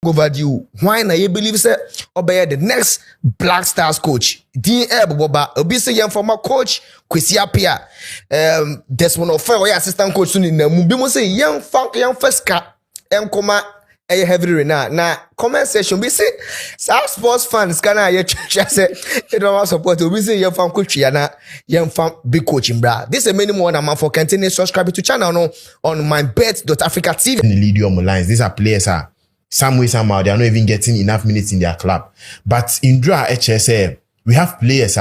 overdue. Why na you believe say obey the next Black Stars coach? Dean Boba, obisi young former coach, Kwesi Appiah. Desmond Ofer, assistant coach soon in the movie. We say young first car, comma a heavy rena. Now comment section we say some sports fans can I say you don't support we say young fan coach yana young fan big coaching bra. This is many more than man for continue subscribe to channel no on mybet.africa TV. The lead your lines. These are players some way somehow they are not even getting enough minutes in their club. But in draw HSA we have players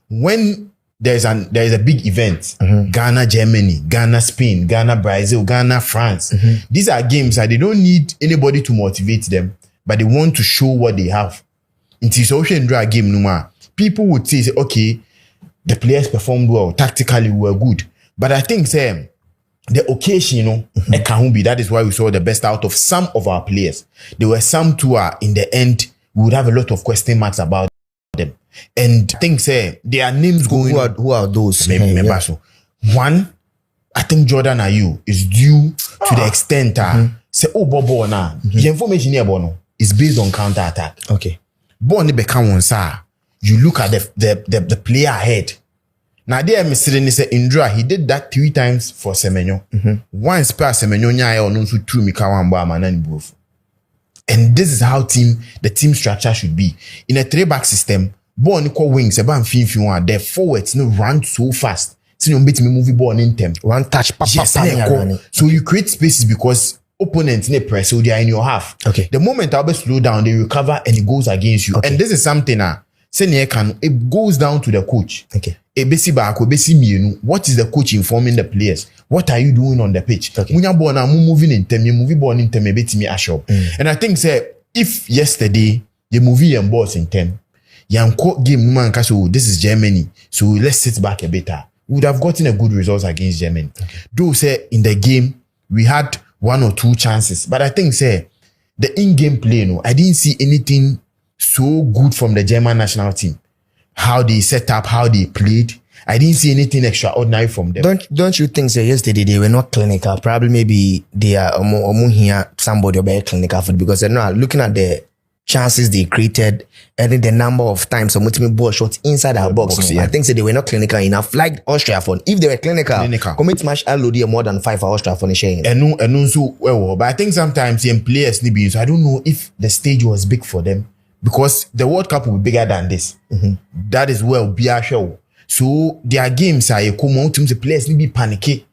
when there is a big event, Ghana, Germany, Ghana, Spain, Ghana, Brazil, Ghana, France. These are games that they don't need anybody to motivate them, but they want to show what they have. In this ocean draw game, people would say, okay, the players performed well, tactically we were good. But I think the occasion, it can't be. That is why we saw the best out of some of our players. There were some too in the end, we would have a lot of question marks about them. And I think there are names going. Who are those? So one, I think Jordan Ayew is due to the extent say Bobo na the information here bono is based on counter attack. Okay. Boni become one sir. You look at the player ahead. Now there Mr. say Indra he did that 3 times for Semenyo. Once per Semenyo nya or no so true Mikawamba manani both. And this is how the team structure should be. In a 3-back system, ball equal wings, about 15 their forwards run so fast. So you beat me movie ball in them. One touch, so you create spaces because opponents need press, so they are in your half. Okay. The moment I'll be slow down, they recover and it goes against you. Okay. And this is something it goes down to the coach. Okay. What is the coach informing the players? What are you doing on the pitch? Okay. When you're moving in them, you movie ball in them, and I think if yesterday the movie and balls in them, game this is Germany, so let's sit back a bit. We would have gotten a good result against Germany. Okay. Though in the game we had 1 or 2 chances, but I think the in-game play, I didn't see anything so good from the German national team. How they set up, how they played. I didn't see anything extraordinary from them. Don't you think yesterday they were not clinical? Probably maybe they are more here somebody or better clinical for it, because they're not looking at the chances they created and the number of times some ultimate ball shots inside our box. I think they were not clinical enough. Like Austria for if they were clinical. Commit match already more than 5 for Austria for the sharing. And so well, but I think sometimes the players need be. So I don't know if the stage was big for them. Because the World Cup will be bigger than this. That is where we are show. So their games are the players need be panicky.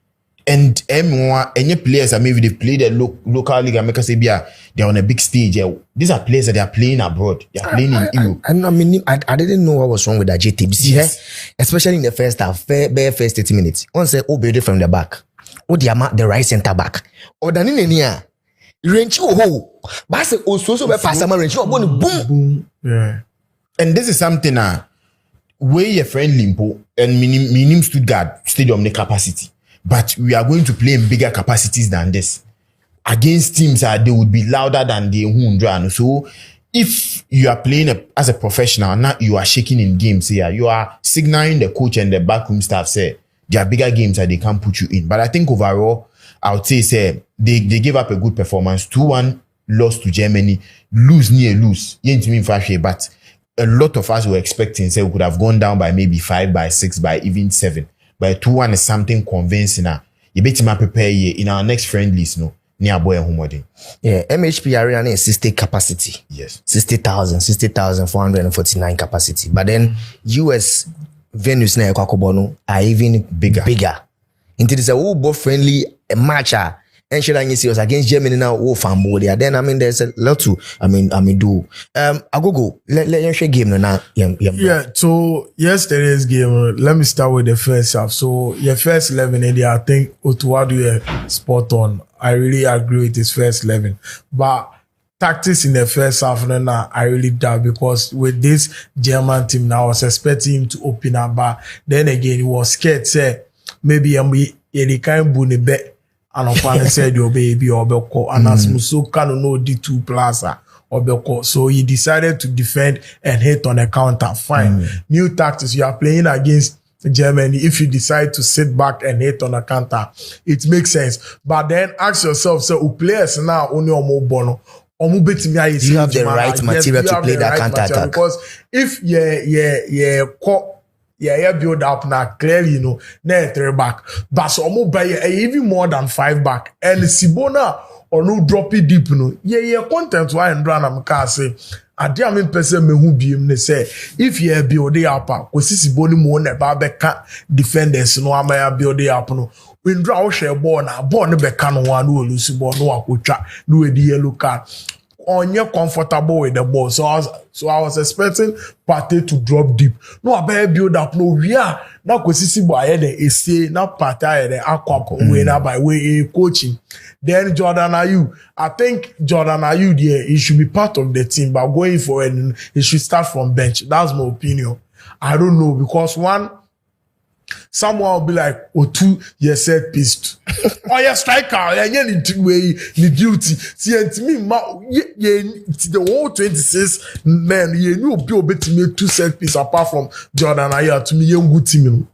And any players maybe they play the local league and make us say they're on a big stage. These are players that they are playing abroad. They are playing in Europe. I didn't know what was wrong with that JTBC. Yes. Especially in the first half, first 30 minutes. On say Obede from the back. Or the right center back. Or the Nininia. Range but say also be pass range boom. Yeah. And this is something where your friend Limpo and minim Stuttgart stadium the capacity, but we are going to play in bigger capacities than this against teams that they would be louder than the Hundran. So if you are playing as a professional, not you are shaking in games here, you are signaling the coach and the backroom staff say there are bigger games that they can't put you in. But I think overall I would say they gave up a good performance. 2-1 loss to Germany. Lose. But a lot of us were expecting we could have gone down by maybe 5, by 6, by even 7. But 2-1 is something convincing. You better prepare in our next friendlies, near boy home. Yeah, MHP Arena is 60 capacity. Yes. 60,449 capacity. But then US venues are even bigger. Into this both friendly match and should against Germany now Cambodia. Then there's a lot to do. I go. Let you share game now. Yeah, so yesterday's game, let me start with the first half. So your first 11 I think Otto spot on. I really agree with his first 11. But tactics in the first half, I really doubt, because with this German team now I was expecting him to open up, but then again he was scared, say maybe he can't bune bet and on said your baby or beko and as muso can no D2 plaza or beko. So he decided to defend and hit on a counter. Fine. New tactics. You are playing against Germany. If you decide to sit back and hit on a counter, it makes sense. But then ask yourself, so who players now only more bono omu betimi aye you have the right material to play that counter attack. Because if build up now clearly, you know, na 3 back, but so buy even more than 5 back, and Sibona or no drop it deep, no, content why and run am can say. Ade a me person me hu biem ne say if you build it up, kwesi Siboni mo na ba beka defenders no ama build it up no. When draw wo share ball na ball no beka no one no lose ball no akotwa no e di yellow card. Onye comfortable with the ball. So I was expecting Partey to drop deep. No, I build up. No, we are now kwesi boy the say now Partey the aqua way now by way coaching. Then Jordan Ayew. I think Jordan Ayew there he should be part of the team, but going forward he should start from bench. That's my opinion. I don't know because someone will be like, Otto, you set piece. Oh, yeah, striker, yeah, need duty. See, and to me, the whole 26 men, you know, be able to make 2 set piece apart from Jordan Ayew. To me, you good team.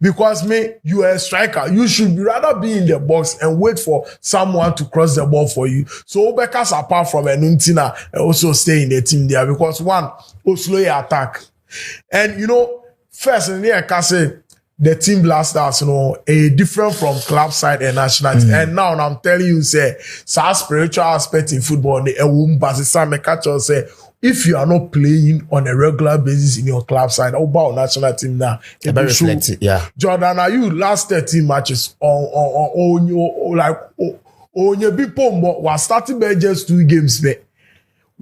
Because you are a striker, you should rather be in the box and wait for someone to cross the ball for you. So Obekas apart from Enuntina also stay in the team there because one, slow your attack. And you know, first in there, I can say the team Blasters, you know, different from club side and national team. And now I'm telling you, say, some spiritual aspect in football, the womb say, if you are not playing on a regular basis in your club side, about national team now, it will show. Yeah. Jordan, are you last 13 matches on your people was starting by just 2 games, but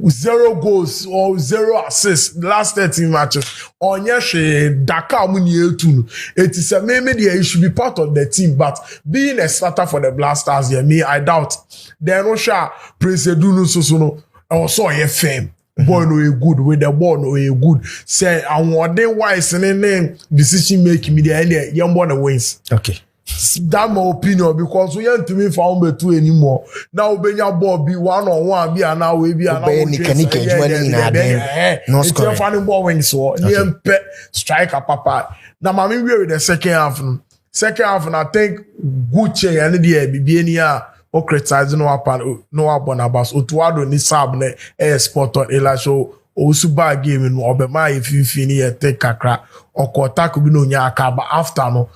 0 goals or 0 assists last 13 matches. On your Dakar Munye. It is a maybe he should be part of the team, but being a starter for the Blasters, I doubt. Then Osha Prince Eduno Sosono also a fame. Boy no good with the ball no good. Say I want them wise and then decision making me the young boy wins. Okay. That's my opinion because we ain't to me found be two anymore. Now when your ball be 1-on-1 be an now we be an no score. Funny ball wins so striker papa. Now mommy we with the second half. Second half and I think Gucci and the be o criticize no abonabas Otto ni sab ne sport on elasho o suba game no obema ifini e take kakra okota ko bi no nya aka but after no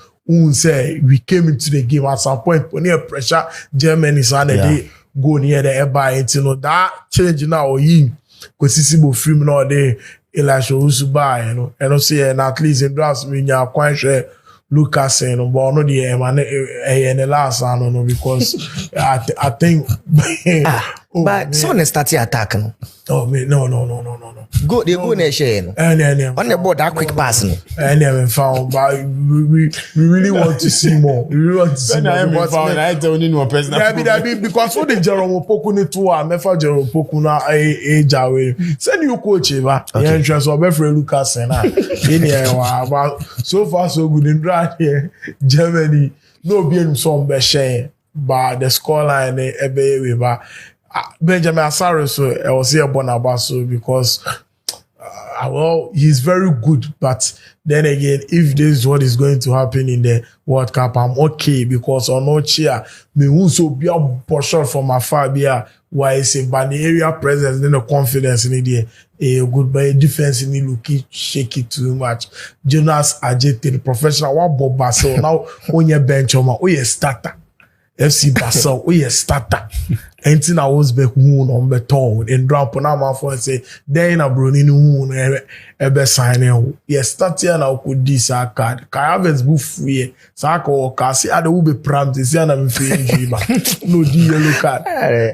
say we came into the game at some point when pressure Germany so na dey go near the eba into no that change now yin kwesisibo film no dey elasho usuba and say and at least in draws me nya kwan hwe Lucas and but no the and the last no because I think but someone started attacking. Oh no. Go they go near share. And on the board that quick pass no. And then found but we really want to see more. We really want to see more. I don't need one person. That be because what the Jerome Poku ni to am never Jerome Poku na jawe. Send you coach eba. Yeah, interest of Lucas and in here but so far so good in right here. Germany no being some be share but the scoreline ebe we Benjamin Asare so I was here Bonabaso because well he's very good but then again if this is what is going to happen in the World Cup I'm okay because on no cheer me who so be a portion from afar be why is a ban area presence then the confidence in the a good by defense in the looky shake it too much. Jonas Ajete the professional one Bob Basel now on your bench starter. FC Basel, starter. Anything I was be who on beton and drop on our phone say, then a Bruni who ebe sign. Yes, start here now could this card. Kayaves book free. Sako or Cassie, I will be prompt. Is there no yellow card.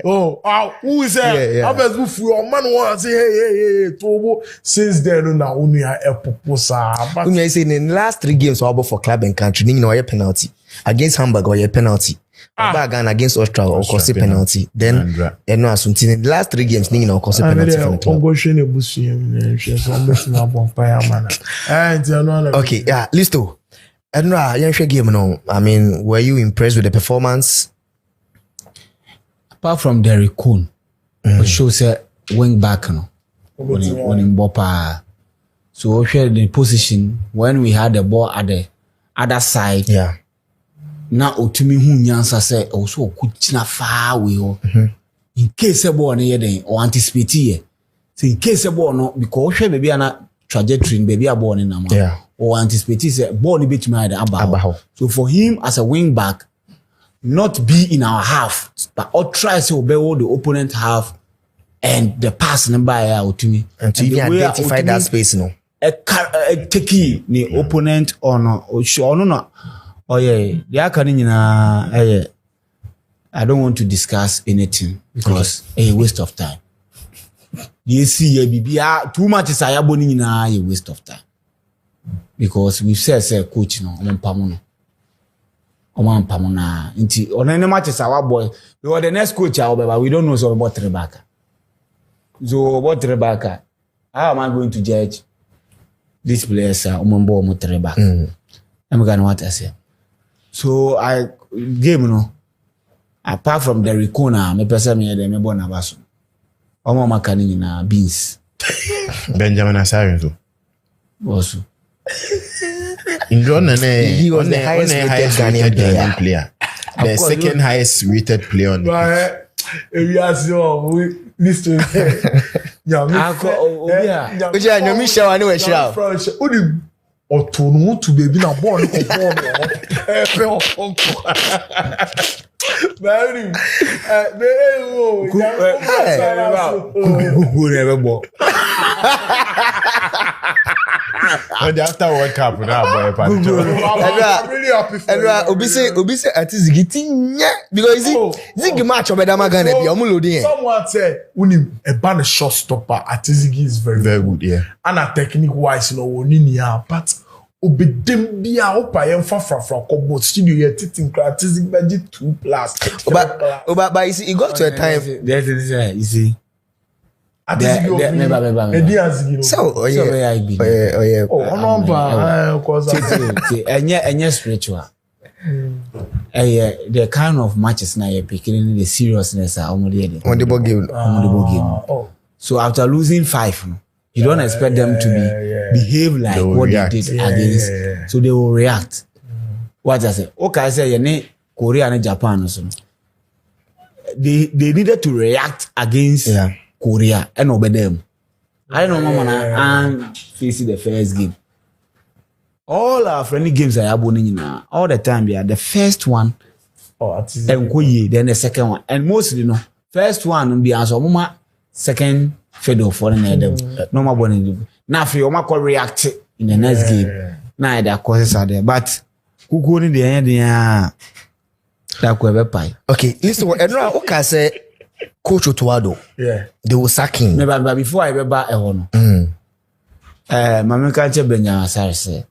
Oh, who is there? Aves book free. Man want say, hey, Tobo. Since then, now only a proposal. But you say in the last 3 games, for club and country, you know, a penalty against Hamburg or a penalty. Again against Austria or cost penalty. Then no asunti in the last 3 games ningi na cost penalty from the club. Okay, yeah, listo. Edna, you game no. I mean, were you impressed with the performance? Apart from Derrick Coon, which shows a wing back no. When in Bopa. So we had the position when we had the ball at the other side. Yeah. Na otumi hu nyansa say also kutina far away in case a ball near then or anticipate here. So in case a ball no because we baby ana trajectory baby a ball in nama. Yeah. Or anticipate say ball ni bit me about. So for him as a wing back, not be in our half, but or try to obey all the opponent half and the pass number out to me. And to even identify that space, no. A take the opponent or no, or sure no. Oh yeah, they can I don't want to discuss anything because a waste of time. You see, too much is a waste of time. Because we've said coach no, Oman Pamona. On any matches our boy. We were the next coach, but we don't know so about Rebecca. So about Rebecca, how am I going to judge these players? Omambo Rebecca. I'm gonna what I say. So I game no. Apart from the Ricona, me person me de me bona baso. Omo makani na beans. Benjamin Asare too. Also. He was the highest rated Ghanaian player. The second highest rated player on the pitch. Listen. Otto no to baby na born no very after World Cup now boy I'm really happy for you. Obi say Atizigi tinya because Zigi match obeda Ghana bi omulodi. Someone said uni a ban shot stopper Atizigi is very good, yeah. And a technique wise no woni nia but obedem bia opa yem fa kobo studio ye titin Atizigi beji 2+. But you see, it got to a time. You see. So, spiritual. The kind of matches now you're picking the seriousness on the ball game. So after losing 5, you don't expect them to behave like what they did against. So they will react. What I say? Okay, I say Korea and Japan or something. They needed to react against Korea and obey them. I don't know, Mama, and facing the first game. All our friendly games are happening now. All the time, the first one, then the second one, and mostly first one will be answer. Mama, second fiddle for them. No more bonning. Now for you, Mama react in the next game. Now the causes are there, but who go in the end? Okay, listen. What okay, say Coach Otto. Yeah, they will sack him. But before I remember, Mama can't Benjamin Asare say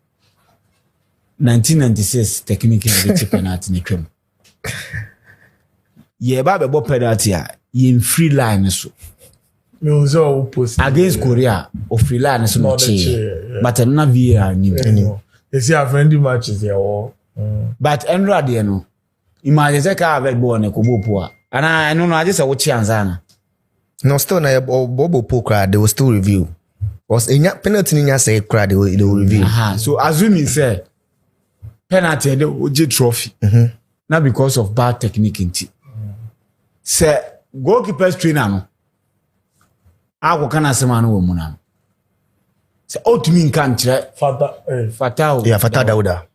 1996 technique and penalty in the yeah, Baba penalty. In free line so. Against Korea or free line so much. But I'm not VR. You see, our friendly matches here. But Enra, you know. Imagine I have born a Kobo and I know I just a watch Anzana. No, still na Bobo Poker, they will still review. Was in your penalty in your say crowd, they will review. So assuming say penalty the OJ trophy. Not because of bad technique in tea. Say goalkeeper's trainer no. I will can say man woman. Say to me can't Fatah. Yeah, Fatah Dauda.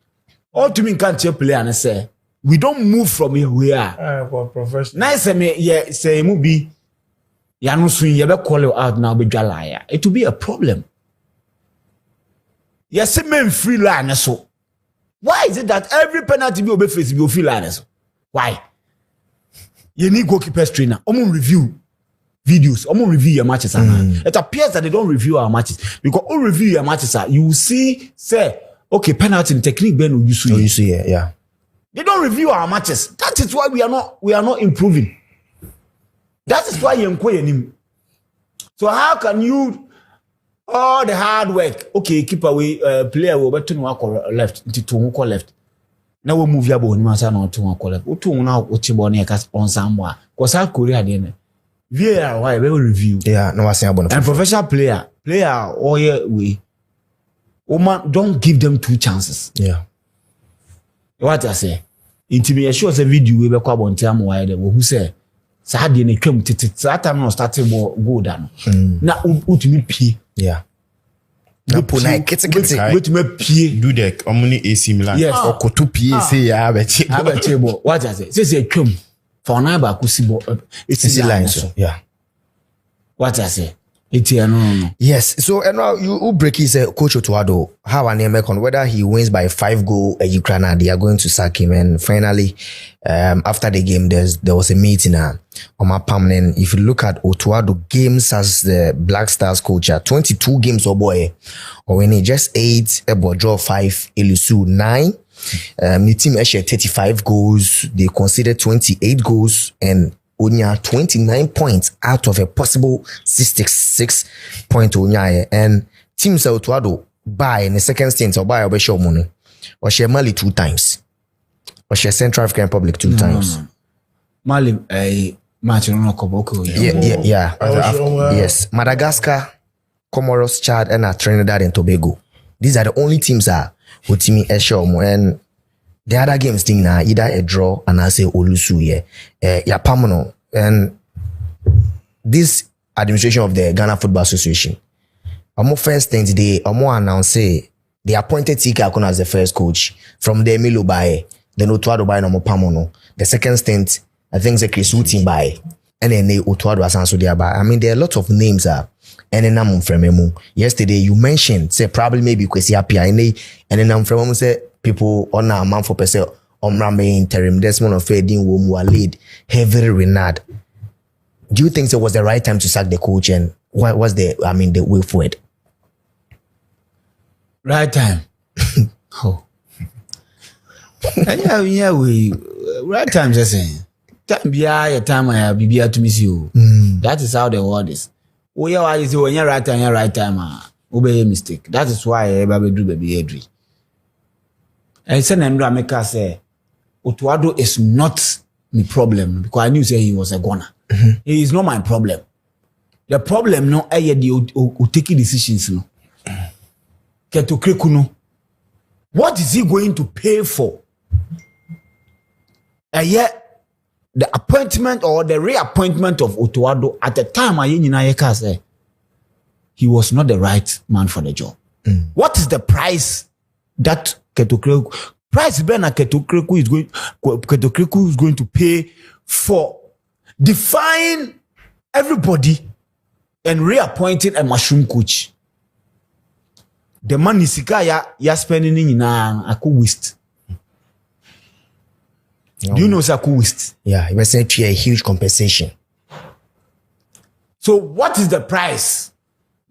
To me can't play and say we don't move from here we are. Professional. Nice me say mu be ya no swing you be call you out now be dwalaya. It will be a problem. Yes, men free line so. Why is it that every penalty be face be free line so? Why? You need goalkeeper's trainer. Review videos. Review your matches. It appears that they don't review our matches because review your matches. You will see say okay penalty in technique ben you see yeah. They don't review our matches. That is why we are not improving. That is why you're him. So how can you all the hard work? Okay, keep away player will turn one left into two left. Now we move your bone, master not to one left. Two now Uchibone on somewhere. Because South Korea then VAR why we will review. Yeah, no I say about and professional player all year we don't give them 2 chances. Yeah. What I say? Intimate sure say video we be kwa bonti am why who say saa de ne twam tete saa time no start go down na utumi pie yeah na pona kete utumi pie do the omni AC Milan yes okoto pie say ya abechebo what I say twam for na ba kusibo it's line so yeah what I say no. Yes, so and now you break his coach Otto how an American whether he wins by 5 goals a Ukraine they are going to sack him, and finally after the game there was a meeting on my permanent. If you look at Otto games as the Black Stars coach 22 games boy or when he just 8 about draw 5 Elusu 9 the team actually 35 goals, they conceded 28 goals and Onya 29 points out of a possible 66 point Onya, and teams Otto buy in the second stint or buy over show money or share Mali 2 times or share Central African Republic 2 times. Mali a match no Koboko. Yeah. Yes, Madagascar, Comoros, Chad, and Trinidad and Tobago. These are the only teams that Otimi Eshomo, and the other games thing now either a draw and I say Olusu Pamono, and this administration of the Ghana Football Association. First thing today, announce they appointed Tika Akuna as the first coach from the Emilio Baye, then Otuado Baye no Pamono. The second stint, I think the Chris Wutin Baye, and then Otuado Asanso there Baye. I mean, there are a lot of names and then I'm from yesterday you mentioned say probably maybe Kwesi Apia and then I'm from say people on a month for percent on Rambe interim Desmond of Fedin who lead heavily renard. Do you think it was the right time to sack the coach, and what was the way forward? Right time. Oh. Yeah, we right time just saying. Time be a time I be to miss you. That is how the world is. Oh yeah, I say when you right time, obey a mistake. That is why everybody do baby Adri. And say Nemdo America say Otuado is not my problem because I knew say he was a goner. He is not my problem. The problem no the taking decisions no. Keto Krekuno. What is he going to pay for? And yet the appointment or the reappointment of Otuado at the time I say he was not the right man for the job. What is the price that Keto price Bena Keto Kreku is going to pay for defying everybody and reappointing a mushroom coach? The money Sika ya spending in a waste. Do you know Saku waste? Yeah, it was a huge compensation. So what is the price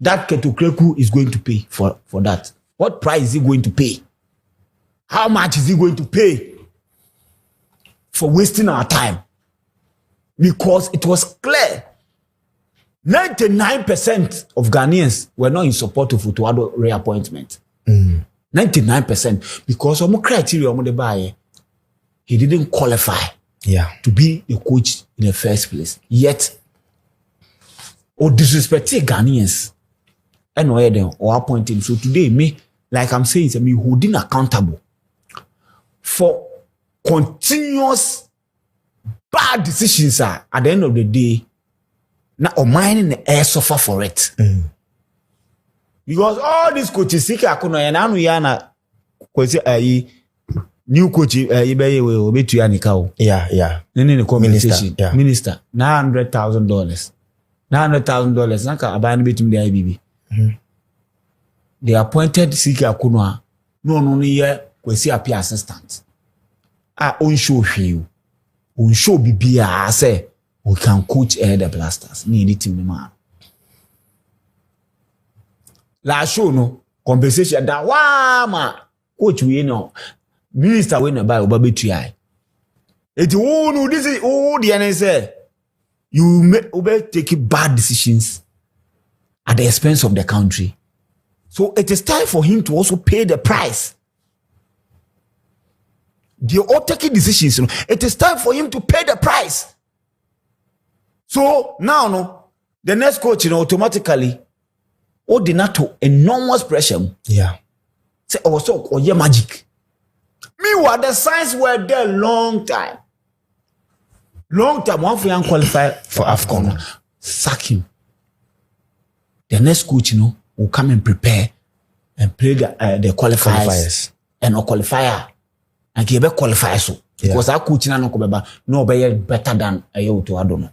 that Keto Kreku is going to pay for that? What price is he going to pay? How much is he going to pay for wasting our time? Because it was clear 99% of Ghanaians were not in support of Otuado reappointment. 99% because of criteria he didn't qualify to be the coach in the first place. Yet, or disrespecting Ghanaians and or appoint him. So today, me, like I'm saying, me holding accountable for continuous bad decisions at the end of the day. Now, mining the air suffer for it. Because all these coaches, Sika Akuna and Anuyana, new coach, will be to Yanikao. Yeah. Minister, $900,000. $900,000. Naka abandon between the IBB. They appointed Sika Akuna. No, yeah, Kwesi Apia assistant. Unshow you. Unshow BB, I say. We can coach the Blasters. Need team man. La show no compensation that ma coach we know minister we no buy obabe tuai. It no this is the NSA. You may take bad decisions at the expense of the country. So it is time for him to also pay the price. They all taking decisions. It is time for him to pay the price. So now, the next coach, automatically, ordinato enormous pressure. Yeah. Say, magic. Meanwhile, the signs were there long time. long time one for qualify for AFCON. Sack him. The next coach, will come and prepare and play the qualifiers. And a qualifier. And give a qualifier so. Because our coach no be better than a Otto Addo.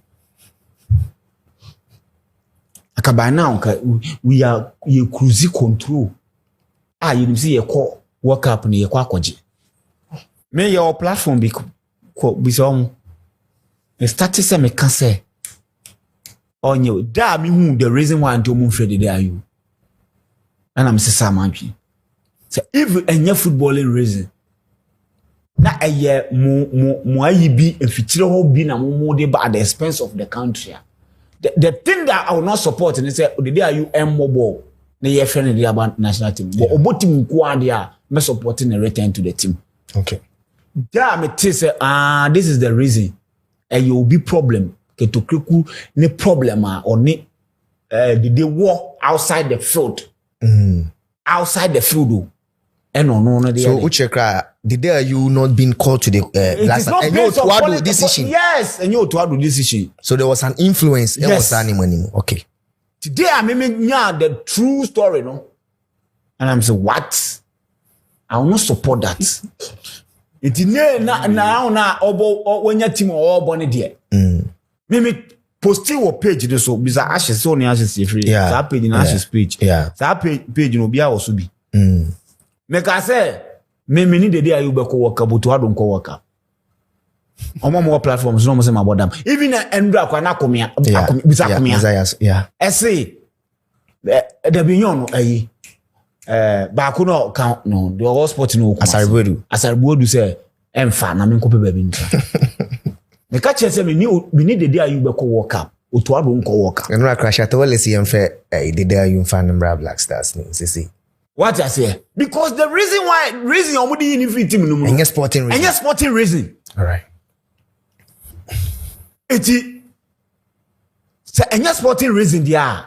By now, we are cruising control. You see a call work up near Quakoji. May your platform be some the status and can say on you. Damn you, the reason why I'm doing Freddy there you. And I'm saying Samanchi. So if any footballing reason, na a year more be if it's all been a more at the expense of the country. The thing that I will not support and say the day are you mobile na ye friend the about national team but obo team ko dia me supporting the return to the team. Okay. Damn it say this is the reason and you will be problem ke to kriku ni problem or ni they war outside the field. Outside the field. And no so Uchekra, the day are you not being called to the Blackstar and you to Addo decision? Yes, and you to Addo decision. So there was an influence. Yes. Okay. Today I mean the true story, no. And I'm saying what? I will not support that. It na obo when your team or bonnet there. Me posting your page this so bisa ashes so ni ashes free. That page in ashes page. That page no be also be. Make I say, me need the day you be co worker, but to Addo co worker. On more platforms, no more say about them. Even Endra kwa na komia, bisa komia. Yeah. I say, the beyond back no count no. The whole sport no. Asarbudu say, emfa na me kope baby ntra. Me catch say me need the day you be co worker, but to Addo co worker. Endra crash at all see emfa the day you fan number Blackstars ni see. What I say? Because the reason you're moving in the team no. Any sporting reason. Any sporting reason. All right. Any sporting reason there.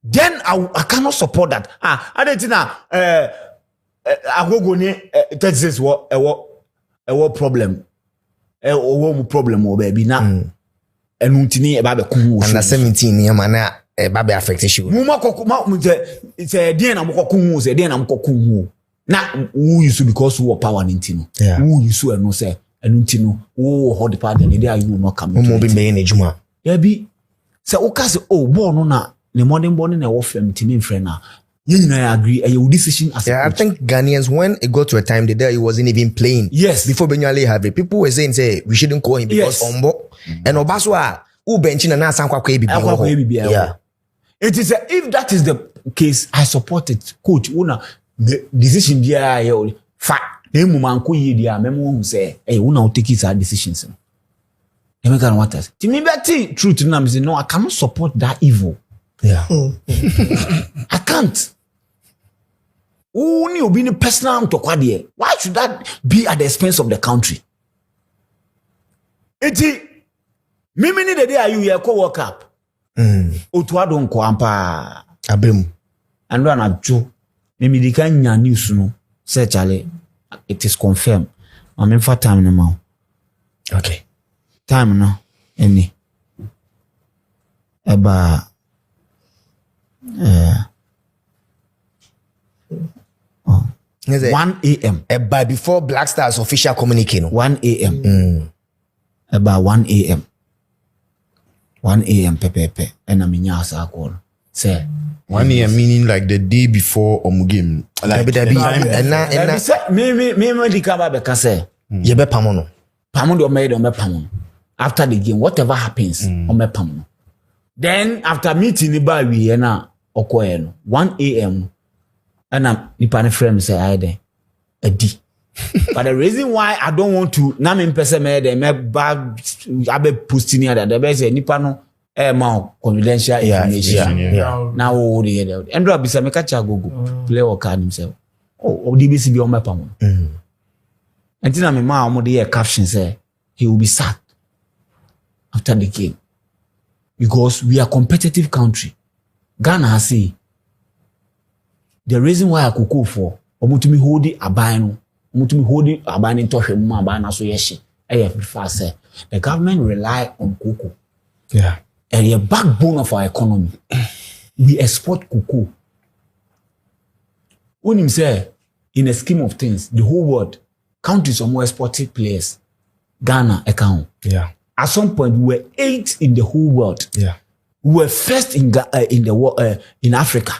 Then I cannot support that. I don't know. I go ne Texas what problem. Problem or baby na. Enuntini e ba be kun. Under 17 year man baby affect you. Muma say dey na mkoku say dey na mkoku na who you because who power nintino. Who you so no say enuntino who hold the party and dey you no come. Mo be me na juma. Ya bi say o ka say ball no na the modern born na wo fam timi friend na. You know agree your decision as I think Ghanaians when it got to a time the day he wasn't even playing. Yes. Before Benyale have it, people were saying say we shouldn't call him because Ombo and Obaswa who benching and Sankwa Kwebi. Yeah. It is if that is the case, I support it. Coach, una the decision there fact. The moment ko ye dia memo say, hey, una take his decisions. You make what else? To me, better truth na me say no, I cannot support that evil. Yeah. I can't. Only being personal to kwade. Why should that be at the expense of the country? Eti me need the day you here co work up. Otto Addo nko ampa abem. And run at Joe. Maybe the kind of news no. Say Charlie, it is confirmed. I'm in for time now. Okay. Time no. Any. Eba 1 a.m. By before Blackstar's official communique. 1 a.m. About 1 a.m. 1 a.m. Pepe. And I'm in your call. Say 1 a.m. meaning like the day before game. Like me come back say you be pamono. Pamono made on me pamono. After the game, whatever happens on me pamono. Then after meeting the bar we na okoye 1 a.m. and I'm the friend say I there a D. But the reason why I don't want to na me person me there me bag abe posting here that the best nipa no ma confidential information. Yeah. Now o dey there. Endro bisa me catch go play work card himself. Oh DBC be on my pam. And then my mom dey caption say he will be sacked after the game. Because we are a competitive country. Ghana has say the reason why I could go for omutumi hold it abano omutumi hold it abano to hwemu abana so yeshi I prefer say the government rely on cocoa. Yeah. And the backbone of our economy. We export cocoa. When him say, in a scheme of things, the whole world, countries are more exporting players. Ghana account. Yeah. At some point, we were 8th in the whole world. Yeah. We were first in the world in Africa,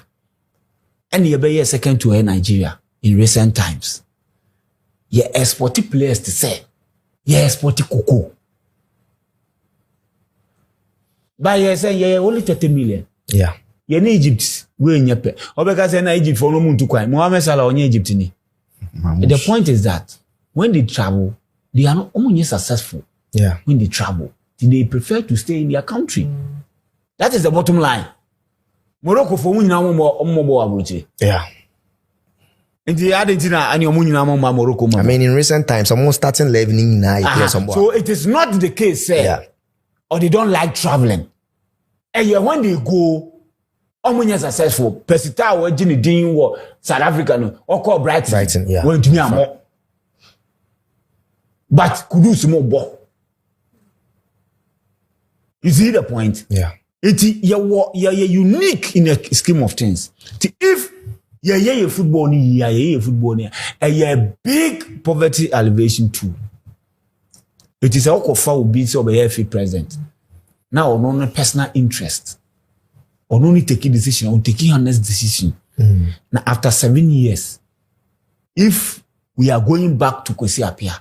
and we were second to Nigeria in recent times. You exporting players to say, you exporting cocoa. But you say you only 30 million. Yeah. You in Egypt, we in Japan. Because in Egypt for no moon to quite. Mohammed Salah on Egypt ni. The point is that when they travel, they are not only successful. Yeah. When they travel, they prefer to stay in their country. That is the bottom line. Morocco for winning more. Yeah. And the Argentina and your money Morocco. I mean, in recent times, someone starting leveling now. So it is not the case, say, yeah. or they don't like traveling. And when they go, how successful? Persita or Jenny Dean or South Africa or call Brighton. Yeah. When to me more. But could do some more ball. You see the point? Yeah. You're unique in a scheme of things. If you're football, you're a big poverty alleviation tool. It is how far will be so by FA president. Now, on personal interest, or only taking decision, or taking honest decision. Now, after 7 years, if we are going back to Kwesi Appiah,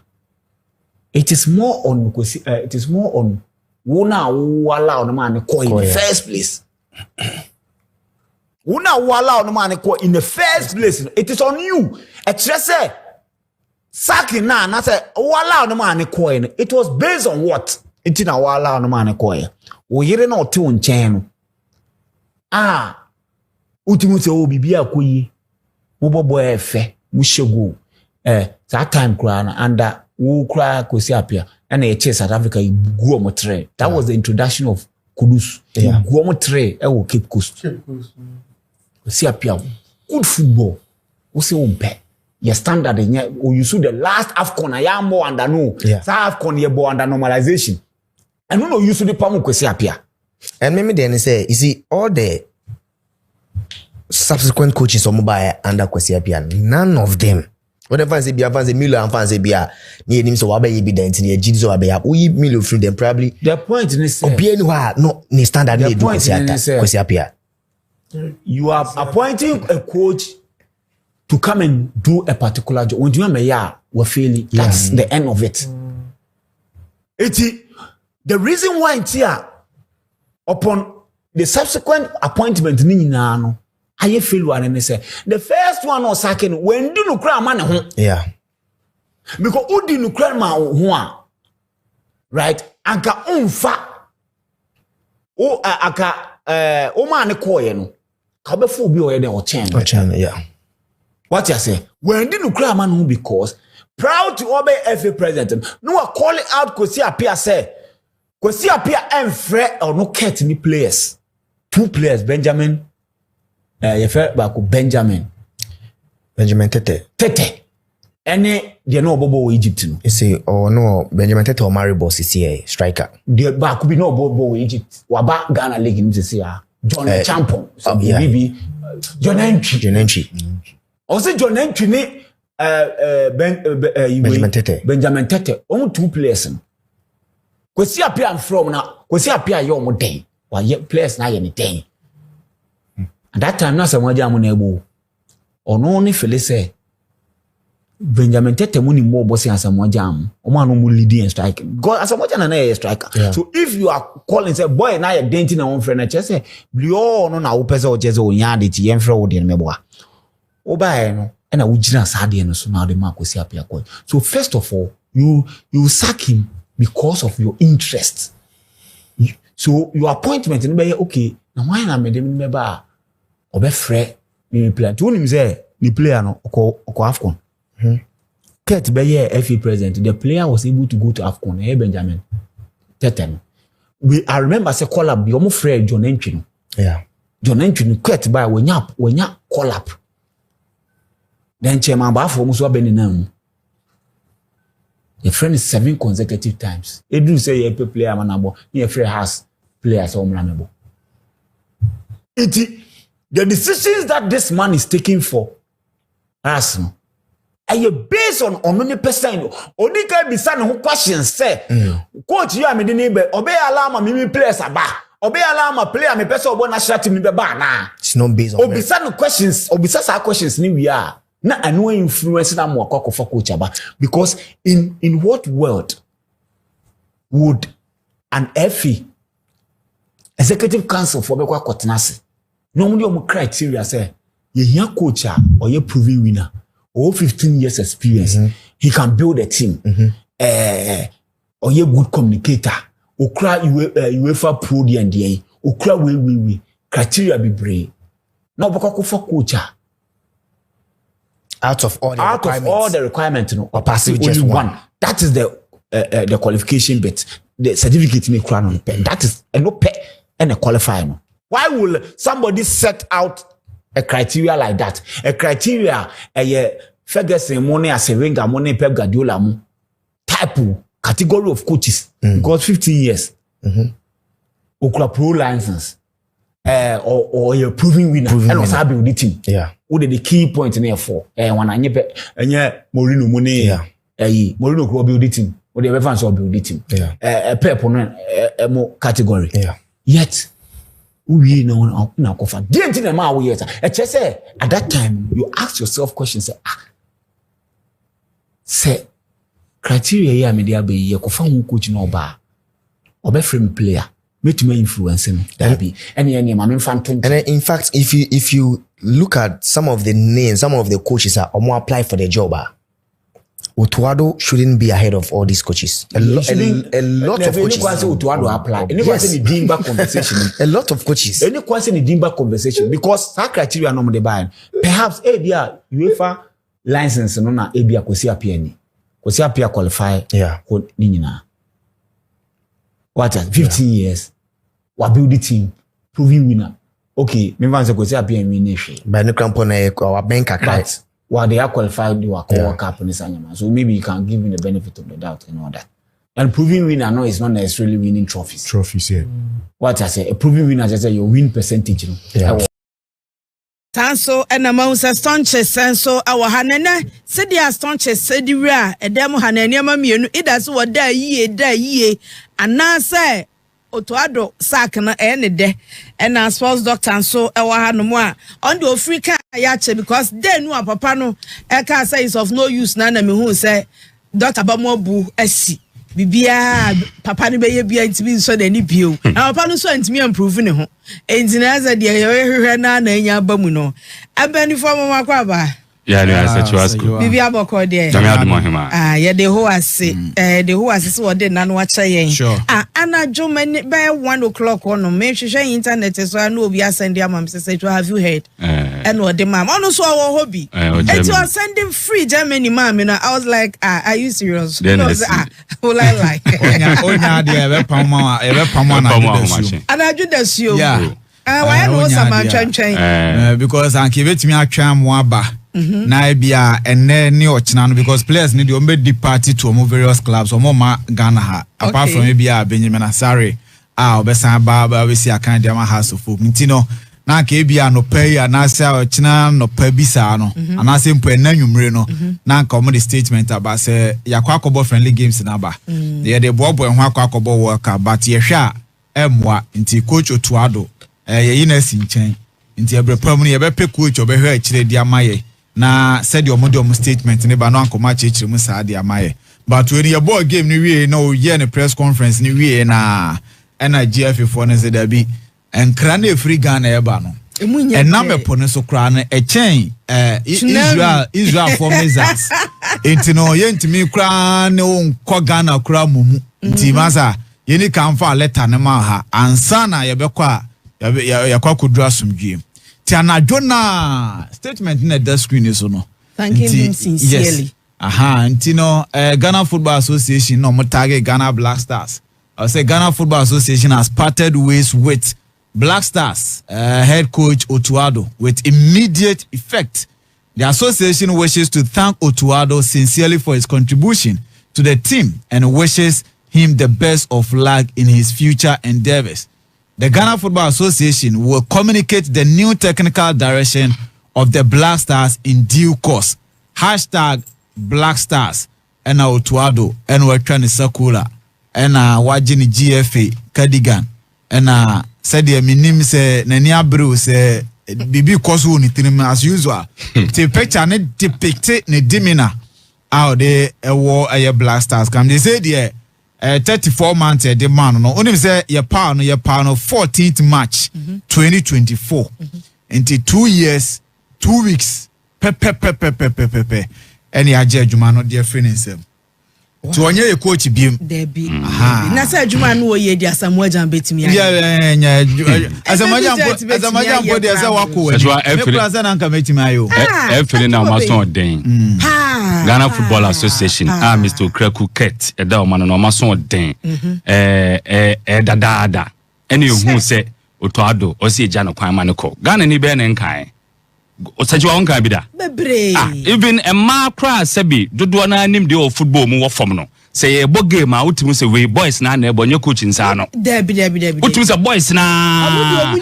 it is more on Wona wala on man ko in the first place. Wona wala on man ko in the first place. It is on you. Say saki na say wala on man ko in. It was based on what? It na wala on man ko. O yire na ote on chen. Ultimu se obibi akoyi. Mo bobo efe, mo shego. That time kra na under wo kra Kwesi Appiah. And a chase South Africa, Guomotre. That was the introduction of Kudus. Yeah. Guomotre, Cape Coast. See Appiah, good football. We say umpe. Your standard, you see the last AFCON, I am more under no. Yeah. So AFCON, you're more under normalization. And no, you see the Pamu Kwesi Appiah. And maybe then say, you see, all the subsequent coaches on mobile under Kwesi Appiah, none of them. When fans say fans Milo and fans say near him so wabe dividend in the Jesus wabe we Milo through them probably. The point is say no ni standard the point is Kwesi Appiah. You are appointing a coach to come and do a particular job. When you are failing, that's the end of it. The reason why it's here upon the subsequent appointment I feel one and say the first one or second when do no cry man yeah, because who do no cry man right anka umfa o aka o man ko ye no ka be fo bi o ye den o chen yeah. What you say when do no cry man because proud to obey FA president no I call it out Kwesi Appiah say Kwesi Appiah enfre or no cat ni players 2 players Benjamin Benjamin Tete. Any they know Bobo Egypt. You see, or no Benjamin Tete or Mario Boss is here, striker. The back could be no Bobo Egypt. Waba Ghana League in this year. John Champon. So maybe John Entry. Also John Entry Benjamin Tete. Only 2 players. Kwesi Appiah from now. Kwesi Appiah your more day. Why players now anything. At that time, na someone jamu nebu. Ono ni fele say Benjamin Tete muni more bossy as someone jam. Oma no mu leading and striking. God as someone na striker. Yeah. So if you are calling say boy na you denting na one friend na che say blio no na upese o jeze o nya de ti yemfre wo de meboa. Oba no e na wugina sade no so na de ma Kwesi Appiah ko. So first of all, you sack him because of your interest. So your appointment no be okay. Na why na me dem meba obe frɛ me player to nim say the player no oko AFCON Kurt be FA president the player was able to go to AFCON Benjamin Tete I remember say call up the omo frɛ John Entry no yeah John Entry no Kurt by wenya call up then chairman ba for mo so abeni na mu Your friend is 7 consecutive times. They do say you player manabo. Your friend has players or manabo. The decisions that this man is taking for us, and you based on many percent. Only can be some who questions say, coach, you are me the neighbor, obey alarm, me players are back. Obey alarm, player, me person one national team me ba. It's not based on. Obisa questions, obisa questions ni we are. Na I know influence na mo akoko for coach aba because in what world would an FE executive council for bekwa kotenase normally omo criteria say ye here coach or ye proven winner or 15 years experience he can build a team or ye good communicator okra UEFA pro D&D okra we criteria be brave na bekwa for coach out of all the requirements no or passive only just one. That is the qualification bit, the certificate in the that is a no pay and a qualifier no. Why will somebody set out a criteria like that? A criteria a Ferguson money as a Wenger money Pep Guardiola type category of coaches because 15 years okra pro license or you're proving winner and also have the team. Yeah. What are the key points in there for? When I nye Mourinho money. Yeah. Mourinho will build the team. What the reference will build the team. Yeah. Pep on more category. Yeah. Yet we know now cover. Didn't in the man we yet. Just say at that time you ask yourself questions. Say criteria here me there be you cover one coach no ba. Obe frame player. Make me influence him. That be any and in fact, if you look at some of the names, some of the coaches are more apply for the job. Otto shouldn't be ahead of all these coaches. A lot of coaches. Otto apply. Yes. A lot of coaches. Any question in Dimba conversation because that criteria no de buy. Perhaps UEFA license no na ABA kosi apia ni. Kosi apia qualify. Yeah. Nina. What 15 years? We build the team, proving winner. Okay, me want to go say appear winner. By no crampon our bank account. While they are qualified, you are cup on this animal. So maybe you can give him the benefit of the doubt and all that. And proving winner, no, is not necessarily winning trophies. Trophies, yeah. What I say, a proving winner, just say your win percentage. Yeah. Tanso ena mausa stonche senso awa hanene sedi a stonche sedi ra edem hanene ma mienu ida so da yie anase otoado sak na ene de ena sports doctor nso ewa hanom a on the Africa ya che because dey nu papa no e ka say is of no use na me hu say doctor bamobu asi bibia papa no be ye bia ntimi nso da ni bio na papa no so ntimi improve ne ho entina de ye hwehwe na anya ba mu no abani fo mama kwa ba ya le ase chwasko bibia boko de jami adumohima ye de ho ase de ho ase so de na no wa cha yen anadwo mani by 1 o'clock on me hwehwe internet so na obi asend am say have you heard and what the mam ono so our hobby it was sending free Germany mam you know I was like are you serious will I like onya de ebe pam anadwo dasio why no sama twan because anke betimi atwan mo aba na bia enne ni ochina no because players need to be party to various clubs or more Ghana ha apart from bia Benjamin Asare obesan ba we see akan dia ma house of folk ntino na ka bia no pay na say ochina no pa bisa no ana say mpo enanwumre no na ka omo the statement about say yakwa akobo friendly games na ba the bobo ho akobo work but ye hwa emwa nti coach Otuado ye na si nchen nti ebrepam no ye be pe coach obehwa akire dia maye na said your model statement ne ba no ankoma chechire mu sa dia maye but when your ball game ni wie na o ye ne press conference ni wie na GF for ne se da bi enkra na free Ghana e ba no enam epo ne so kra na echen Israel for measures enti no ye ntimi kra ne onko Ghana kra mumu enti masa ye ni kan fa letter ne ma ha ansa na ye bekwa yakwa kudura sumdwe ti anadwona statement na the screen is no thanking him sincerely enti no Ghana Football Association no mo target Ghana Blackstars. I say Ghana Football Association has parted ways with Blackstars head coach Otuado with immediate effect. The association wishes to thank Otuado sincerely for his contribution to to the team and wishes him the best of luck in his future endeavors. The Ghana Football Association will communicate the new technical direction of the Blackstars in due course. #Blackstars. And Otto and we're trying to circular. And wajini GFA Cardigan. And said the minim say Nania Bru say Bibi Kosu ni as usual. The picture ne depicted ne dimina out there a war a Blackstars come. They say the 34 months the man no only say your pound 14th March 2024 into 2 years 2 weeks pepe any adjuma no dear friend himself to onye your coach biem there be na say adwuma no ye dia Samuel Jan betimi yeah Asamajan body say wako we me na nka betimi ayo e na maso den Ghana Football Association Mr. Kreku Ket e da o man no maso den dada ene hu say Otto Addo o se eja no kwan ma ne ko Ghana ni be ne nkan Osajiwa onka bida bebre even a macra sebi dodo na anim de o football mu wo fom no say e bo game a utimu say we boys na e bo nye coach nsa no debi utimu say boys na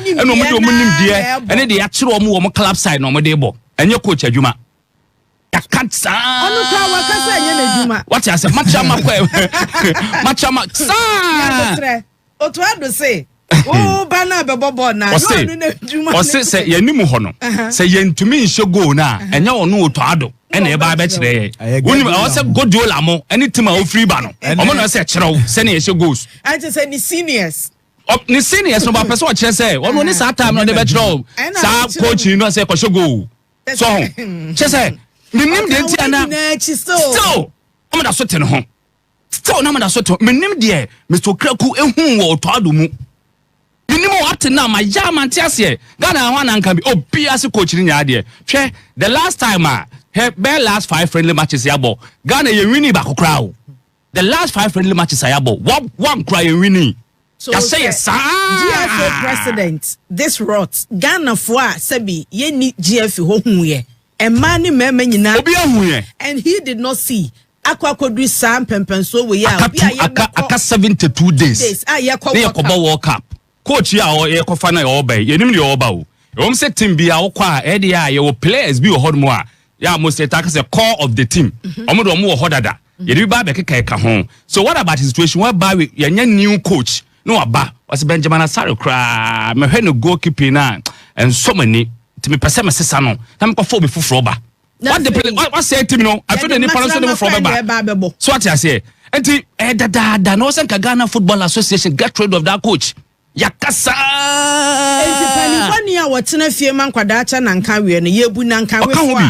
eno mu de omunim de ene de ya kire omu wo club side no mo de bo enye coach adwuma ya kansa onu kwa wakasa enye na adwuma what you say machama machama sa Otto Addo say oh bana bebobo na o se yanimu ho no se yentumi nhye go na enye ono Otto Addo ene e ba be kire woni o se godiola mo anytime o free ba no o mo no se kirew se ne nhye goals I just say ni seniors no ba person o kire se o ni sa time no de be kirew sa coach no se ko hye goal so che se minim de ntia na still o mo da so te no ho still na mo da so te minim de Mr. Kreku ehun wo Otto Addo mu minimo what now my German tiasie Ghana one and can be obiase coach ni ade hwe the last time be last 5 friendly matches yabo Ghana ye winning back crowd the last 5 friendly matches yabo one cry ye winning so ya say yes GFA president this rot Ghana for sabi ye ni GFA ho hu ye e man ni mema nyina obi ahu ye and he did not see akwakodu sam pempenso we ya aka 72 days ye kwa World Cup coach ya o ye kofa na ye obay ye nim ye oba o o se team bia wo kwa e de ya ye wo players bi wo hodmo a ya mo se ta ka se core of the team omo do omo wo hodada ye de ba be keka ho so what about his situation where ba ye nya new coach no aba was Benjamin Asare kra me hwe no goalkeeper na en so many ti me pese me sesa no na me kofo be fufuro ba what the play what say team no I feel the ni parents no from ba so what I say enti da no se Ghana Football Association get rid of that coach yakasa enti panifania wotena fie man kwadacha na nka we no yebu na nka we fo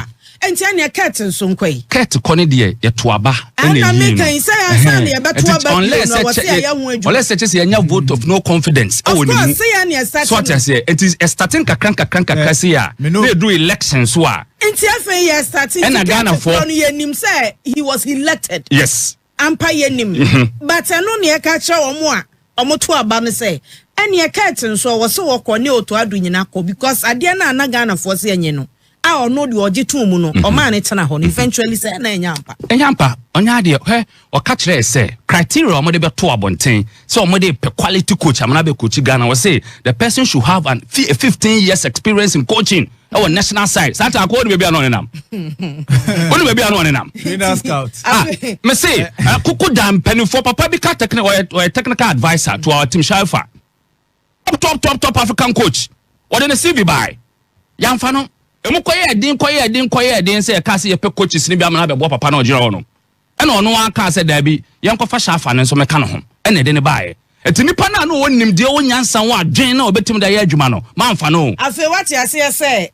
enti anya ket nso nkwai ket kone de yetoaba ene yi no say ya na ye betoaba no wo say ya hu aju unless say anya vote of no confidence e woni mu say ya na start so what I say it is starting kakran say ya they do elections so enti afa ya starting and Ghana for no ye nim say he was elected yes ampa ye nim but eno ne e ka kire wo mo a omoto aba no say ene e curtain so wo se wo kɔ ne Otto Addo nyina kɔ because ade na Ghana for say enye no a ono de oje tu mu no o ma ne tena ho no eventually say na enyampa onya de he o ka kire say criteria o mo de be to abonten say o mo de quality coach amana be coach Ghana we say the person should have a 15 years experience in coaching our national side sata ko de be bia no ne nam onu be bia no ne nam leader scout me say kuku dam penifo papa bi ka technical advisor to our team Shalfa top African coach what in the CV by yamfa no emu koye din say ka say ye pe coaches ni bi amana be bo papa na ojira no e na ono aka say da bi yankofa Shalfa no so meka no ho e na de ne bae eti nipa na no wonim de wonyansa wo adwen na obetim da ye adwuma no mamfa no afi what you say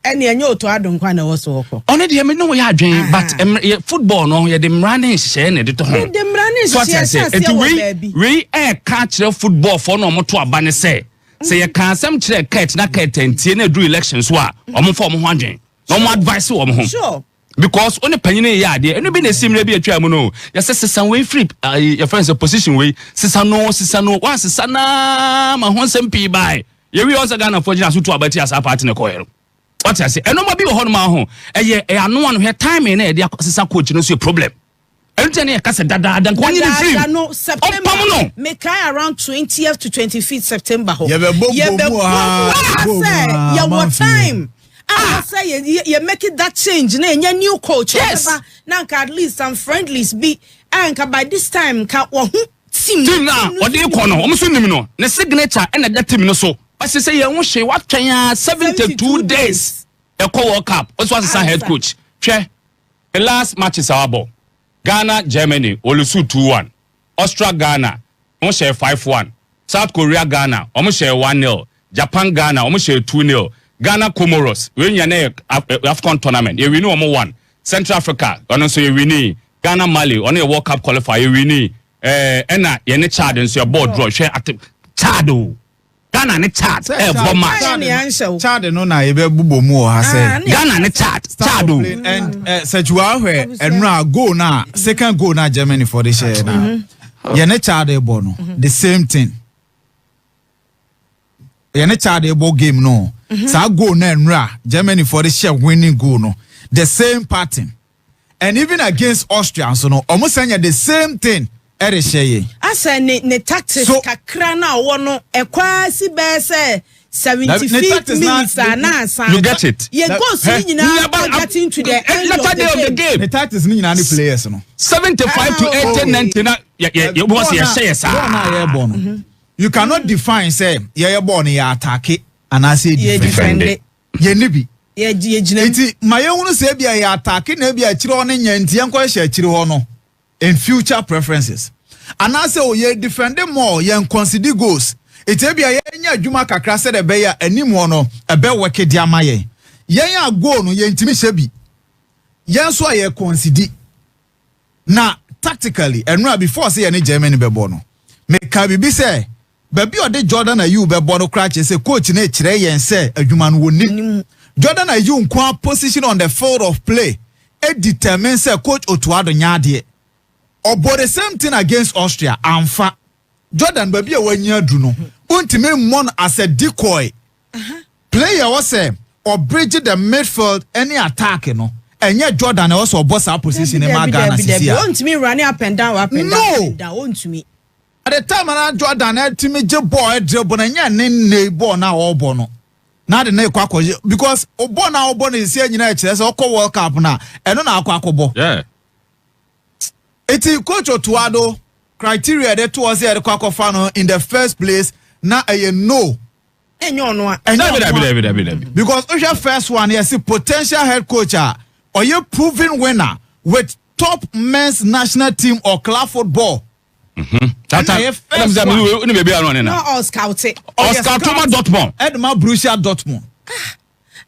ene enye Otto Addo nkwa na wo so woko ono de me no ye adwen but football no ye de mrane hye na de to ho de mrane hye eti we ka kire football for no moto aba ne say ye kan asem kire ket na ket entie na do elections wa omo for omo ho adwen no mo advice wo omo ho sure because only penny ya de eno bi na simre bi atwa mu no ya se sesan we free your friends position we sesan no wa sesan na ma ho nsem pi bai ye wi also Ghana for Ghana so to abati as a party na ko yero what I say eno ma bi ho no ma ho eye ano ano he time na e de sesan coach no so problem Everything here kase dada kwa ni dream. No September. Make around 20th to 25th September ho. Ye time. I say you make it that change na nya new coach. Yes. Now at least some friendlies be and by this time ka wo team na what dey call no omo so nim no ne signature and that team no so but say ye ho hwe what twen 72 days e call World Cup also as a head coach hwe the last match is our ball Ghana Germany olusu 2-1 Austria Ghana omo share 5-1 South Korea Ghana omo share 1-0 Japan Ghana omo share 2-0 Ghana Comoros we nya na AFCON tournament ye win omo 1 Central Africa ono so ye win Ghana Mali on a World Cup qualifier ye win ena ye ne Chad nso your board draw hwe at Chad o Ghana ne Chad Chad no na ye be bubo mu o ha say Ghana ne Chad o and Sejua hwe enra goal na second goal na Germany for the share na ye ne Chad e bo no the same thing ye ne Chad e bo game no sa goal na enra Germany for the share winning goal no the same pattern and even against Austria so no almost saying the same thing. I say ne tactics kakra na wo no ekwasi be say 75 minutes na you get it you go see getting to the end of the game the tactics ni na players no 75 to 80 90 na you was here say you cannot define say ye ball no ya attack and I say defend ye nibi ye gina iti mayehunu say bia ya attack na bia kire ho no nyanti enko hye kire ho no in future preferences and I say ye defend more ye consider goals it be ye nya adwuma kakra se de be ya anim ho no ebe work dia ma ye ya goal no ye ntimi hye bi ye so ye consider na tactically enra before say ye ne Germany be ball no me ka bibi say baby o de Jordan Ayew be ball no crash say coach na kire yen say adwuma no woni Jordan Ayew nkwa position on the field of play it determines say coach Otuado nyaade but the same thing against Austria amfa Jordan baby a wanya du no untime mon as a decoy player was say or bridge the midfield any attack no enye Jordan also boss our position in my Ghana city untime run up and down untime at the time na Jordan ultime je ball dribble na ne ball na obo no na de na kwakọ because obo na obo na isi anyina kire say okọ World Cup na eno na akọ yeah. Iti coach Otuado criteria that was here the in the first place na no. Because your first one yes potential head coach or you proven winner with top men's national team or club football. That Oscar Dortmund. Edmar Borussia Dortmund.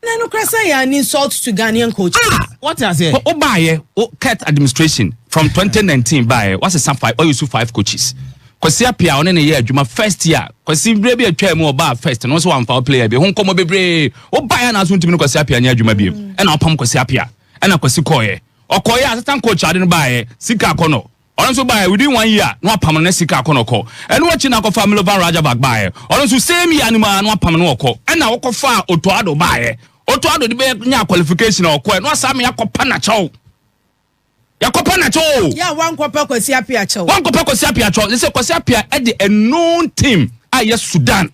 No say an insult to Ghanaian coach. What I say? Buy cat administration from 2019 by what's a five or you 5 coaches. Cause here on any year, my first year. Cause if maybe a try more about first and also one for player be home come be brave. O buy an as to me cause here near Juma be and I'll pump cause here and I cause Koye. Or Koye assistant coach I didn't buy Sika Kono. Also buy within 1 year, no permanent Sika Kono call. And watching our family van Raja back buy. Also same year animal no permanent call. And now go far Otuado buy. Otuado the be qualification or quite no sami yakopana chow. Yakopana chow. Yeah, one kopa kwesi apia chow. One kopa kwesi apia chow. They say kwesi apia at the known team. Ah yes Sudan.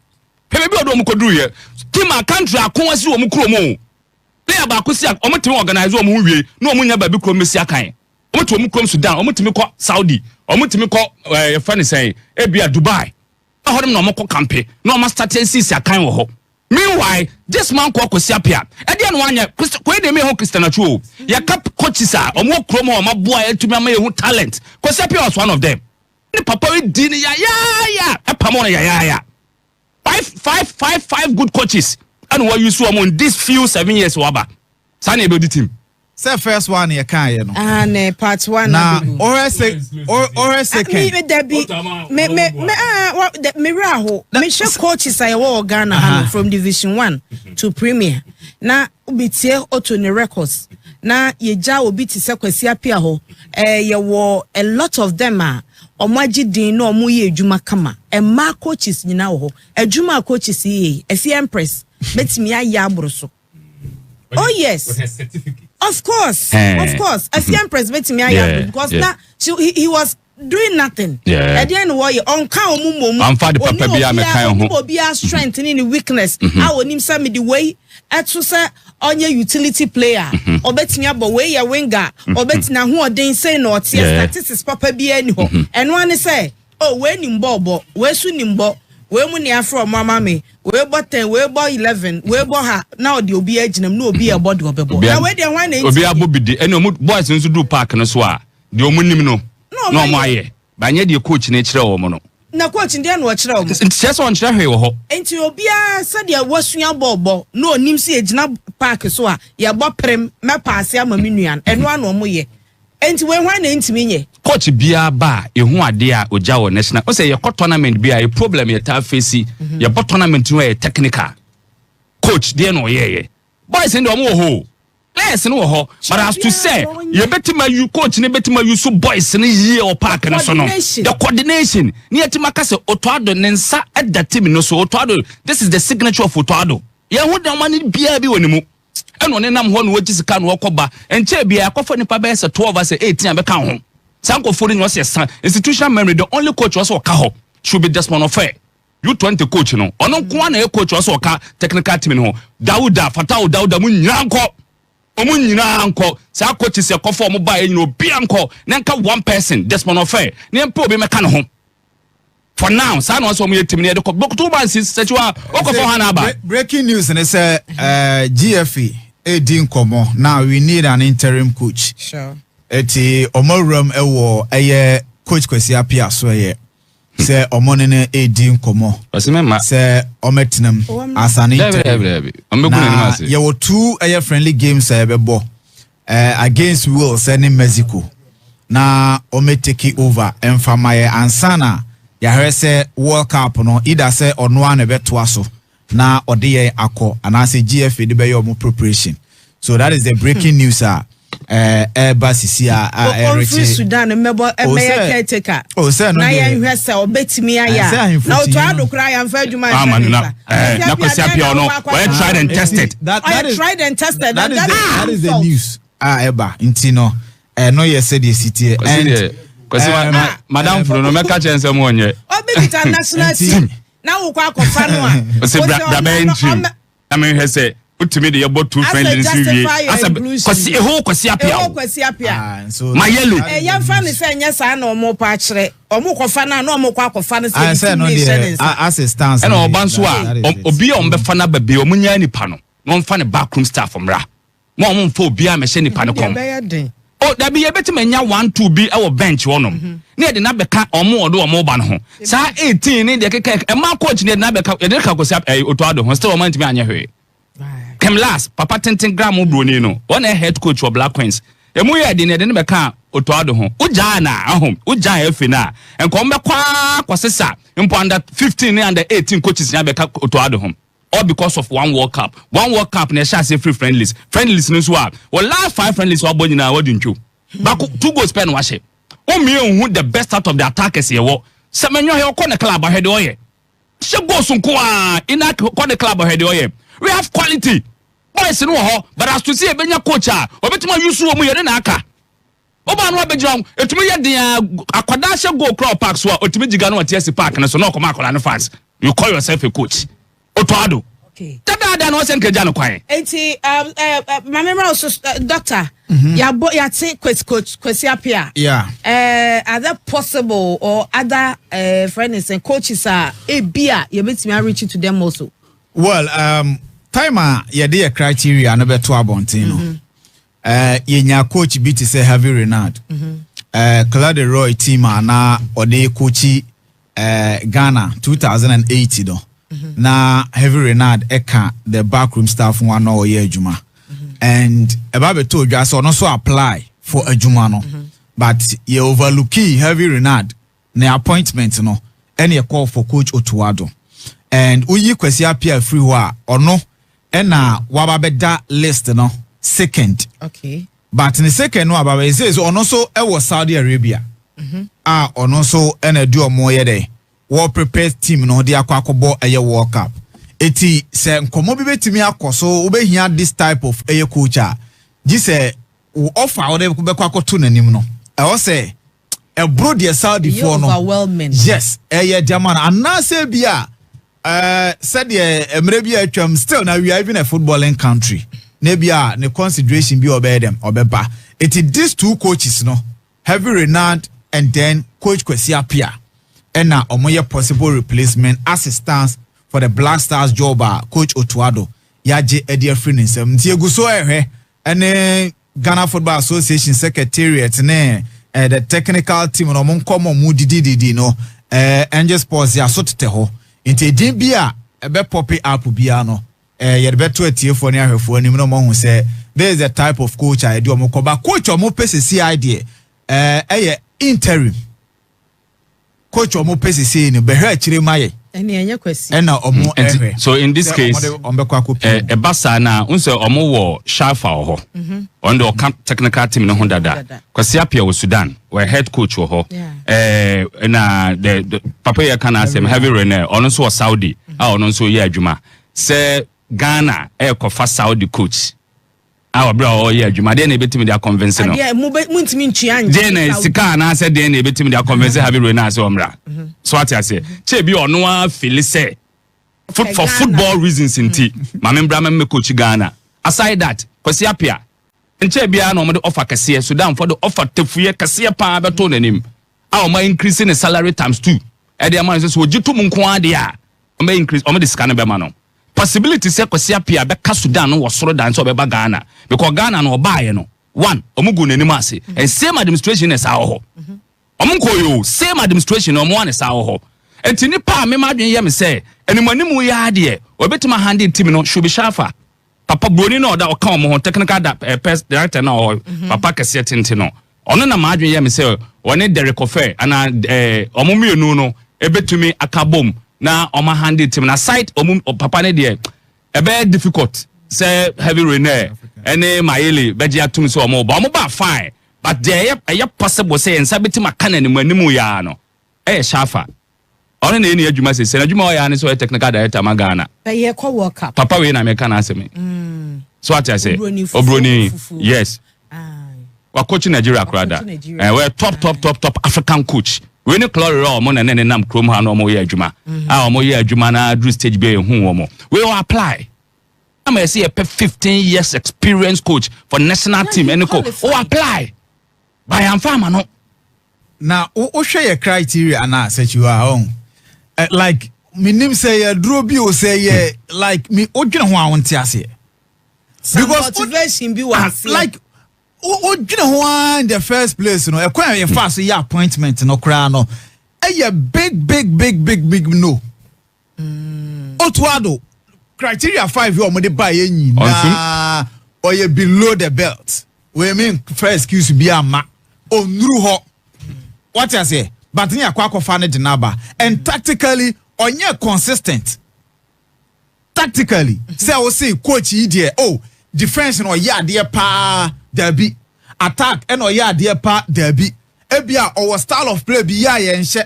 Maybe odo mu kodru ye. Team a country akon si omu kro mo. Player ba kwesi omu team organize omu wie. No omu nya ba bi kro mesi akan. Omu to omu kro Sudan, omu team ko Saudi. Omu team ko fan say ebia Dubai. Ahodem no omu ko campe. No omu start NCC akan wo ho. Meanwhile, this man called Kosiapia. I didn't want you. Where they make Christian Chu. Your cap coaches are or more chromo or my boy to my talent. Kosiapia was one of them. The papa did ya. A pamona ya. Five good coaches. And what you saw among these few 7 years waba. Sani about the team. Say first one you can you know. And part 1 now or second. Me coaches I war Ghana from Division 1 to Premier. Na ubitie Otto ne records. Na yeja obi ti se Kwesi Apia ho. Ye wo a lot of them omaji din no omu ye adwuma kama. Ma coaches nyina ho. Adwuma coaches ye. Efi Empress betimi aya abro so. Oh yes. With her certificate. Of course. As young president me because now he was doing nothing. At the end of the on count I'm for the papa be a strengthening the weakness. I will name some the way at say on your utility player or bet me about way your winger or bet now who are they say no statistics papa be anyhow. And one say, oh, when in bobo, where soon in bo, where money are from mama me, where but 10, where boy 11, where boy now the obi edge them no be a body of a boy. Now where they want to be a bobby and no boys to do park and swa. The omunimino. No my by the coach nature or mono. Na coach indian watch room. Just on Chaho. Ain't you be a said ya was your bobo. No nimsi ejna park so ya bopprem me pass ya maminian and one or more. Ain't when ain't me. Coach bia ba ehu ade a oja wo national. O say your tournament bia a problem ya ta face your tournament no technical. Coach there no ye. Boys in the ho. Let's no but as to say you better you coach ne better you so boys in year or park and so no. The coordination near to makase Otto nensa at that team no so Otto. This is the signature of Otto. Ya wo da money bia bi woni mu. Eno ne nam ho no wagisi ka no okoba enche bia akofo nipa be se 12 verse 18 abeka ho. Sanko foreign was your institutional memory the only coach was oka ho should be Desmond Fair. You 20 coach no. Ono kwa na coach was oka technical team no. Dauda Fatau Dauda mu nyanko. Omunyina anko sa coach se kofo mo ba enyi obi anko na nka one person Desmond Fair na mpo obi meka no ho for now sa na so mo yetim ne de ko bokuto ban si setua okofo ha na ba breaking news and say GFE edin komo now we need an interim coach sure eti omorum ewo eye coach Kwesi Apia so ye say omonene edin komo say ometinam as an interim ye were two friendly games bebo against Wales and Mexico na ome take over enfamaye ansana ya heard say World Cup no either say ono an beto aso na ode akọ and I say GFA de be your preparation so that is the breaking news basisi Sudan mebo caretaker say no na ya hwe say obetimi aya na oto adokra ya mfa adwuma na Kwesi Apia no we tried and tested that is the news eba intino no ye said the city and Kwesi madam fro no meka chense mo onye obi international team na wo kwa kofa no a se da be entry I mean he say utimi de yebo two friends in CV Kwesi Apia so my yellow ya fa ne say nya sa na omo pa kire omo kofa na no omo kwa kofa ne say as a stance and obanso a obi on be fa na ba be omunya nipa no no fa ne backroom staff mra mo omo fa obi a me hye nipa ne kom oh da be yebeti manya 1-2 bi e wo bench wonom na de na beka omo odo omo ba no ho sa 18 ne de keka e ma coach ne na beka e de ka Kwesi Otto Addo ho still o man timi anya hwe Kem last papa tenten gram broni no one head coach of Black Queens emu ye de ne de beka Otto Addo ho uja na ahom uja efe na enko mbekwa kwasesa mpo under 15 ne under 18 coaches nya beka Otto Addo ho all because of one World Cup na sha say free friendlies no so well last 5 friendlies wa bo nyina wadu ntwo back 2 goals pen wa hye o me hu the best out of the attackers ye wo semenyo he ko ne club ahead oye she goals nko a ina ko ne club ahead oye we have quality boys no ho but as to see ebenya coach a obetima yusu o mu yere na aka oba no abegira etumi ye den akwada she go crop park so otumi giga no TS park na so no koma akola no fans you call yourself a coach Otto Addo okay tada no sen keja no kwan enti my memory also doctor ya say coach Kwesi Apia are there possible or other friends and coaches are bia you betimi reach to them also well timer ye dey criteria no beto abontin no yenya coach beat say Heavy Renard Claude Roy team na ode coach Ghana 2008 do na Heavy Renard eka the backroom staff one no ye adwuma and eba beto dwa so no so apply for adwuma no but ye overlooki Heavy Renard na appointment no any call for coach Otto Addo and uyi Kwesi Apia free wa ono ena wababeda list no second okay but in the second no ababa says ono so e was Saudi Arabia ono so ena do omo ye dey war prepared team no dey akwakobo eye World Cup eti se nkomo bi betimi akoso obehia this type of eye coach say offer or they be kwakoto nanim no e say e bro de Saudi for no overwhelming. Yes German and now say bia said emre bia atwam still now we are even a footballing country na bia ne consideration bi obedem obeba it is these two coaches no heavy renowned and then coach Kwesi Appiah and now omoye possible replacement assistance for the Black Stars job coach Otto yaje edia free nsem tie gu so ehwe ene Ghana Football Association Secretariat ne the technical team no mon komo mu didi no Angel Sports ya so tete ho nti din bia ebe pop up bia no ye de beto atiefo ne ahwefo anim no mo hu say there is a type of coach I do mo koba coach o mo pese idea interim coach o mo pese ni behwe akire maye Enye Kwesi na omo ehwe. So in this case basa na unse omo wo shafa ho on the technical team no hundada Kwesi Appiah wo Sudan we head coach ho na the papa ya kana asem heavy rainer ono so Saudi ono so ye adwuma se Ghana kofa Saudi coach our bro ye adwuma de na betimi dia convince no muntimi ntua nje de na sika na se de na betimi dia convince heavy rainer so omra so what I say che bi ono a feel say for football reasons inti ma membra me coach Ghana aside that Kwesi Appiah nche bia na omode offer kase Sudan for the offer tefuye kase pa beto nanim a o ma increase the salary times 2 e dey man so ojitu mu nko ade a o ma increase o ma the scan be ma no possibility say Kwesi Appiah be ka Sudan no wo soro dan so be ba Ghana because Ghana no obaye no one omugu nanim ase and same administration is awo omunko yo same administration omo an is awo enti ni pa me madwen ye me say enimanimu ya ade obetima handle team no should be sharper papa broni no da oka omo technical director na papa kese tenti no ono na madwen ye me say one Derek Ofe ana omo mienu no ebetumi akabom na omo handle team na site omo papa ne de ebe difficult say heavy rainer ene mayele beji atum so omo ba fine but there possible say ensa betima kana ni manimu ya no shafa ono na eni adwuma se na adwuma ya ne so technical director magana ye ko work up papa we na me kana asemi so what I say obroni yes wa coach Nigeria krada we top African coach we ni glory raw mo na nam krom ha no mo ye adwuma mo ye adwuma na drew stage be hu wo we will apply I'm a 15 years experience coach for national team and go apply by am farmer no now o share your criteria na set you are on like me name say draw bi o say like me odwene ho awonte ase because motivation bi was like odwene ho in the first place no e kwa ye fast your appointment no kra no big no Otto criteria 5 you omode buy enyi na or you below the belt we mean first excuse be ama onuru ho what I say but ni akwa ne denaba and tactically onye consistent tactically say o say coach idea defense no ya de pa derby attack and o ya de pa derby ebia our style of play bi ya yen so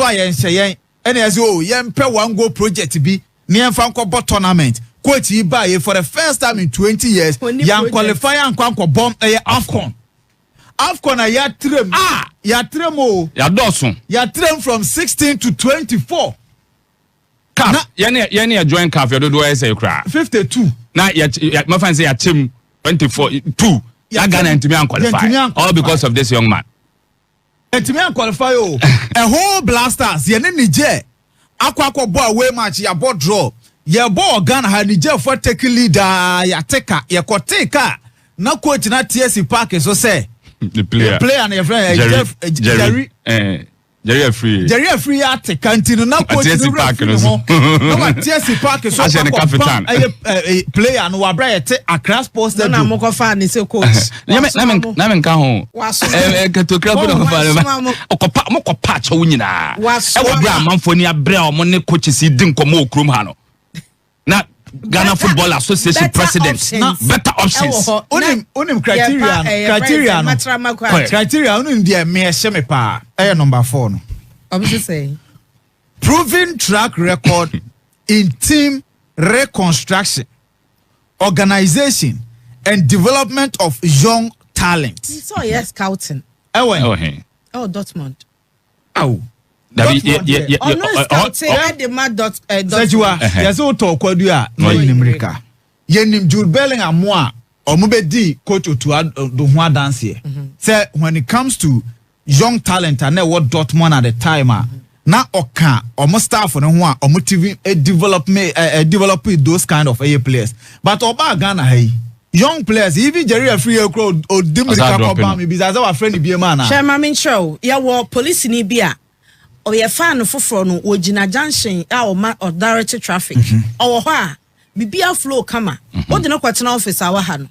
ayen yen and as yen pe one goal project bi near Franco tournament. Coach Ibaye for the first time in 20 years. Young qualifier and Kwanko bomb AFCON. AFCON a ya trim. Ya tremo. Ya dosun. Ya trim from 16 to 24. Cap. Yani join calf. You do say cry. 52. Now my friend say ya team 24 2. Ya Ghana and Timian qualify. All because of this young man. And Timian qualify a whole blasters. Yene Niger. Akwa boy away match ya board draw ya ball Ghana ha Niger for take leader ya teka ya ko take na coach na TSC Park so say the player and your friend Jerry free ya take continue na coach TSC Park no TSC Park so player no wa bra yete Accra Sports Stadium na mo ko fa ni say coach na men ka ho to club no fa mo ko patch wo nyina e wo bra manfo ni abra o mo ne coach si din komo okrum ha no na Ghana Football Association president better options onim criteria onim dia me ehye me pa number 4 no obviously say proven track record in team reconstruction, organization and development of young talent. So yes, scouting. Ewen. Oh, Dortmund. Oh. No scouting. The mad Dortmund. Yes, o to kwadu a no in America. Yenim Jude Bellingham mo omubedi coach to do ho dance here. Say when it comes to young talent and what Dortmund at the time na oka omo staff no ho a omo TV develop those kind of players. But oba Ghana hey young players, even Jerry Free crowd or Dimika Kobami, because our friend be a man. Sherman show, ya war police in Ibia, or your fan of Fufron, or Gina Junction, or direct traffic, or wha, Bibia flow kama. What the no question office our hand.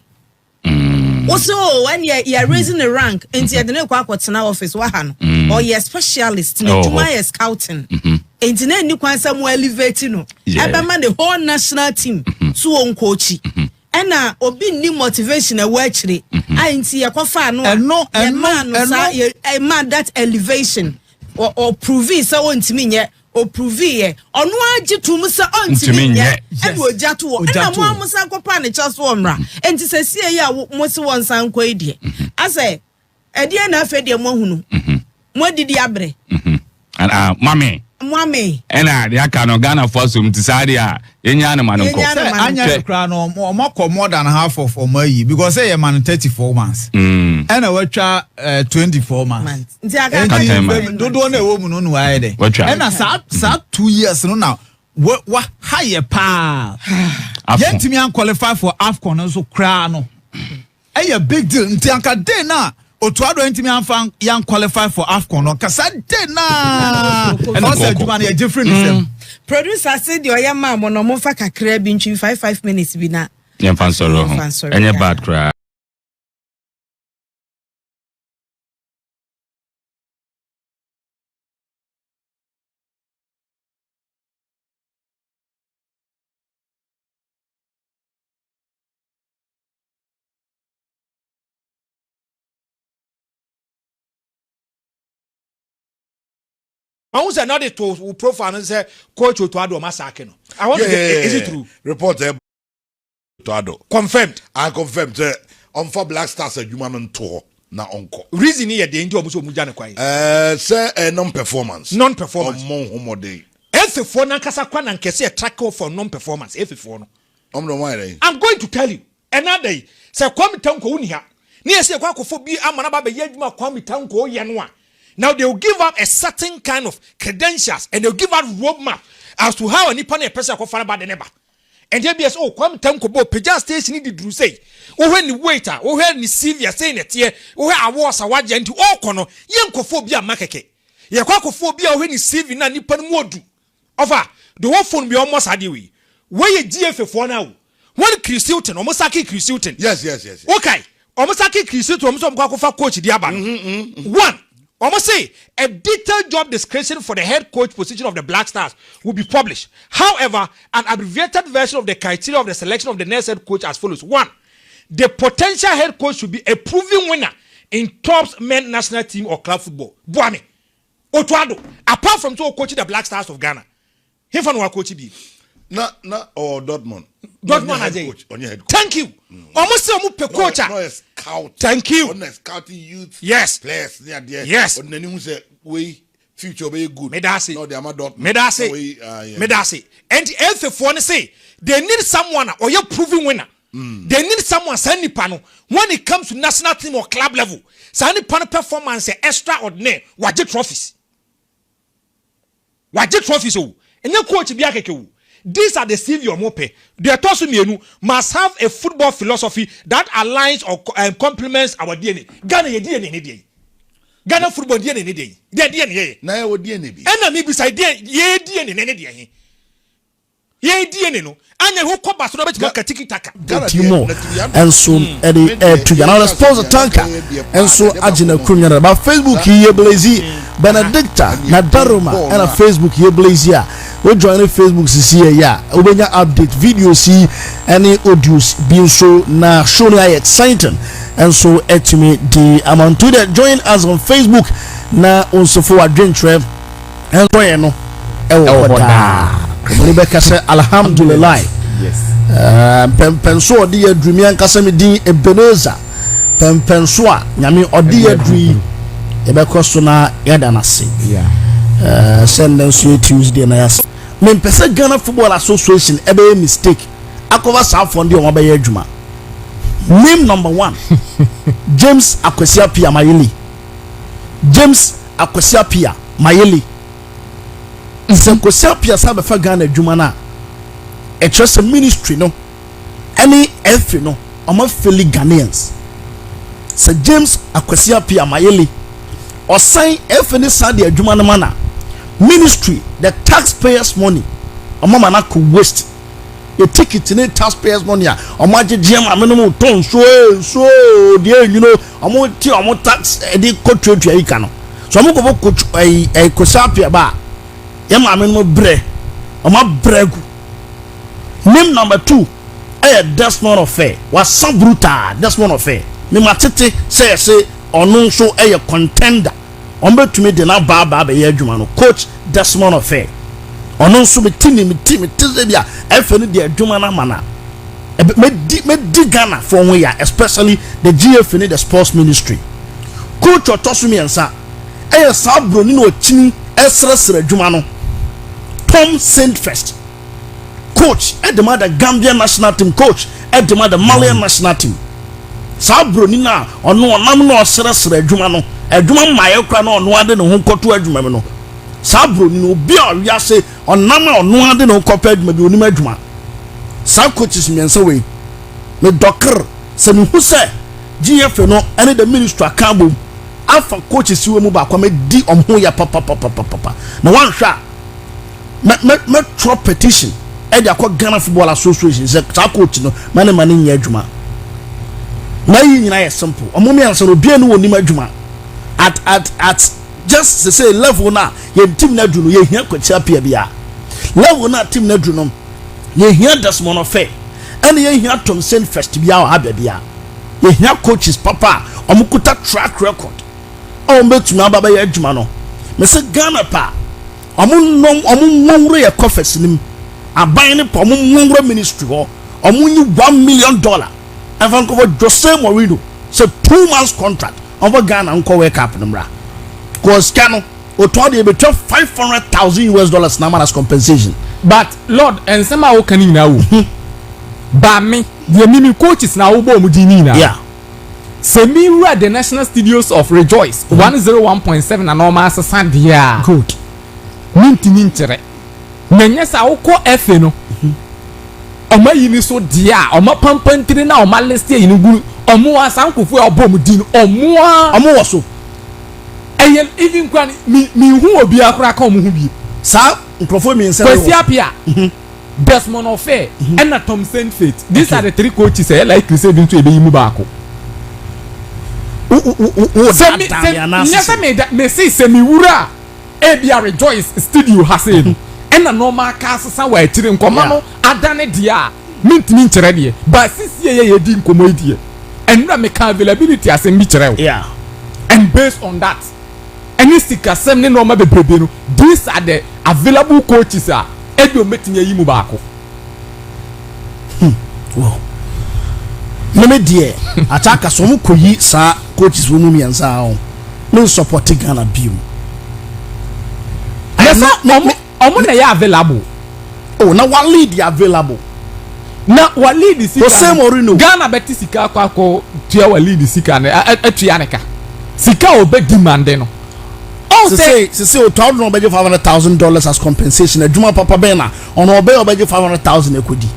Also, when you're raising the rank, and you're the no question office wahan, or you're specialist in the scouting. And then you can somewhere elevating. I man the whole national team, so on coachy. Ena obi ni motivation e wachiri ainti ya kwafa no a man that elevation or prove so ontimi nye o prove ye onu agi tum se ontimi nye e wo jato wo na mo amusa kopa ne chaso omra enti se sie ya mo se won san kwa edie ase edie na afa die mo hunu mo didi abre Mami. Ena dia kano Ghana for some tisadia enya na manko. Anya kra no more than half of omayi because say man 34 months. Ena watcha 24 months. Nti aka do na ewo mu no no aye de. Ena sa 2 years no now. Wa higher pa. Yentimi an qualify for AFCON so kra no. A big deal. Nti anka dey na Otto Addo ntimi anfa yan qualify for AFCON no kasa dey na and also Juma na different producer said your young man no mo fa kakra bi ntwi 5 minutes bi na yan fan soro enye bad cry. I was another to profile and say coach Otto Addo massacre. I want to get, is it true? Report Otto Addo. Confirmed. I confirmed on for Blackstar said you man tour na onko. Reason here the injo muso mujane kwa. Say non-performance. Non-performance. Homo day. F4 na kasa kwa na nkese track for non-performance. F4 no. I'm going to tell you another day. Say kwami tanko uni ha. Ni ese kwa kofo bi amana ba be yedwuma kwami tanko ye no a. Now they will give up a certain kind of credentials and they'll give out roadmap as to how any partner person can find about the neighbor. And JBS, oh, come tanko bo peja station need to say. Oh, when the waiter, oh, when the Sylvia saying it here, oh, where I was a wager into all corner, yankophobia makeke. Yakwakophobia when the Sylvia na nipan modu. Over the one phone be almost adiwi. Where you GF for now? When Chris Hilton, almost like Chris Hilton. Yes. Okay, almost like Chris Hilton, almost like coach Diaba. One. Almost say a detailed job description for the head coach position of the Black Stars will be published. However, an abbreviated version of the criteria of the selection of the next head coach as follows. 1. The potential head coach should be a proven winner in top men national team or club football. Buame. Otto Addo. Apart from coaching the Black Stars of Ghana. He found one coach be. Or Dortmund. Dortmund as a thank you. Almost say pe coach. No scout. Thank you. On scouting youth. Yes. Players near there. Yes. On the news say we future be good. Medasi. No, they are not Dortmund. Medasi. And the F4 say they need someone or you proven winner. They need someone send pano when it comes to national team or club level. Send pano performance extraordinary. Waje trophies. Waje trophies oh. And your coach be akeke. These are the CV or mope. The Tosumienu must have a football philosophy that aligns or complements our DNA. Ghana ye DNA ni day. Ghana football DNA ni day. DNA. Na ye DNA bi. Ena mi beside ye DNA ni day. Ye DNA no. Anya who ko baso no betima katiki taka. Timo. Enso edi to now the sponsor tanker. Enso agina kunya na ba Facebook ye blazy Benedicta na Daruma and a Facebook ye blazy ya. We join the Facebook see ya. Obenya update video see any audios being show na show na exciting. And so etimi the amount to that join us on Facebook na also for a drink trip and so no. Rebecca say alhamdulillah. pempenso odi adrumi ankasa me din Ebenezer pempenso a nyame odi adri ebekoso na yada na se send them so Tuesday na yas me pese Ghana Football Association ebe mistake akova safo ndi o mabaye adwuma. Name number 1 James Akwesiapia Mayele. James Akwesiapia Mayele. Se Akwesiapia sabe fa Ghana adwuma na a trust ministry no any efe no omo feli Ghanaians. Se James Akwesiapia Mayele osan efe ni sade adwuma no mana ministry the taxpayers money omo mana ko waste a ticket in taxpayers money omo agegem ameno ton so there you know omo tax e ko trade yi ka no so omo ko Akwesiapia ba ye ma ameno bre omo bregu. Name number 2 Desmond Affair was some brutal Desmond Affair me matete say ono so contender ombe to me de na ba be adwuma no coach Desmond Affair ono so me team bia efe no de adwuma na mana me di Ghana for one year especially the GF in the sports ministry coach Otto me ansa sabro ni no chini esresre adwuma no Tom Saint First coach at the mother Gambian national team coach at the mother Malian national team sabro ni na ono onam no osresre adwuma no adwuma maye kwa no ono ade no honkoto adwuma me no sabro ni obi a wi ase onam ono ade no honkoto adwuma bi onim adwuma sa coaches miensa we me dokr se me hu se GF no ene the ministry akabo afa coaches we mu ba kwa me di omho ya papa na wan hwa me drop petition e dey akọ Ghana Football Association say sa coach no mane nya adwuma na yi nyina ye simple omo me answer obi anu woni adwuma at just to say level na ye team na dru no ye hia Akwesiapia bia level na team na dru no ye hia Desmond Affair ene ye hia Tom Saint First bia o habia bia ye hia coaches papa omo kuta track record o mbetumi ababa ye adwuma no me say Ghana pa omo nwonwre ye coffers nim aban ne po omo nwonwre ministry ho omo nyi $1 million evan ko Jose Mourinho say 2 months contract over Ghana nko wake up numra cause kanu o to dey be $500,000 na as compensation. But Lord ensema wo kan nyina wo ba me the mini coaches na wo bo mu di ni na yeah semi wura the National Studios of Rejoice 101.7 na normal asesa dia good mintini nkyere menye sa wo ko efe no ọmọ yìí ni so dia ọmọ pampantiri na ọmọ list yìí ni guru ọmọ asankofo ọbọ mu din ọmọ wọ so ẹyẹ even kwan mi hu obi akora ka ọmọ hu bi sa nkrofo mi nse Akwesiapia Desmond Affair and Tom Saint Faith these are the 3 coaches like you said into ebe yi mu baako me say semi wura ebia Rejoice studio hase na normal cast sa wa atire nkoma no adane dia mintimi nkyere de ba sisi ye di nkomo die enura me ka availability asem bi kyerɛ yeah and based on that any sika sem ne normal bebrebe no these are the available coaches a edo metimi yi mu baako wow me die ataka so mu koyi sa coaches wo mu miensa ho no support Ghana biom omo na ya available oh na one lead available na wa lead sika Jose Mourinho Ghana beti sika akọ tua wa lead sika na atua neka sika obe demand no oh say o told no budget $500,000 as compensation adwuma papa bena on obe budget $500,000 ekodi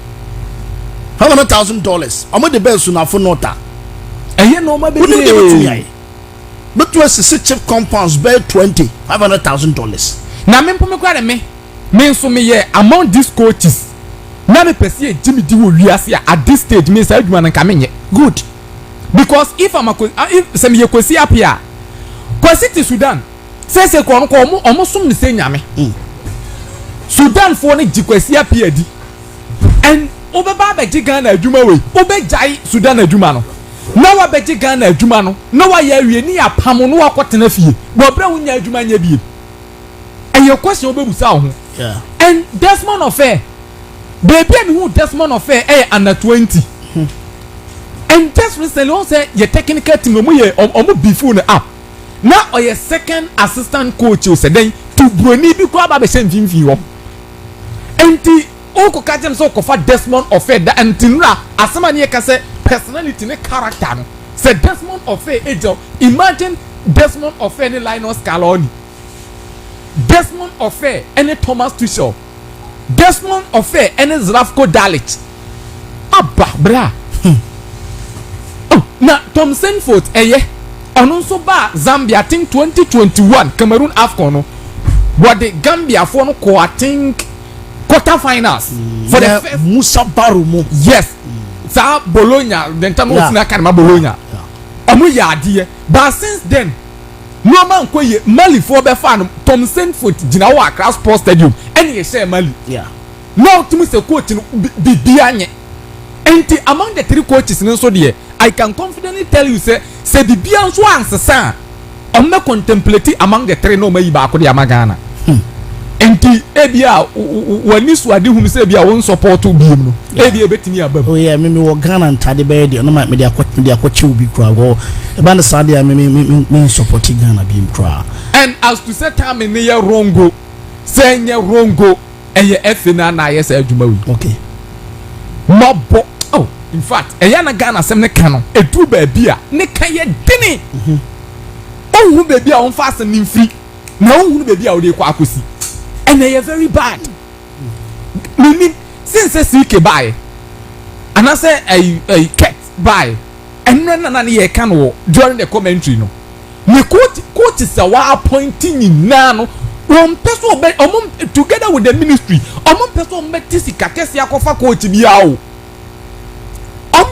$500,000 omo the best na for nota eye no ma be but you see chief compounds be $500,000 na me mpome kwa me nso me ye among these coaches na me pese Jimmy di wo wiase at this stage me say adwuma nka menye good because if some ye Akwesiapia Kwesi Sudan say ko nko omo som ne se nyame Sudan fo ne ji Akwesiapia di and obeba ba ji Ghana adwuma we obejai Sudan adwuma no na wa ba ji Ghana adwuma no na wa ya wie ni apam no akotena fie bo bra wunya adwuma nya bie and your question obebusa ho yeah and Desmond Affair baby and who Desmond of under 20. And just recently on say your technical team omo before the app. Now or your second assistant coach you said then to Bruni be kwa ba be send vimfi. Enti oko ka dem so ko fa Desmond of that and tinra asema ne ka say personality ne character no. Say Desmond of ejo imagine Desmond of any Linus Scaloni. Desmond of any Thomas Tuchel. Desmond of any Zdravko Dalic. Abba bra. Na Tom Senford ono so ba Zambia I think 2021 Cameroon AFCON no but the Gambia for no ko I think quarter finals for the first Musa Barumo. Yes. Sa Bologna then time of na kan ma Bologna. Omo ya ade but since then no man ko ye Mali for be fan Tom Senford gina wa Accra Sports Stadium any ye share Mali. Yeah. Now to me say coach no bibia nye. Enti among the three coaches no so there I can confidently tell you say the bian so ansesa on me contemplate among the three no me ba ko dia magana enti ebia wani so ade hu say bia won support biem no ebia betini abam oh yeah me wo Ghana ntade be de no ma me dia kwachi obi kura go e ba na sade ya me support Ghana biem kura and as to say time me ye wrongo say nye wrongo eye efina na yes adwuma wi okay mabo oh in fact eya na Ghana sem ne kano edu ba bia ne kan ye dini ohun be bia on fast ni free na ohun be bia o de kwa akosi and they are very bad meaning since CK buy and I say a cat buy and na ye kan wo during the commentary no me coach is a appointing in now one person together with the ministry person metisi kakesi akofa coach bia o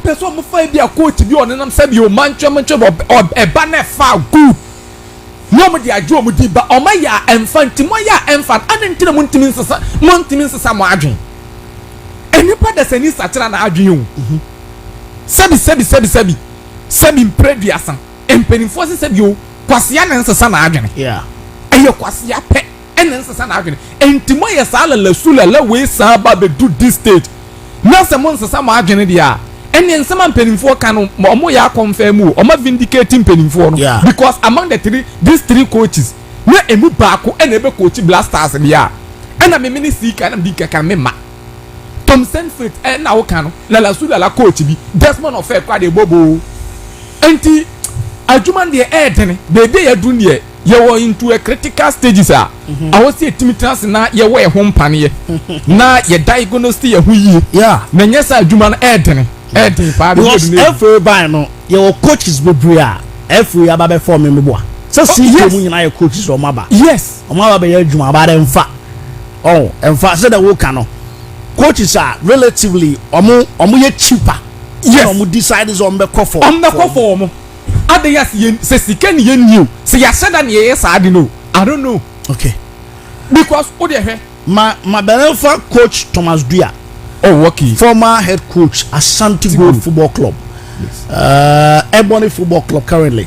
person mo fa bia coach bi on nam say bi o mancho e ba na fa good no mo dia jo mo di ba o ma ya enfant mo ya enfant anentina mo ntimi nsesa mo adwen enipa da sani satira na adwen o sebi imprediasan empenifo sebi o kwasia na nsesa na adwen yeah eyo kwasia pe enen nsesa na adwen entimo ya sala la sula la we sa ba be do this stage na se mo nsesa mo adwen dia enen nsema mpenifo kan no mo ya confirm o ma vindicating mpenifo no yeah. Because among these three coaches na emu baako ena ebe coach Blastars dia ena me mini sika na bi kaka me ma Tom Senford na wo kan no la sula la coach bi Desmond of kwa de bobo enti adwuma de edene bebe ya dunie ye wo into a critical stages a awo se timitrans na ye wo ho mpane na ye diagnose ye ho yie yeah na nyesa adwuma na edene pa because every buy no your coaches bebre a every ababe form me boa so see you mu nyina your coaches o maba yes o maba be adwuma ba de mfa oh emfa say the work no coaches are relatively omo ye cheaper yes omo decide is on be for omo ade yes se sika ni new se ya said na ye sa ade no I don't know okay because o de he my benefit coach Thomas Dua oh okay former head coach Ashanti Gold Football Club yes. Ebony Football Club currently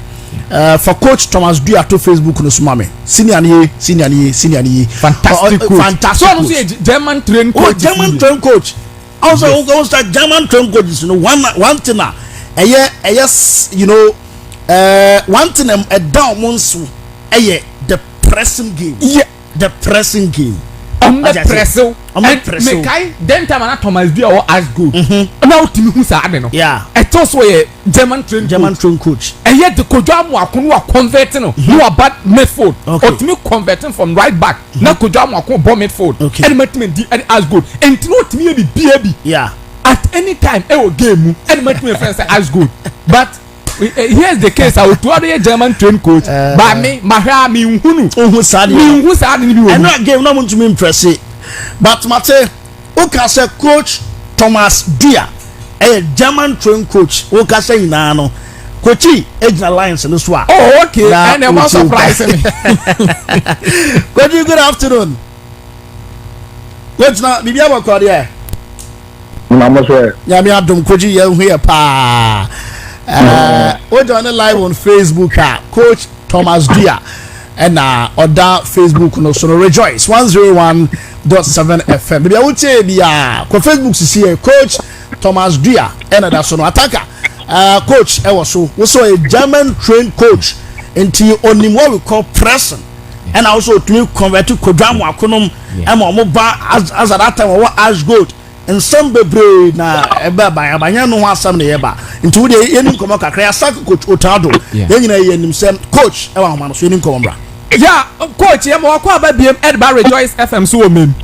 for coach Thomas Dua to Facebook no sumame senior ye fantastic coach fantastic so coach. German trained coach German trained coach also yes. Who start German trained coaches you know one thing yes you know one thing a down monsu the pressing game yeah the pressing game on the pressel me kai den time na Thomas Dua or as good na utimi hu sa ade no yeah it also a German trained coach yet the kojo amu akonu wa converting no you are bad midfield utimi converting from right back na kojo amu akonu ball midfield and metment di as good and no utimi be bi yeah at any time e o game and metment friends say as good but here's the case I will to other German trained coach but me mahra mi nhunu sadi ni bi wo and that game no want to me impress but mate o ka say coach Thomas Dua a German trained coach o ka say ina no coachy Ejna Lions no so oh okay and I'm surprised me coach good afternoon coach na bibia ba kwade e mama so ya mi adom coach ye hu ye pa we join live on Facebook coach Thomas Dua and other Facebook no so rejoice 101.7 FM baby I would say bia ko Facebook see coach Thomas Dua and that so no attacker coach e was so a German trained coach into only what we call pressing and also to convert to kodwamu akonom e ma mo ba as at that time what as good and some bebre na eba abanya no asam na yeba into we yenim komo kakra ya sak coach Otto yenyina yenim sem coach e wa homa no so yenim komo bra yeah coach ye mo akwa ba biem Edba Rejoice FM so mem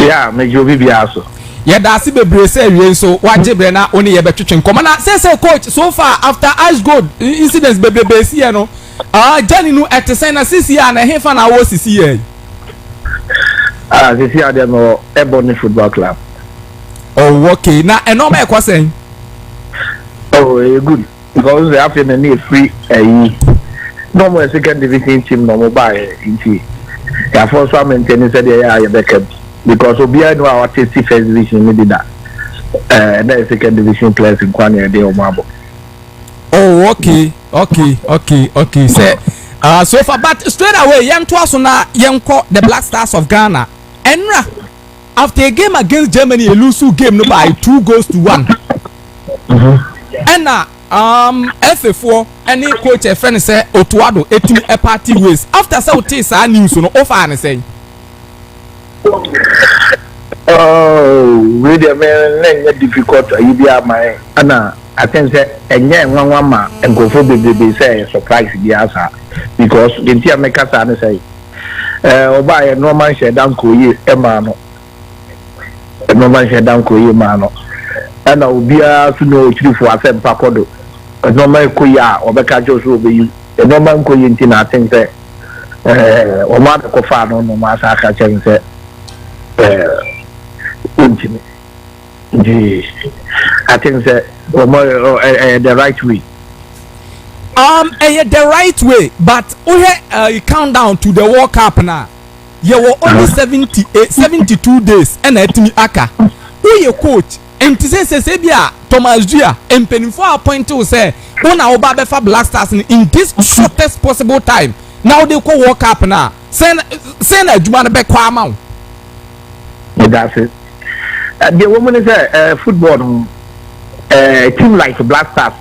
yeah me jobi bia so yeah da si bebre say wie so wajebre na oni ye betwetwe komo na say coach so far after Ash Gold incidents bebre si ye no Johnny no etesen na sisi ya na hefa na wo sisi ye sisi ya dem no Ebony Football Club. Oh okay na enoma e kwasen oh good because they have a free normal second division team no buy inti ya for so maintain say they are backup because obi no our first division me that that second division players in Kwane dey o mabo. Oh okay say so far but straight away yam to aso na yenko the Black Stars of Ghana enra after a game against Germany a lose game no by 2-1 and FA4 any coach a friend say Otto etimi a party ways after say we say news no offer and say we the man difficult you be my ana I think say enye nwanwa ma engofo bebe say surprise bi asa because the team make us and say oba no man share down ko yi e ma no no man share down ko yi ma no ana obia to no chiri for asem pakodo no man ko ya obeka joso obeyi no man ko yi ntina I think say o ma ko fa no ma sa ka chen say ultimate I think that the right way. The right way, but you count down to the World Cup now. You were only 72 days, and at me aka. Who your coach? And to say Sebia Thomas Dua and Penifo point to say, "When our Babefa Blackstars in this shortest possible time." Now they call World Cup now. Send a Jumana back Kwamau. That's it. The woman is football team like Blackstars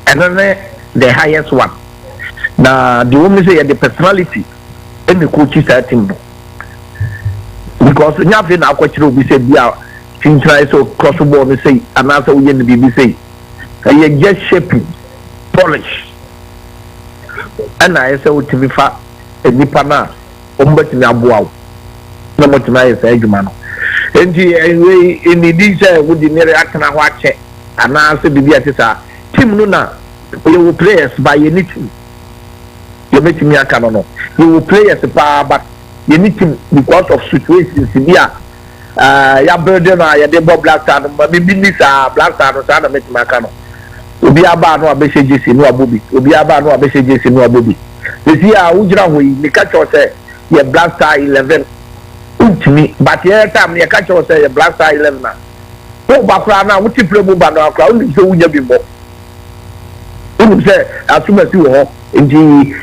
and then the highest one. Now the woman say the personality and the coaches are team because nothing now coach will be said yeah team try so cross the ball say and also we in the BBC you just shaping polish and I say what to be fat and nipana umbeti na buau na motima say jumano enti anyway in the DJ would the near akana wache and answer the biatisa team no na you will players by anything you make me akano no you will players but you need to because of situations here ya burden ya dey Blackstar no maybe this Blackstar no say make me akano obi aba no abesejesi no abobi obi aba no abesejesi no abobi this year ujira hoyi ni catch say ye Blackstar 11 me but here time you catch us say Blackstar 11 na o bakra na wuti play mu ba na akra o say wunya bimbo o say asuma si wo nti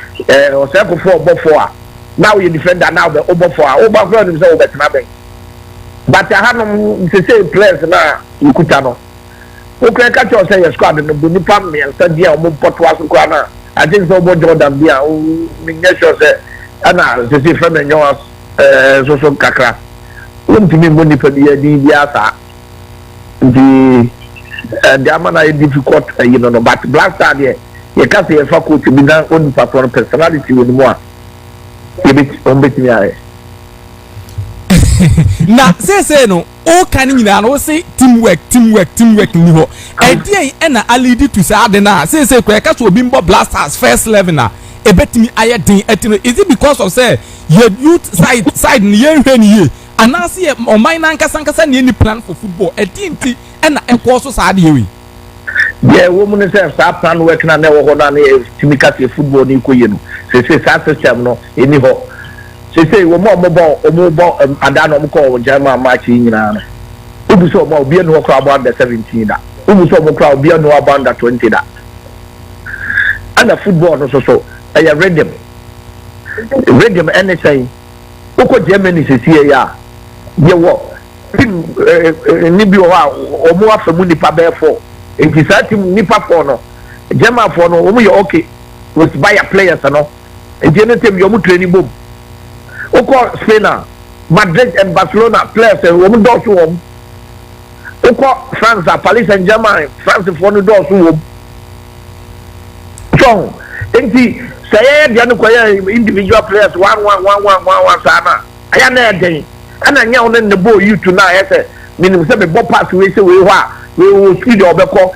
o say ko for a now you defender now the over for o bakra ni say o betna ben but hanom say players na ikuta no o kra catch us say squad no bu nipa me say dia o mo poto aso kwa na I think so bo Jordan bia o me sure say ana say friend nyo so kakra untimi money for the asa the amana is difficult you know but Blackstar there you can say for coach be na on personality with more you bit on bit me na say no o kan nyina no say teamwork ni ho e dey na alidi to say adena say ko e ka so obi mbo Blastars first level na e betimi ayedin etino is it because of say your youth side ni yenhwe ni ye anase ye oman na nkasa ni plan for football e tinti na e ko so sa de we yeah woman say sa plan work na wo na timika te football ni ko ye no say sa system no eni ho say wo mo ada no mo ko German match nyina no obi so mo obi no ko about the 17 da obi so mo ko obi no about the 20 da and the football no so ɛyɛ rhythm ɛne sɛn wokɔ Germany sɛsie yɛ a yɛwɔ team ni bi wɔ hɔ a ɔmo afa mu nipa bɛɛ 4 nti saa team nipa 4 no Germanfoɔ no ɔmo yɛ okay with buyer players no nti ne team yɛ ɔmo training bom wokɔ Spain a Madrid and Barcelona players ɔmo dɔɔso wɔm wokɔ France a Paris Saint-Germain Francefoɔ no dɔɔso wɔm so nti sɛ yɛyɛ deɛ no kɔyɛ individual players one saa na ɛyɛ na ɛden ɛna nyɛ wo ne ne bɔɔ youth na ayɛ sɛ menim sɛ mebɔ pass wei sɛ wei hɔ a wei wɔ studio ɔbɛkɔ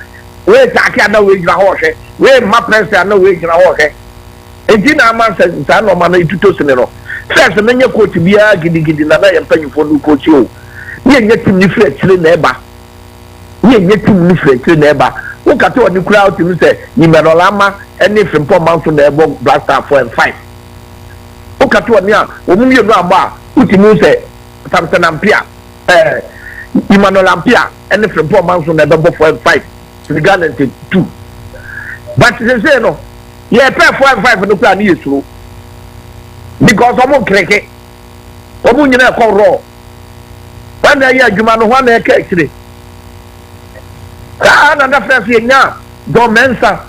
wei taake a na wei gyina hɔ hwɛ wei mma press a na wei gyina hɔ hwɛ nti na ama sɛ saa nɔɔma no ɛtuto sene no first menyɛ coach biara gidigidi na yɛ mpanyimfoɔ no coach o ne yɛnyɛ team ne firi akyire na ɛba wokate wɔ ne kura wotumi sɛ Nimerolama ɛne Frimpong so na ɛbɔ Blackstar 4 and 5 wokate wɔ ne a wɔn mmienu abɔ a wotumi sɛ Samson Ampia Emmanuel Ampia ɛne Frimpong so na ɛbɛbɔ 4 and 5 Ghana 2 but sɛ no yɛpɛ 4 and 5 no kura ne yɛ suro because ɔmo nkreke ɔmo nyina ɛkɔ rɔ wɔn na ɛyɛ adwuma no wɔn na ɛka akyire na na fɛ fi nya domensa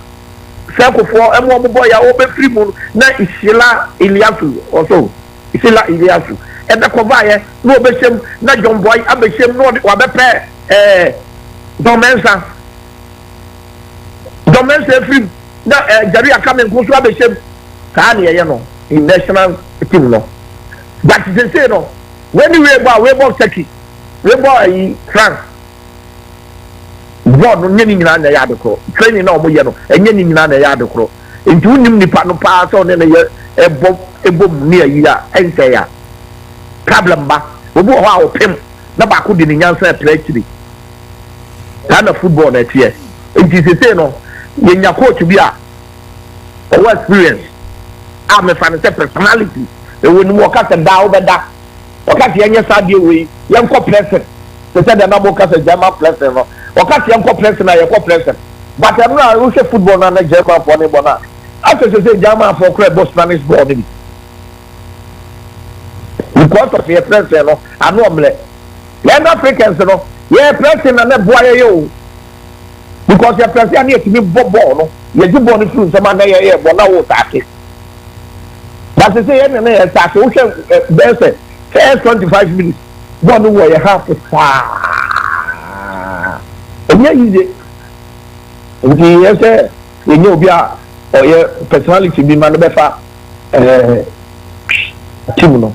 sɛkofoɔ ɛmo ɔmo bɔ ya ɔbɛfiri mu na Isila Iliasu ɛbɛkɔba yɛ na ɔbɛhyɛm na John Boy abɛhyɛm na wabɛpɛ domensa efiri na Jerry Akame nko so abɛhyɛm saa ne yɛyɛ no in national team no but they no when we bɔ Turkey we bɔ France board no nyɛ nyina na yɛ adekoro training na ɔmo yɛ no ɛnyɛ nyina na yɛ adekoro nti wonim nipa no paa sɛ ɔne yɛ ɛbɔ mu ne ayi a ɛnsɛ ya problem ba obi wɔ hɔ a ɔpem na baako de ne nyansa ɛpɛ akyiri saa na football na ɛteɛ nti sese no yɛnya coach bi a ɔwɔ experience a mefa ne sɛ personality ɛwɔ ne mu ɔka sɛ daa wobɛda ɔka sɛ yɛnyɛ saa deɛ wei yɛnkɔ pressing sɛ sɛ deɛ na mo ka sɛ German pressing no ɔka sɛ yɛnkɔ pressing na yɛkɔ pressing but ɛno a wohwɛ football no na Germanfoɔ ne bɔ no a after sɛ Germanfoɔ kora ɛbɔ Spanish ball no bi because of yɛ pressing no ano ɔmlɛ yɛn Africans no yɛ pressing na ne boa yɛyɛ o because yɛ pressing a ne yɛtumi bɔ ball no yɛgye ball no firi nsɛm a na yɛyɛ bɔ na wo taake but sɛ yɛn ne yɛ taake wohwɛ bɛɛ sɛ first 25 minutes ball no wɔ yɛ half saa ɛnyɛ easy nti yɛ sɛ ɛnyɛ obi a ɔyɛ personality bi ma no bɛfa team no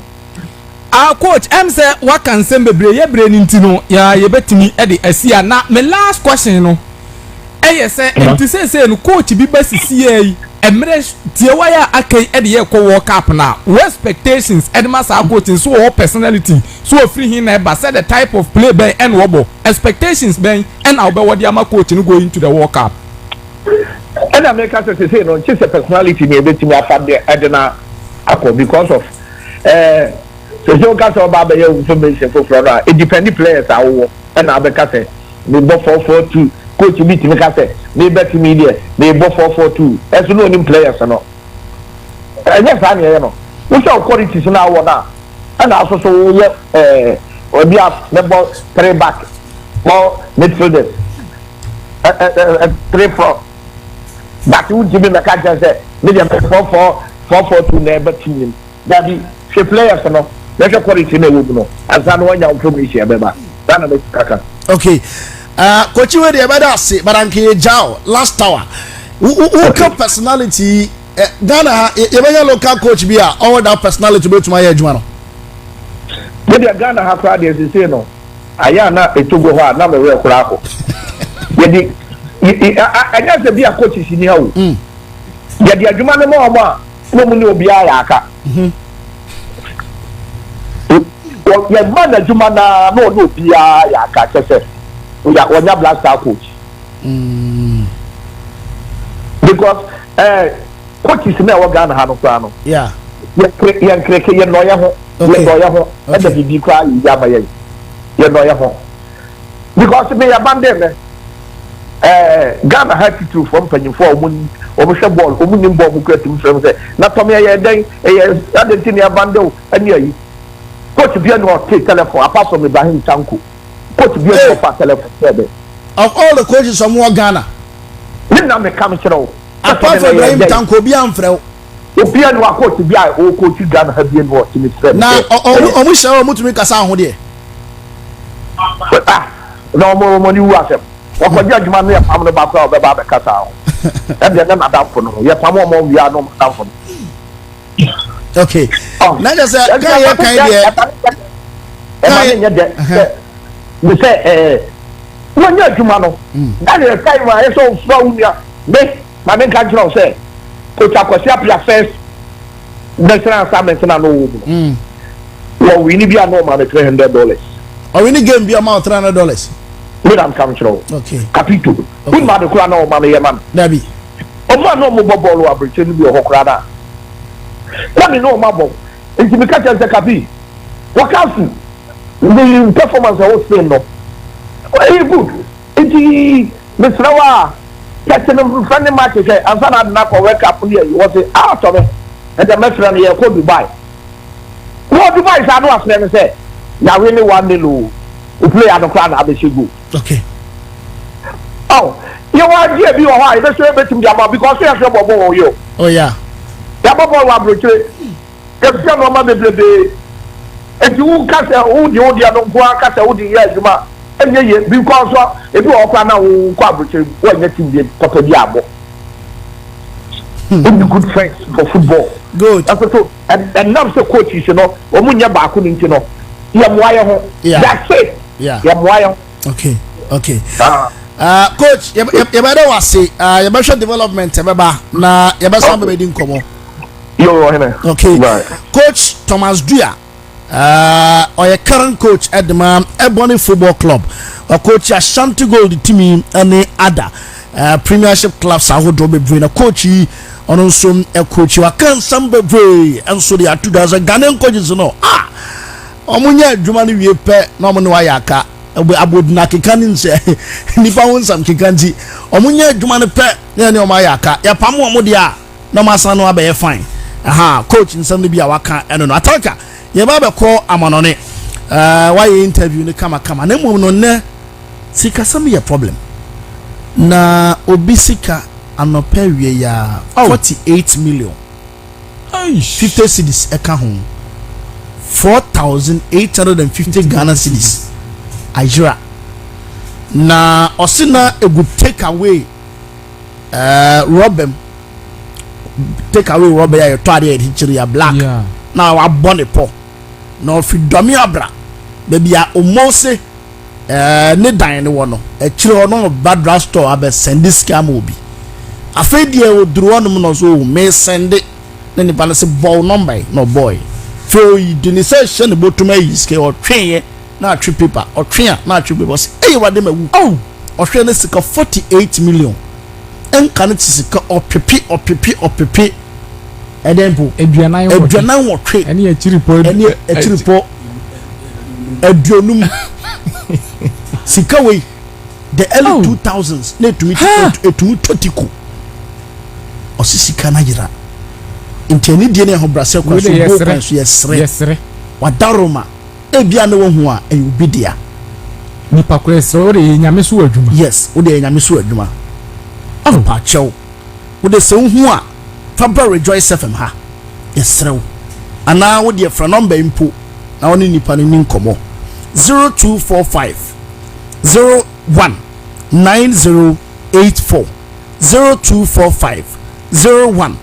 coach em say waka nsɛm bebree yɛ brɛ ne nti no yɛbɛtumi de asi a na me last question no ɛyɛ sɛ nti sɛ no coach bi basisi yi emre tie waya akai de yɛ kɔ World Cup na what expectations edema sa coach so wɔ personality so free him na ba say the type of play ben and wobo expectations ben and na obɛ wɔde ama coach no go into the World Cup and America say no just a personality ne ebetimi afa de edena akɔ because of so you got to about your information for Florida. It depends players are all and I say me bo 4-4-2 coach meet me say me bet media me bo 4-4-2 as you know them players or not. And yes I know. We shall qualities now now and also so we have the ball 3 back 4 midfielders 3 front but you give me the catch and say medium 4-4-2 never team that be players or not. Let's quality na ewu no asa no wanya information beba sana be kaka okay coach we dey better say baranke jao last tower who personality Ghana e local coach bi a all that personality be tuma ye adwuma no dey Ghana ha kwa dey say no aya na etogo ho na me we kura ko ye di anya se bi a coach si ni ha o ye di adwuma no mo a no mu ni obi aya aka yɛ man adwuma na no bia ya ka kyɛ wɔnya Blackstar coach because coaches na wɔ Ghana ha no kora no yeah yɛ nkreke yɛ nɔyɛ ho ɛda bibi kora yɛ ama yɛ nɔyɛ ho because me yɛ bande me Ghana had to from penny for woman or ball, woman bomb who created himself. Not for me a day, I didn't think a bundle, and yeah. Coach Biano take telephone apart from Ibrahim Tanku. Coach Biano for telephone. Of all the coaches from Ghana, Linda me come to apart from Ibrahim Tanku, Bianfrel. Obiano are coach to be a coach Ghana have been watching it. Now, almost all to make a sound here. No more money was him. What for judgment me upon the back of the Babacasa? And then I'm down for no. Yes, I'm more we are no down for. Okay. Now just we say when you're Jumano, that is a time I saw from you. My main country say, Coach Akosia first. National assignment na no. Well, we need be a normal $300. Or we need game be amount $300. We don't come through. Okay. Capito. We ma de kura na o ma me man. Dabi. O ma no mo ball o abriche ni bi o kura na. Let me know ma ball. Nti me catch the capi. What else? The performance I was saying no. Very good. Nti Mr. Wa catching them friendly match say answer na for work up here. You was out of it. And the messenger here go Dubai. What Dubai say no as say. Na we ni 1-0. We play at the crowd at the Shibu. Okay. Oh, you want to be why? Let's say better because we are so bobo you. Oh yeah. Ya bobo wa broche. If you no ma bebe. If you catch who the odia no go catch who the year juma. Enye because if you okwa na wo kwa broche, what net team dey papa bi abo. Good friends for football. Good. That's so and now so coaches you know, omunya ba ku ni no. Yeah. That's it. Yeah. Okay. Okay. Coach, you better was say you better development na you better somebody didn't come on. Okay. Right. Coach Thomas Dua or your current coach at the Ebony Football Club or coach Ashanti Gold team and other Premiership clubs are who do be bring a coach on some a coach you can some be and so they are 2000 Ghanaian coaches no omunya adwuma no wie pɛ na omo ne wayaka aboduna kekanin se nipa wonsam kekanti omunya adwuma no pɛ na ne omo ayaka ya pam omo dia na masa no abaye fine coach nsam no bia waka eno no ataka ye ba be kɔ amanone why interview ne kama na mom no ne sika sam ye problem na obisika anopa wie ya 48 million 50 cedis eka ho 4,850 Ghana cedis. Ajira. Na osina a good take away Robin. Take away Robin ya twade hichiri ya black. Yeah. Na wa bone po. Na fi domi abra. Baby ya omose ne dan ne wono. E chiri ono Blackstar abe send scam obi. Afedi e oduru ono no so me send ne ni balance ball number no boy. So you didn't say send about to me ske or train na trip paper or train na trip paper say what dem oh or train sika 48 million en kan sika or pepe and then po eduanan wo twe ene e chiripo eduonum sika we the early 2000s na to meet etu totiko o sika na jira inteni die ne ho brase kwa so go kan so yesre wadaroma ebia na wo hu a e obidia nipa kwa so re nyame so adwuma yes wo de nyame so adwuma pa chew wo de se hu a fa rejoice fm ha yesre wo ana wo de fra number impo na woni nipa ni nkomo 0245 01 9084 0245 01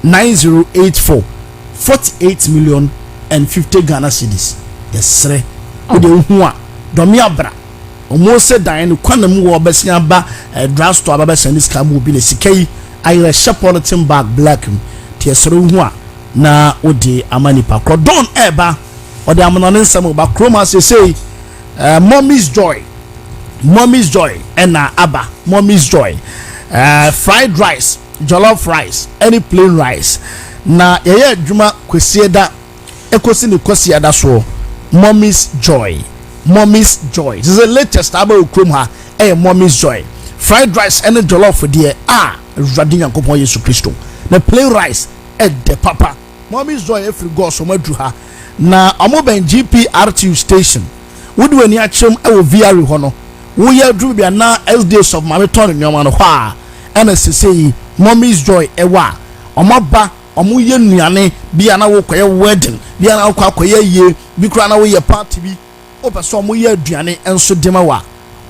9084 48 million and 50 Ghana cedis. Yes, sir. Ode hu a domi abra. Omo se dan no kwanam wo obesia ba Blackstar aba send this cam obi le sikai ayre shepherd team bag black. Tie sere hu a na ode amani pa don eba ode amonone nsam ba kroma say mommy's joy and aba mommy's joy fried rice jollof rice any plain rice na yeye adwuma kwesieda ekosi ne kwesieda so mommy's joy this is the latest about okrom ha mommy's joy fried rice and jollof deɛ awurade nyankopɔn yesu kristo na plain rice ɛdɛ papa mommy's joy every go so madru ha na ɔmo bɛn GPRTU station wode w'ani akyerɛm ɛwɔ VR hɔ no woyɛ aduru bia na SDs of mame tɔn nneɛma no hɔ a ɛna sese yi mommy's joy ɛwɔ a ɔmo ba ɔmo yɛ nnuane bia na wokɔyɛ wedding bia na wokɔyɛ yie bi kora na woyɛ party bi wopɛ sɛ ɔmo yɛ aduane nso dema wa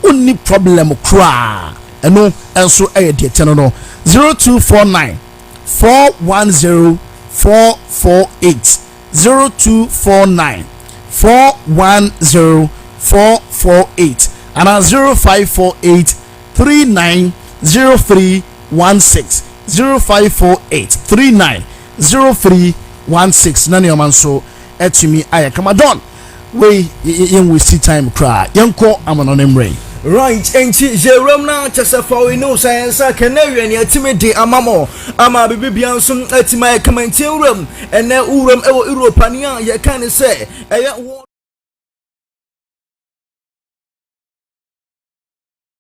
wonni problem kora ɛno nso ɛyɛ deɛ tɛ no 0249 410 448 0249 410 448 and 0548 390316 0548 390316 nani omanso etumi aya kama don we yen we see time cry yenko amanonemre right enti jerom na chesefa we no science kanawe ne atime de amamo ama bibibia nso atima ya kama enti uram ene uram ewo Europania ye kan se eye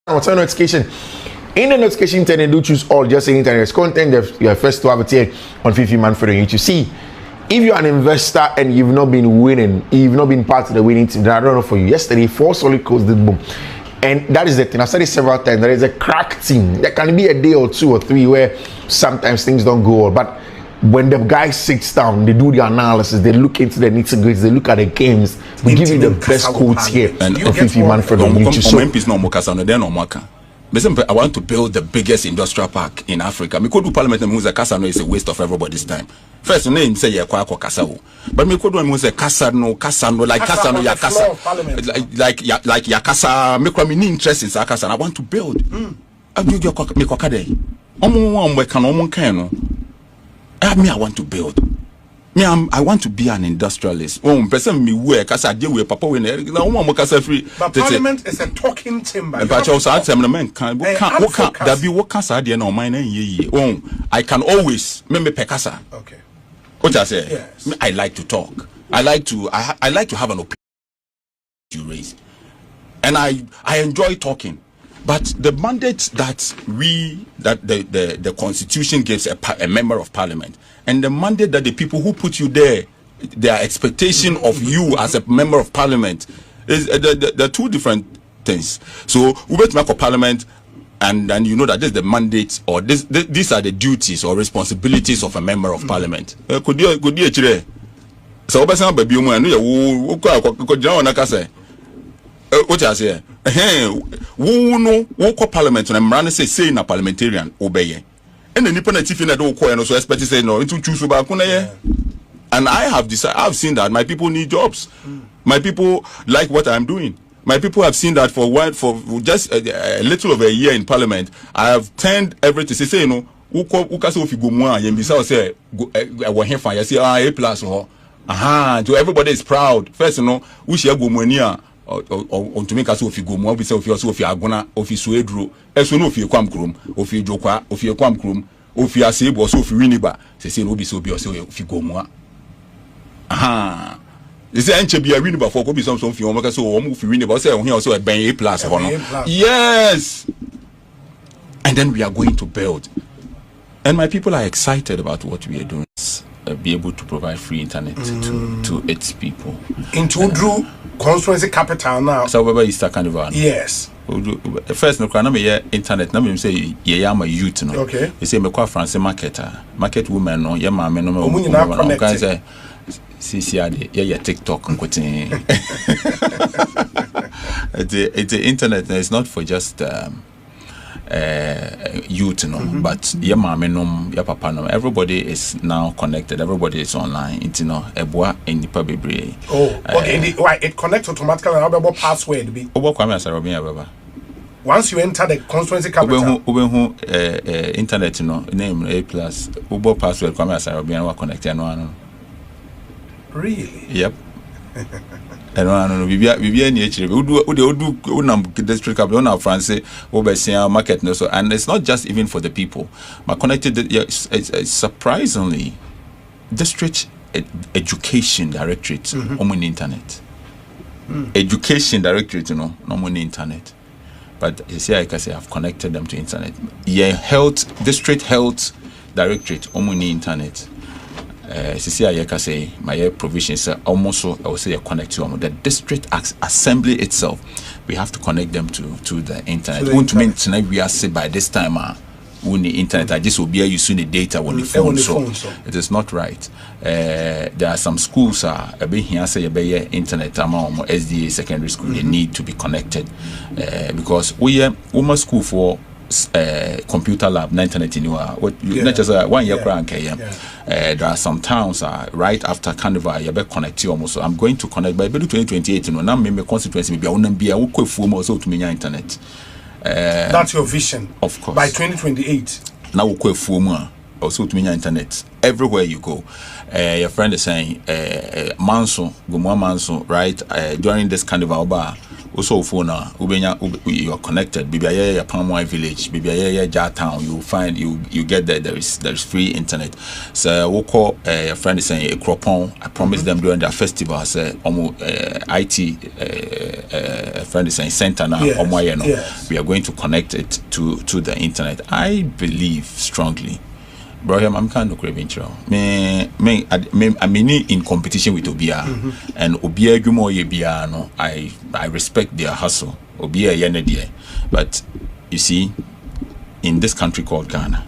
What's our notification? In the notification turn, do choose all, just saying internet content. You're first to have it here on Fifi Manfred on YouTube. See, if you're an investor and you've not been winning, you've not been part of the winning team, then I don't know for you. Yesterday, 4 solid calls did boom. And that is the thing. I've said it several times. There is a crack team. There can be a day or 2 or 3 where sometimes things don't go well. But when the guy sits down, they do the analysis, they look into the nitty-gritty, they look at the games. We give you the best quotes here on Fifi Manfred on YouTube. So, I want to build the biggest industrial park in Africa. Me could do parliament and say Kasano is a waste of everybody's time. First name say ya kwa Kasao. But me could do say Kasano like Kasano ya Kasa. Like ya Kasa me kwa me interest in Kasano. I want to build. I do your me kwa kade. Omo we kan omo kan no. Me I want to build. Me I want to be an industrialist. Person me work as I deal with papa we free. But parliament is a talking chamber. But also I can always me pekasa. Okay. What I say? Yes. I like to talk. I like to have an opinion you raise. And I enjoy talking. But the mandate that the Constitution gives a member of Parliament, and the mandate that the people who put you there, their expectation of you as a member of Parliament, is the 2 different things. So we wait to make a Parliament, and you know that this is the mandate, or these are the duties or responsibilities of a member of Parliament. Could you chire? So obasa baby mu anu ya wo ko jira ona ka say. What I say? Wo parliament na mran say na parliamentarian obeye. And the nipa na chief na do ko so expect say no into choose ba ko na ye. And I've seen that my people need jobs. My people like what I'm doing. My people have seen that for just a little over a year in parliament. I have turned everything say no wo ka say ofi go mu a ye bi say wo hefa ye say A+ ho. So everybody is proud. First we share go mu ani a on to make us ofi go mu, ofi ofi agona, ofi suedro, eso no ofi kwam krom, ofi jokwa, ofi kwam krom, ofi asebo so ofi winiba, say no bi so bi ofi go mu. They say enche bi a winiba for go bi some fi o so o mu ofi winiba, say ohia so e ben A+ ho no. Yes. And then we are going to build. And my people are excited about what we are doing. Be able to provide free internet to its people. Into Drew constituency capital now. So where Easter Carnival? Yes. First no crana me internet na me say ye am a youth no. Okay. They say me kwa France market woman no ye ma me no me can say CCR ye TikTok nkotin. The internet is not for just youth but your mama your papa everybody is now connected, everybody is online, eboa enipa bebre. Okay, why it connects automatically about password be once you enter the constituency capital internet name A+ ubo password kwame asarobia wa connect no. Really? Yep. No, Bibia ni echire. Udu unam district capital na France obesia market no so, and it's not just even for the people. But connected it's surprisingly district education directorate on internet. Education directorate no on internet. But you see, like I say, I've connected them to internet. Yeah, district health directorate, omuni internet. See, like I say, my provisions are almost so. I will say, connect to the district assembly itself. We have to connect them to the internet. Won't mean tonight we are say by this time. On the internet, I just will be using the data on the phone. So it is not right. There are some schools a bit here say internet among SDA secondary school. They need to be connected because we are school for computer lab, internet not just 1 year. There are some towns right after Carnival. You better connect to almost. So I'm going to connect by 2028. Now, my constituency maybe I won't be. I will quit for also to me internet. That's your vision, of course. By 2028. Now we go for also to mean internet everywhere you go. Your friend is saying, Manso, right? During this carnival bar, also phone you are connected. Bibiaya Palmway village, Bibiaya Jar town. You find you get there is free internet. So we call your friend is saying a cropon. I promised them during their festival. Say IT friend is saying center now. Yes. We are going to connect it to the internet. I believe strongly. Brother, I'm kind of craving trial. I'm in competition with Obia, and Obia Gumo Yebia. No, I respect their hustle. Obia Yenedie, but you see, in this country called Ghana,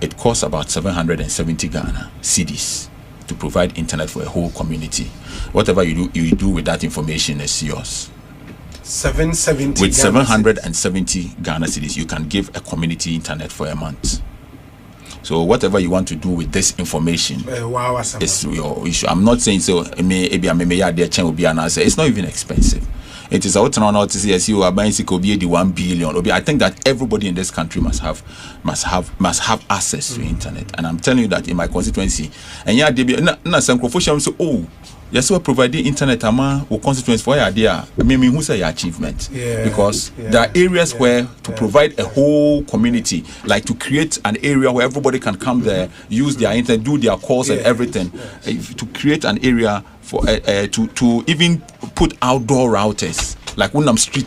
it costs about 770 Ghana cedis to provide internet for a whole community. Whatever you do with that information is yours. 770. With 770 Ghana cedis, you can give a community internet for a month. So whatever you want to do with this information is your issue. I'm not saying so. It's not even expensive. It is out and out to see as you are buying the 1 billion. I think that everybody in this country must have access to internet. And I'm telling you that in my constituency, and some professionals say, oh, yes, we're providing internet or constituency for your idea. Who's your achievement? Because there are areas where to provide a whole community, like to create an area where everybody can come there, use their internet, do their calls and everything. To create an area for to even put outdoor routers. Like Wundam Street,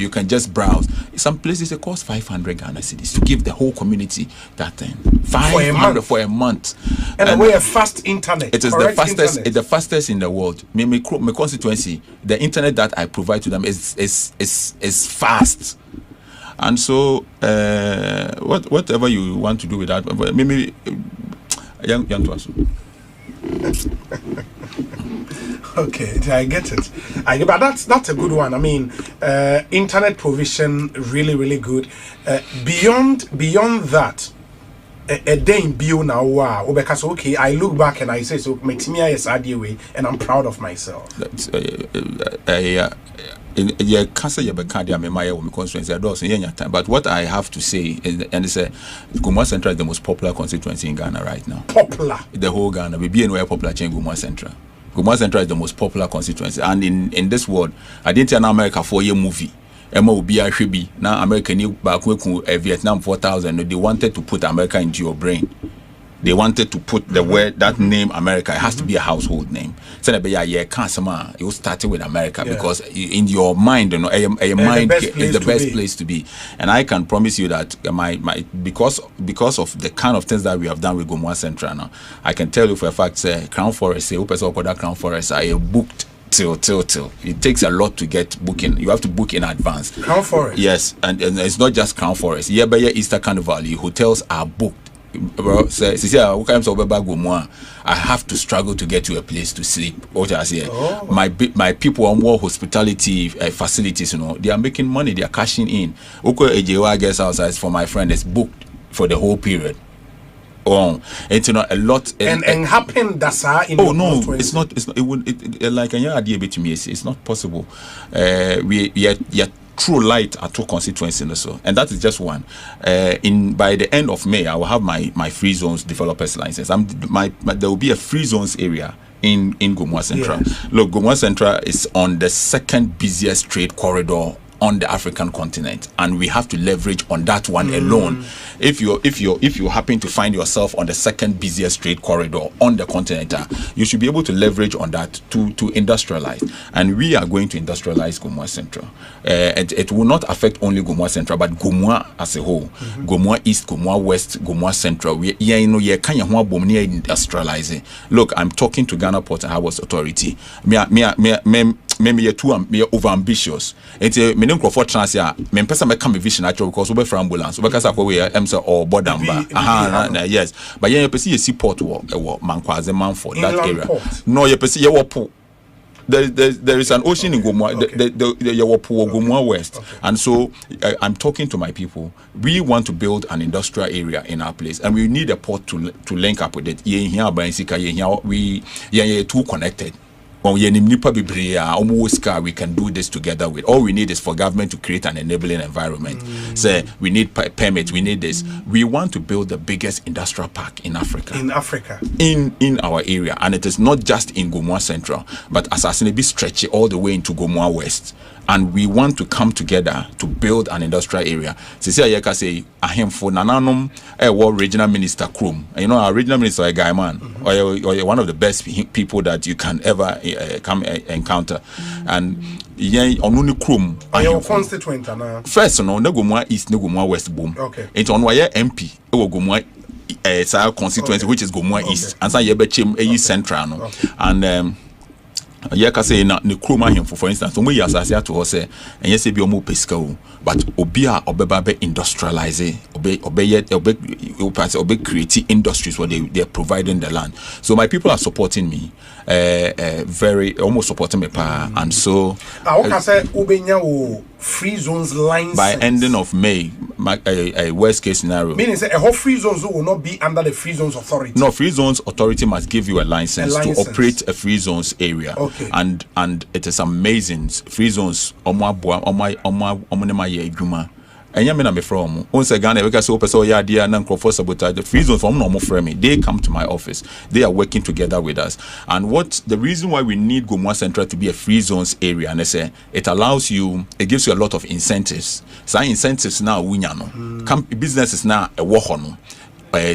you can just browse. Some places it costs 500 Ghana cedis to give the whole community that thing. 500 for a month. And we have fast internet. It is the fastest. It's the fastest in the world. My constituency, the internet that I provide to them is fast. And so, whatever you want to do with that, maybe young to us. Okay, I get it. But that's a good one. I mean, internet provision really good. Beyond that, a day in bio now. Wow, because okay, I look back and I say so makes me as way, and I'm proud of myself. But what I have to say is, and it's Gumua Central is the most popular constituency in Ghana right now. Popular. The whole Ghana. We be anywhere popular change Gumua Central. Gumua Central is the most popular constituency, and in this world, I didn't tell America 4-year movie. Now America knew back Vietnam 4000. They wanted to put America into your brain. They wanted to put the word, that name America. It has to be a household name. So you started with America because in your mind, your mind is the best place to be. And I can promise you that because of the kind of things that we have done with Gumua Central now, I can tell you for a fact, Crown Forest, Crown Forest are booked till. It takes a lot to get booking. You have to book in advance. Crown Forest. Yes, and it's not just Crown Forest. Easter Carnival, hotels are booked. I have to struggle to get to a place to sleep. My people are more hospitality facilities. They are making money. They are cashing in. Guest house for my friend is booked for the whole period. It's a lot. And happen that's in it's not. It would like an idea to me. It's not possible. We are true light at two constituencies in the so, and that is just one. By the end of May, I will have my free zones developers license. There will be a free zones area in Gumua Central. Yes. Look, Gumua Central is on the second busiest trade corridor on the African continent, and we have to leverage on that one alone. If you happen to find yourself on the second busiest trade corridor on the continent, you should be able to leverage on that to industrialize. And we are going to industrialize Gomoa Central. It will not affect only Gomoa Central, but Gomoa as a whole. Gomoa East, Gomoa West, Gomoa Central. We industrializing. Look, I'm talking to Ghana Port and Harbours Authority. Me over ambitious. It's a meaning for transia. Me pesa me come vision actually because we for ambulance. We kasa we emsa or bodamba. Yes. But you pesi you see port war mankwaze man for that area. No, you pesi you wapo. There is an ocean in Gomoa, Gomoa West. And so I'm talking to my people. We want to build an industrial area in our place, and we need a port to link up with it. We are too connected. We can do this together with. All we need is for government to create an enabling environment. Say we need permits, we need this. We want to build the biggest industrial park in Africa. In our area, and it is not just in Gomoa Central, but Asasine stretch it all the way into Gomoa West. And we want to come together to build an industrial area. Sisi ayeka say ahem for nananom regional minister Krum. You know our regional minister a guy man, or one of the best people that you can ever come encounter. And only Krum. Are your constituent na? First no Gomoa East, Gomoa West boom. Okay. It's on why MP Gomoa constituency, which is Gomoa East. And so yebechim central no. And say na ne kroma him for instance we use as to ho say enye se bi omo pesika o but obi a obeba be industrialize obe create industries where they are providing the land. So my people are supporting me very almost supporting me pa. And so I say ubenya o free zones license by ending of May, a worst case scenario. Meaning say a whole free zones will not be under the free zones authority. No, free zones authority must give you a license to operate a free zones area. Okay. And it is amazing. Free zones enya me na me from once Ghana we can say open so ya dia na nkrofo sabotage the free zone from no frame me. They come to my office. They are working together with us. And what the reason why we need Gomoa Central to be a free zones area, and I say it allows you, it gives you a lot of incentives. So incentives now winya no businesses now a wo no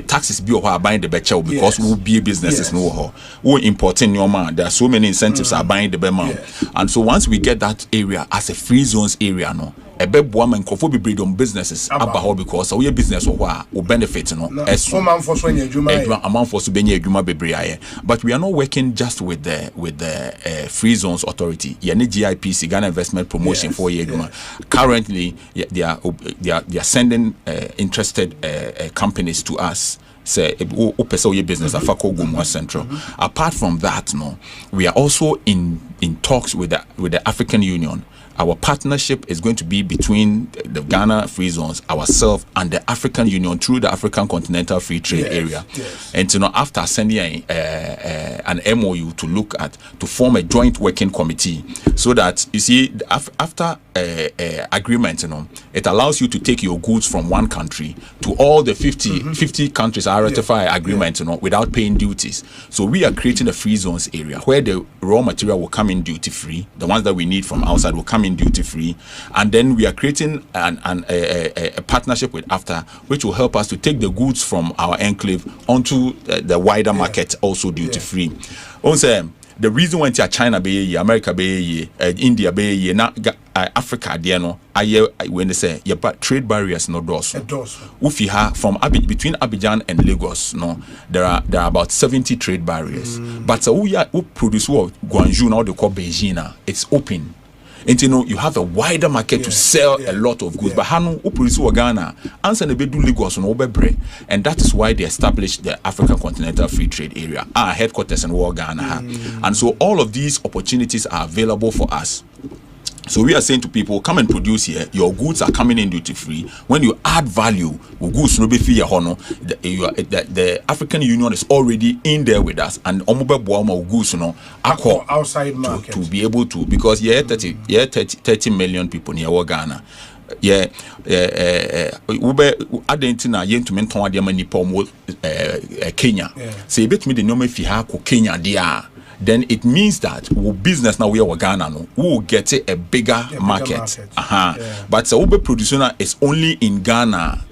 taxes be or buying the better because we will be businesses no we importing your man. There are so many incentives are buying the better. And so once we get that area as a free zones area no a big woman could be breed on businesses about because our business or benefit as amount for but we are not working just with the free zones authority. GIPC Ghana Investment Promotion for currently they are sending interested companies to us. Say business Gomoa Central. Apart from that, we are also in talks with the African Union. Our partnership is going to be between the Ghana Free Zones, ourselves, and the African Union through the African Continental Free Trade Area. And after sending an MOU to form a joint working committee, so that you see after agreement, it allows you to take your goods from one country to all the 50 countries are ratify agreement, without paying duties. So we are creating a free zones area where the raw material will come in duty free. The ones that we need from outside will come in duty free, and then we are creating a partnership with AFTA, which will help us to take the goods from our enclave onto the wider market, also duty free. Also, the reason why China be America be India be Africa when they say trade barriers no doors. From between Abidjan and Lagos, there are about 70 trade barriers. But who produce Guangzhou now they call Beijing, it's open. And you have a wider market to sell a lot of goods. But Hanu produce Ghana, answer the do Lagos on Obebre, and that is why they established the African Continental Free Trade Area, our headquarters in Ghana. And so all of these opportunities are available for us. So we are saying to people, come and produce here. Your goods are coming in duty free. When you add value, goods no be free. The African Union is already in there with us, and goods outside market to be able to, because 30 million people near Ghana. Argentina to mentor Kenya. Say bet me the name fi ha Kenya dia. then it means that business now we are Ghana no we will get a bigger market. But so Uber producer is only in Ghana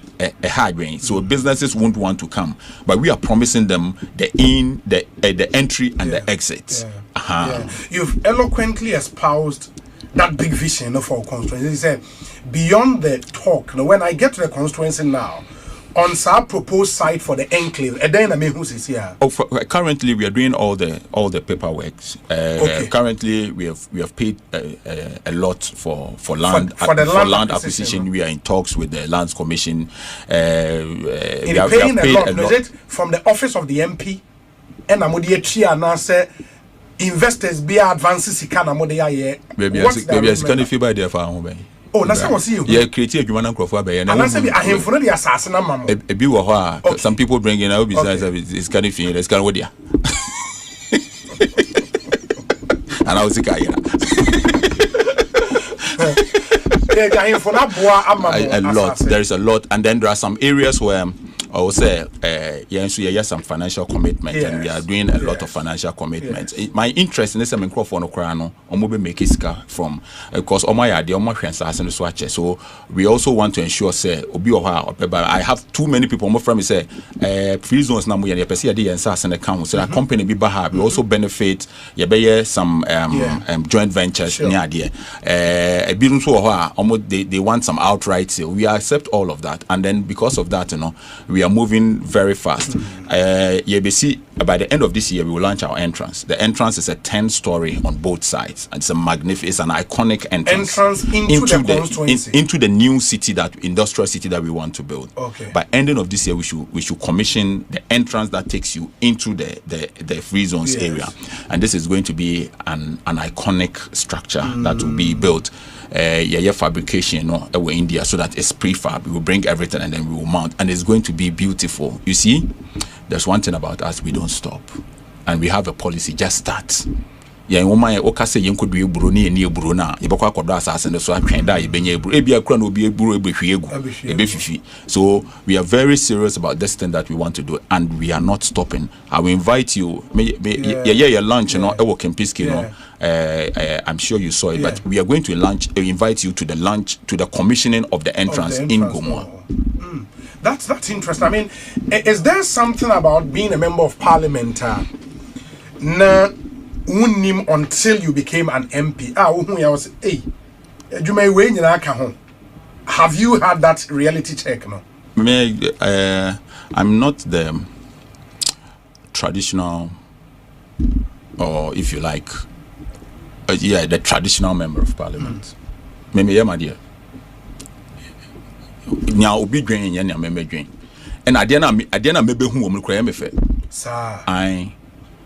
a hard way, so businesses won't want to come, but we are promising them the entry and the exit. You've eloquently espoused that big vision of our constituency. He said beyond the talk, when I get to the constituency now, on some proposed site for the enclave, and then I mean who's is here? Currently we are doing all the paperwork. Currently we have paid a lot for land for land acquisition. We are in talks with the Lands Commission. We have paid a lot. Is it from the office of the MP? And I'm now say investors be advances. Maybe I can if you buy there for home. Oh, that's what you. Yeah, create a human crop by and I say I have for the assassin. Some people bring in our besides it's kind of thing. It's kind of what and I was a lot. There is a lot, and then there are some areas where I will say, yes, some financial commitment, and we are doing a lot of financial commitments. My interest in this microphone, make from because so we also want to ensure, say, I have too many people. My friend say, free zones now we so company be we also benefit. Some joint ventures near there. They want some outright sale. We accept all of that, and then because of that, we are moving very fast. By the end of this year, we will launch our entrance. The entrance is a 10-story on both sides, and it's a magnificent, it's an iconic entrance into the new city, that industrial city that we want to build. By ending of this year, we should commission the entrance that takes you into the free zones area, and this is going to be an iconic structure that will be built. Fabrication in India, so that it's prefab. We will bring everything and then we will mount, and it's going to be beautiful. You see, there's one thing about us: we don't stop, and we have a policy. Just start. So we are very serious about this thing that we want to do, and we are not stopping. I will invite you. Lunch, I'm sure you saw it, but we are going to invite you to the lunch, to the commissioning of the entrance in Gomua. That's interesting. I mean, is there something about being a member of parliament? Until you became an MP. Have you had that reality check? No? I'm not the traditional, or if you like, the traditional member of parliament. Maybe my dear. Now obi dwen yen na member dwen. And I didn't maybe who will cry me fe.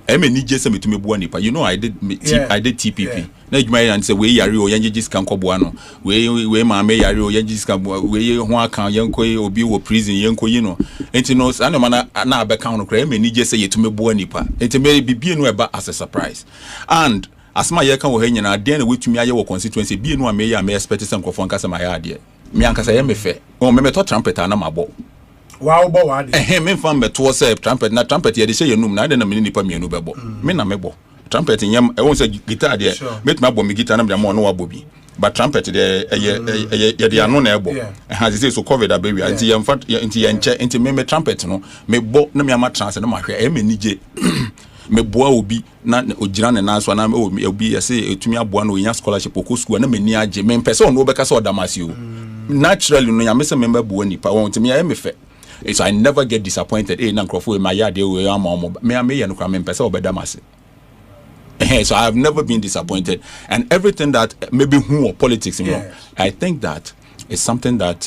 I may need just to me buanipa. You know, I did TPP. Na you may answer we yari o yanjis can kobuano. We ma me yari o yanjis can we one can yanko obi wo prison yanko you and you know ana mana na be kan no cry me need just say to me buanipa. It may be no eba as a surprise. And as my year can wo henya na den we tumi aye wo constituency bi no me expect some kwofo nkasa my ade. Me ankasa ye me fe. O me to trumpeter na mabo. Wow, boy. Me fan beto say trumpet na trumpet ye de say yenum na de na me nipa mienu bebo. Me na mebo. Trumpet nyam e won say guitar de met ma bo me guitar na me mo no wabo bi. But trumpet de ye de ano na ebo. Has say so cover that baby. Nti ye mfa nti ye nche nti me trumpet no me bo na me ama trance na ma hwe e me nije. Me boa obi na ogira ne nan so na obi ye say etumi aboa na onya scholarship ko school na me ni age me pese on no be ka so odamasi o. Naturally no ya me say member boa nipa won timi ya me fe. So I never get disappointed. Hey, Nankrofo, my yard, so I have never been disappointed. And everything that maybe who or politics, you know, I think that is something that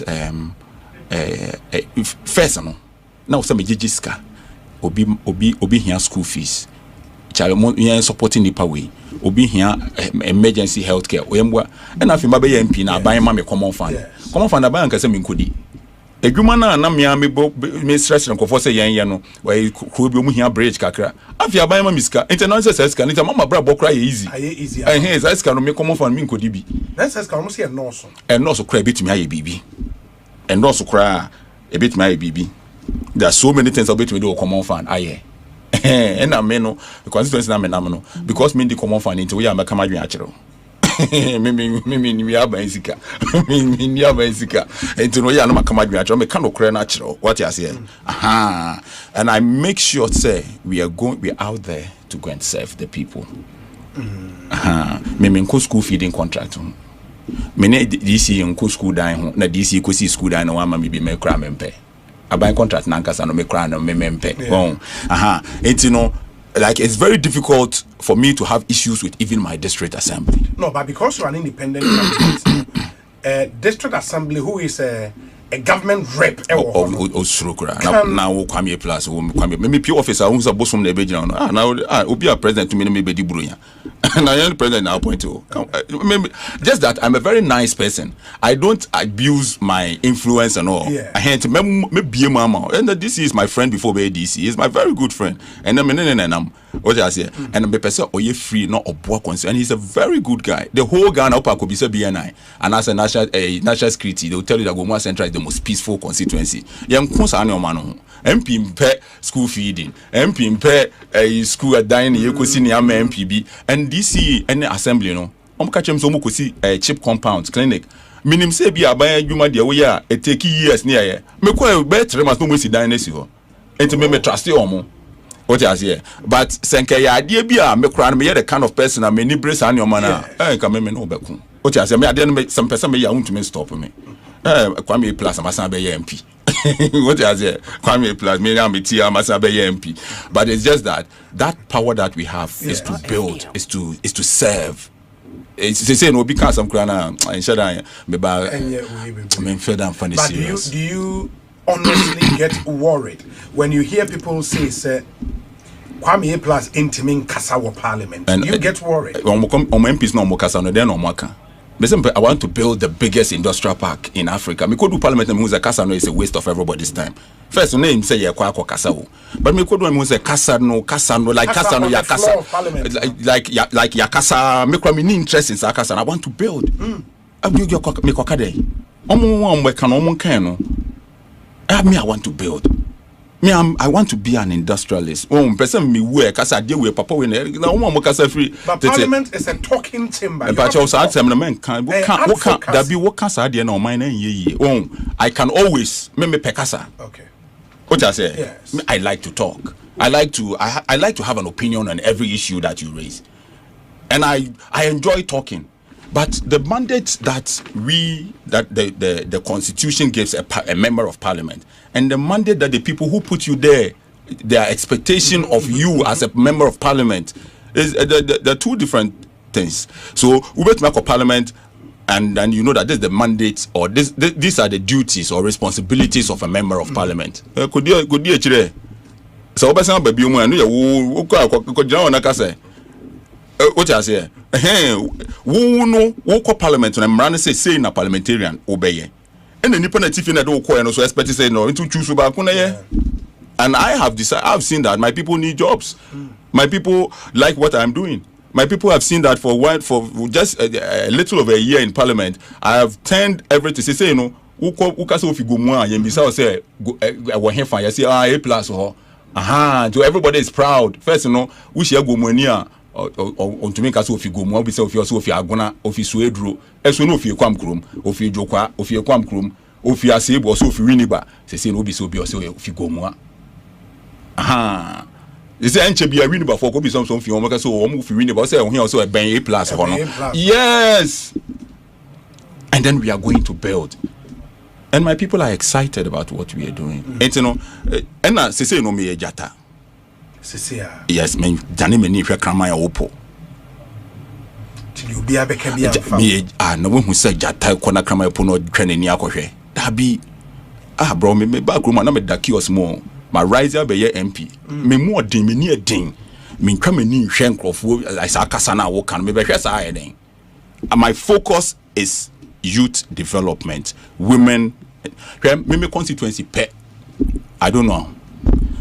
first, now some jijiska obi here school fees. Child supporting the power. Obi here emergency healthcare. And I feel my MP na buy my common fund. Common fund na buy and kase minkudi. Edwuma na me stress no kofo say yen no why ko bi mu hia bridge kakra afia ban ma miska international say ska nita mama bra bokra easy say ska no me common fan me nkodi bi na say ska no say nurse kra betumi aye bibi nurse kra e betumi aye bibi there are so many things about me do common fan aye And I mean, no, the constituency na me na no because me the common fund into we are make madwen achiro. Me we are basica. Me are basica. Into no ya no make madwen achiro me kan okre na achiro. What you say? Aha. And I make sure say we are out there to go and serve the people. Aha. Me nko school feeding contract. Me ne DC nko school dan ho na DC ko si school dan na wa ma me bi me kra me mpe. I buy contract nankasa no me cry no me mempe. It's like it's very difficult for me to have issues with even my district assembly. No, but because you're an independent district assembly who is a government rep now kwame plus me pure officer who's a bosom na beji now obi a president to me me be di buru ya na young president now point to just that I'm a very nice person. I don't abuse my influence and all. I hate me be mama and this is my friend before be DC. He's my very good friend and I'm what I say and be person oye free not oboa concern and he's a very good guy. The whole Ghana up could be say BNI and as a national security they will tell you that Gomua Central is the most peaceful constituency. Young Kunsa and your man MP mpe school feeding, MP mpe school at dining, you could see near MPB, and DC any assembly, catch him so much see a cheap compound clinic. Minim say be a buy you my dear, we are it take years near ye. Me quite better must no see dynasty. And to me trust you omo. What I say, but senke ya idea be a me cry me the kind of person I many brace and your man. Can me no beku. What I say, me I didn't some person me ya want to me stop me. Kwame plus must be MP. What I say, Kwame plus me now me tia must be MP. But it's just that power that we have is to build, is to serve. It's say no because some crana and shut down me ba me fed am funny serious. Do you honestly get worried when you hear people say Kwame plus intimate Kasawa parliament? Do you get worried? MPs no mo kasa no den no mo aka. I want to build the biggest industrial park in Africa. Me could do parliament and say Kasa no is a waste of everybody's time. First name say ya kwa Kasa wo. But me could do say Kasa no like Kasa no ya Kasa. Like ya Kasa me kwa me ni interest in Kasa. I want to build. Abu me kwa kade. Omo we kan omo kan no. Me I want to build. Me I want to be an industrialist. Person me work Kasa deal with papa we na omo Kasa free. But parliament is a talking chamber. But you also say men can that be what Kasa dey na mine ye. I can always me Kasa. Okay. What I say? Yes. I like to talk. I like to have an opinion on every issue that you raise. And I enjoy talking. But the mandate that the constitution gives a member of parliament, and the mandate that the people who put you there, their expectation of you as a member of parliament is the two different things. So we wait make a parliament, and you know that this is the mandate or these are the duties or responsibilities of a member of parliament. Could you chire? So obasa baby mu anu ye wo ko jina ona ka say what I say wo parliament na mran say na parliamentarian obeye and the nipa na tifi na do ko no so expect say no into choose ba ko na ye. And I've seen that my people need jobs. My people like what I'm doing. My people have seen that for just a little over a year in parliament. I have turned everything. Say no uka so fi go mu a yen bi say wo hefa you say A plus ho. So everybody is proud. First we share go mu ani a on to make us ofi go mu, we say ofi agona, ofi suedro, eso no ofi kwam krom, ofi jokwa, ofi kwam krom, ofi asebo, so ofi winiba. Say no be so be ofi go mu. They say enche be a winiba for go be some fi o make so o mu fi winiba say o here also a ben A plus ho no. Yes. And then we are going to build. And my people are excited about what we are doing. And and say no me jata. Yes, me jani me ni hwe krama ya opo. You be abeka bi amfa. Me no who say jata kona krama ya opo no twene ni akohwe. Da bi bro me back room na me da kiosk mo. My riser be ye MP. Me mo odin me ni edin. Me ntwa me ni hwe nkrofo like akasa na wo kan me be hwe sa eden. And my focus is youth development, women. Me constituency pet. I don't know.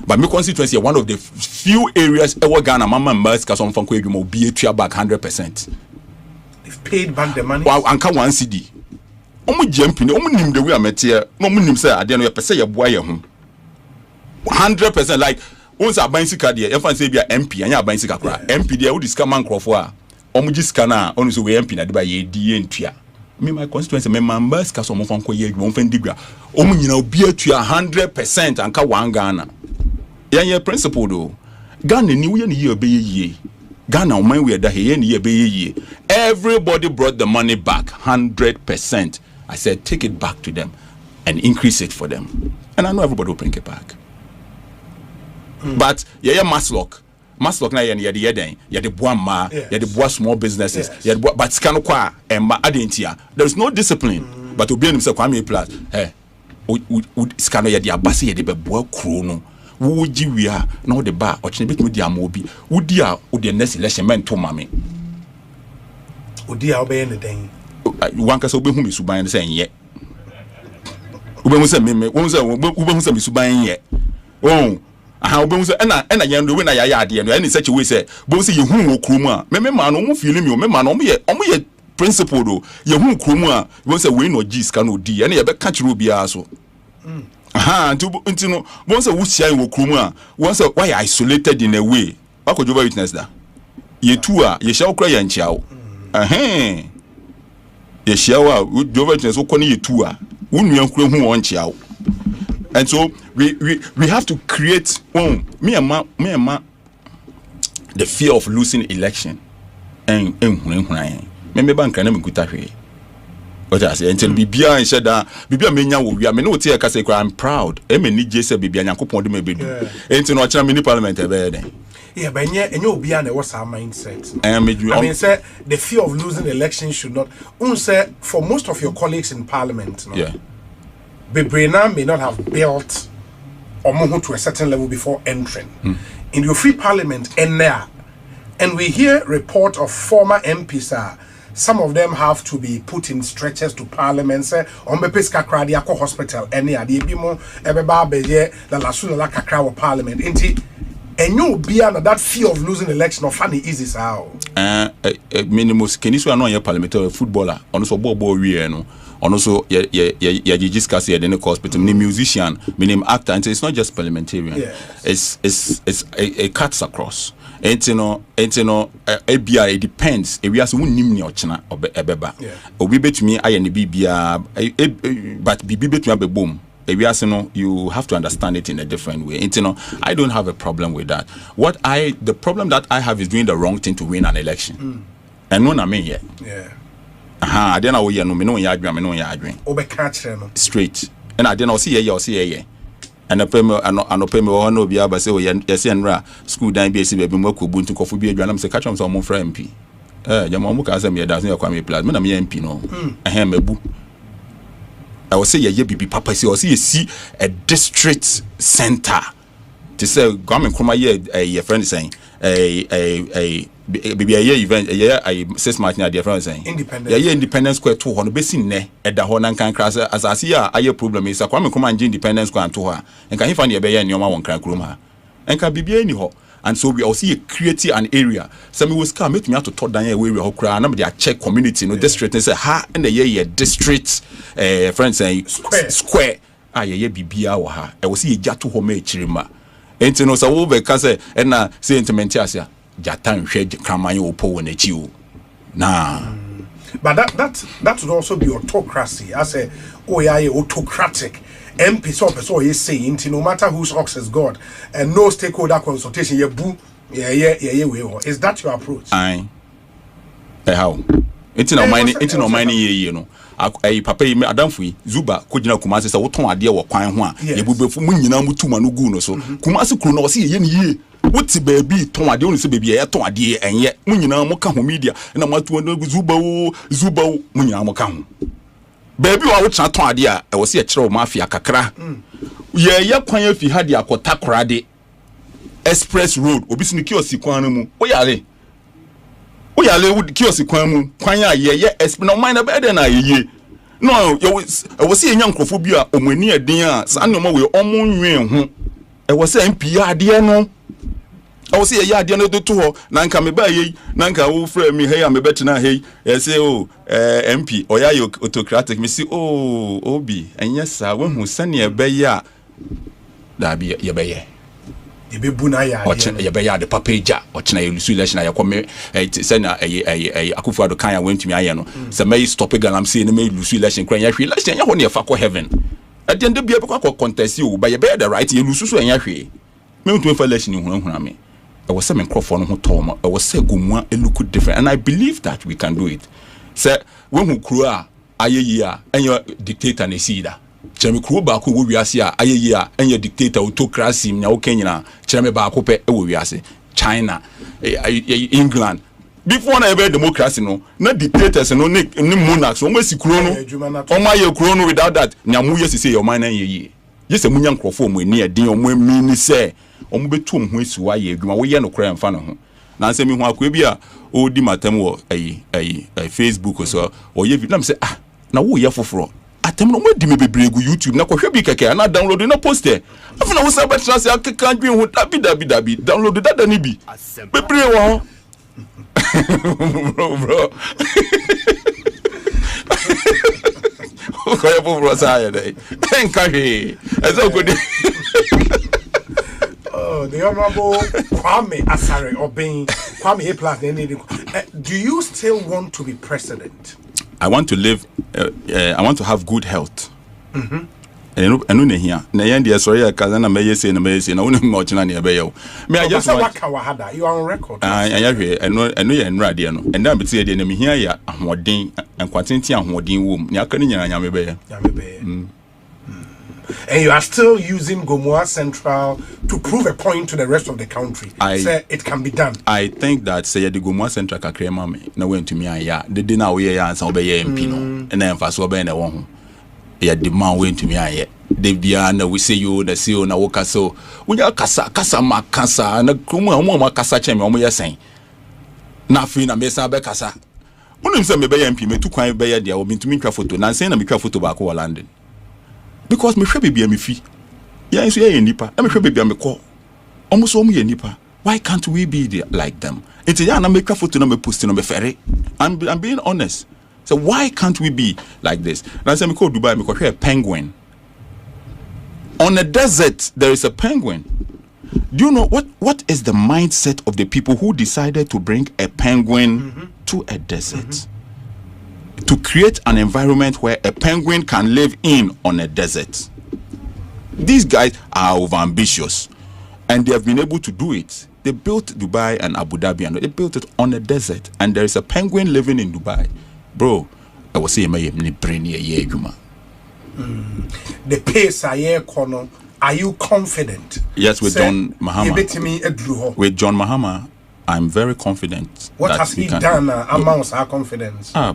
But my constituency is one of the few areas ever Ghana mama mask some from will be a back 100%. They've paid back the money. Wow, anka one CD. Omu jumping, omu nim the way I met here. No nim say I don't know per se your boy 100%. Like once a bank sika de e fan say bia MP anya bank sika kra MP de wo disika man krofo a omuji sika na onu so we MP na de ba ye di entua me my constituency me members ka so mo fan ko ye mo fan digwa omu nyina obi atua 100% anka one Ghana ye principle do Ghana ni we ye ni ye obeye Ghana man we da he ni ye obeye everybody brought the money back 100%. I said take it back to them and increase it for them, and I know everybody will bring it back. But yeah, Maslock na yeah the boa ma, yeah the boa small businesses, yeah the boa, but scano kwa emma adentia. There is no discipline. But to be himself Kwame Plus, hey, scano yeah the abasi yeah the boa krono. Would we are no the bar or change with the amobi? Would the next election meant to mammy? Would you obey anything? One can so be whom is buying saying yet. Ube say me, one say ube say is buying yet. Oh. How bones and I young when I idea and any such a way say, both you who kruma, me man, no feeling you, me man, only principle do, you who kruma, once a win or G's canoe D, any other country will be also. Aha, to know, once a woodsy kruma, once a why isolated in a way. What could you witness that? Ye two are, ye shall cry and chow. Aha, ye shall, would your witness, so can ye two are, wouldn't you who want chow? And so we have to create me and ma the fear of losing election and me bank na me kuta hwe what I say until bibia and sheda bibia menya wo wi me no tie ka say I'm proud e me ni je say bibia nyankopon de me bedu enti no ochira mini parliament e be den yeah but enye obia na what's our mindset I mean say the fear of losing election should not say for most of your colleagues in parliament no? Yeah. Bebrena may not have built or moved to a certain level before entering in your free parliament and we hear report of former MPs some of them have to be put in stretchers to parliament say on be peska kradi akọ hospital any ade bi mo ebeba beye la lasu la kakra wo parliament enti enyo bia na that fear of losing election of funny easy how minimum keniso no ye parliamentary footballer ono so ball wi no ono so ye discuss here the course but me musician me name actor and it's not just parliamentarian it's a cuts across and you know ABI it depends if we are so nim ni ochina obeba obi betumi aye ne bibia but bibi betumi abebom if we are no you have to understand it in a different way and you know I don't have a problem with that the problem that I have is doing the wrong thing to win an election and no na me here I didn't know no me no ya adwen me no ya adwen obeka kire no straight and I didn't know see ye and anopem wo no bia ba say o yes enra school dan bi esi be mo akobu ntin kofo bi adwan am say catch am so mo fra MP jama mo ka say me da so ya Kwame Plus me na me MP no mabu I will say ye bibi papa say o say see a district center to say government kuma ye friend saying a bibi a event a 6 March na their friend saying independence square to hono besi ne eda ho na kan kra as I see a problem is kwame kuma nje independence square to ha en kan hifa ne be ye nyoma won kran krom ha en ka bibi ani ho and so we also create an area some we scam make me to talk down here where we ho kra na me dey check community no district and say ha and the ye district friends saying square ye bibia wo ha e wo see gya to ho ma ekirima enti no so wo be ka say na sentiment asia jatan hwe kraman wo po wona chi o na but that would also be autocracy as a autocratic MP so you say no matter whose ox is God and no stakeholder consultation ye we is that your approach how it's no mining ye no ai papa yi adamfo yi zuba ko gina Kumasi se woton ade wo kwan ho a ye bubefu mu nyina mu tuma no gu no so Kumasi kru no wo se ye ne yie woti baabi ton ade onu se baabi ye ton ade enye mu nyina mo ka ho media na mo atu no zuba wo mu nyina mo ka ho baabi wa wo tena ton ade a wo se ye kire wo mafia kakra ye kwan afi ha de akota korade express road obi sini kiosi kwan no mu oyale would kiosk kwan mu kwan ya ye no mind better na ye no we see nyankrofo bi a omani eden a san no we omonwen ho e we say MP ade no I was see a ade no to ho na nka me ba ye na nka wo fra mi hey me betena hey e say MP oya yo autocratic me see obi enye sa we hu sane e be ya da bi ye be ye the bebuna ya the papeja or china election I come send a Akufo-Addo kan went to me aye no say may stop it I'm saying may lose election kran ya hwe election ya ho ne fa ko heaven at the end be be contest you by be the right you lose so ya hwe me to election hu me I was some microphone who told I was say gumwa it look different and I believe that we can do it say when who kura aye year and your dictator ne see that Chemi kuro baako wo wiase a ayeye a enye dictator autocracy nya wo kenyina chemi baako pe wo wiase China England before na ebe democracy no na dictators no ni monarchs o masi kuro no o ma ye kuro no without that nya mu yesi say your man na yeye yesi munya nkrofo mu ani edin o mu amini say o mu betu ho esi wa ye adwuma wo ye no kura mfa no ho na nsemi ho akwa bi a o di matem wo Facebook so o ye vi na me say na wo ye foforo atem no di me bebregu YouTube na kohwe bi keke na download na poster afuna wo say betra say akeka dwen ho dabi download dada ni bi bebre wo bro okay bro say dey thank you eso good the honorable Kwame Asare Obeng Kwame A+. Do you still want to be president? I want to live I want to have good health. Enu ne hia na yen de sorry akaza na meye say na wonu ma ochina ne ebe yew me I just want you are on record. Anya hwe enu ye nrade no enda betie de na me hia ya ahoden enkwatenti ahoden wom ne aka ne nyanya nyame be ye and you are still using Gomoa Central to prove a point to the rest of the country. Say it can be done. I think that say the Gomoa Central kakre ma me na went to me aya the day na we ya ansa obeye MP no and na emfa so obeye na wo ho ya the man went to me aya de bia na we say you na see na wo kasa wonya kasa makasa na kumu ma kasa cheme o mo yesen na fi na me sa be kasa unim say me be MP me tu kwan be ya dia o mintumi twa photo na say na me twa photo ba ko London because me hwe bebia me fi ya enso ye nipa na me hwe bebia me ko omo so omo ye nipa why can't we be like them it's ya na me twa photo na me post no me ferry I'm being honest so why can't we be like this na say me ko Dubai me ko hwe a penguin on a desert there is a penguin. Do you know what is the mindset of the people who decided to bring a penguin to a desert? To create an environment where a penguin can live in on a desert. These guys are overambitious and they have been able to do it. They built Dubai and Abu Dhabi and they built it on a desert and there is a penguin living in Dubai. Bro, I was saying the pace are you confident? Yes, with John Mahama. With John Mahama, I'm very confident. What has he done amounts our confidence? I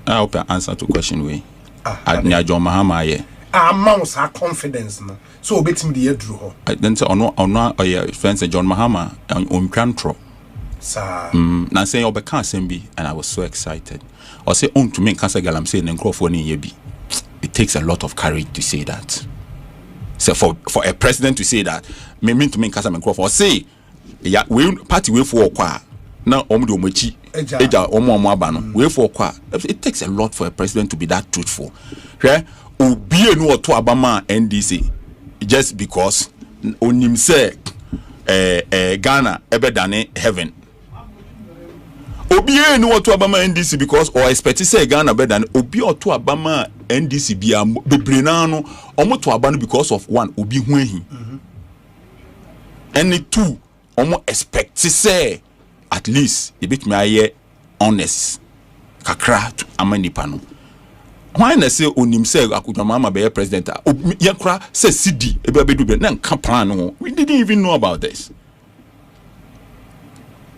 hope I answer to question way. John Mahama amounts our confidence no. So bet me the drew. Then say ono friends John Mahama on control. Sir. Na say obeka asem and I was so excited. Or say on to me cancer galam say nkrofo ni ye bi. It takes a lot of courage to say that. So for a president to say that, me mean to me cancer nkrofo or say ya we party we for kwa na omudo mochi eja omo aba no we for kwa. It takes a lot for a president to be that truthful. Okay? Obi enu oto abama NDC just because onim say Ghana ebe dane heaven. Obi enu oto abama NDC because or expect say Ghana be dane obi oto abama NDC bia bebre na no omo to abano because of one obi hu ehi. And two omo expect say at least e bit me aye honest kakra to amanipa no. Why na say onim say Akudwa Mama be president yakra say CD ebe bedu be na nka plan no. We didn't even know about this.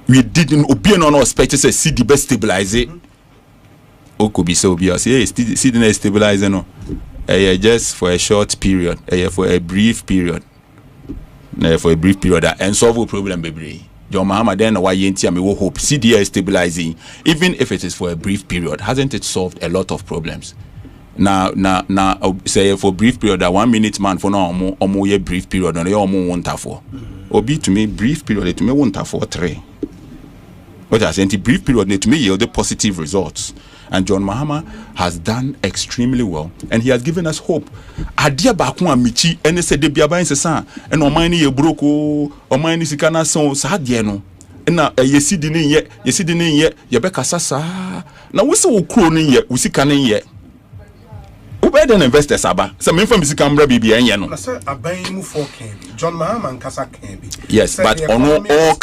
We didn't obi no expect say CD be stabilize it. Okobi say obi say CD na stabilize no. Just for a short period, for a brief period. For a brief period and solve a problem bebre. John Mahama then why yenti me wo hope CDA stabilizing even if it is for a brief period. Hasn't it solved a lot of problems? Now say for brief period that 1 minute man for no omo ye brief period no ye omo wonta for. Obi to me brief period to me wonta for 3. What I say brief period to me yield positive results. And John Mahama has done extremely well, and he has given us hope. Adia bakwa michi ene se de biaba nsesa ene oman ni ye broko oman ni sikana son sa de no na yesidi ni ye ye be kasa sa na wo se wo kro ni ye wo sika ni ye wo be den investors aba se me fam sika mbra bibia enye no na se aban mu for can John Mahama nkasa can be yes but ono all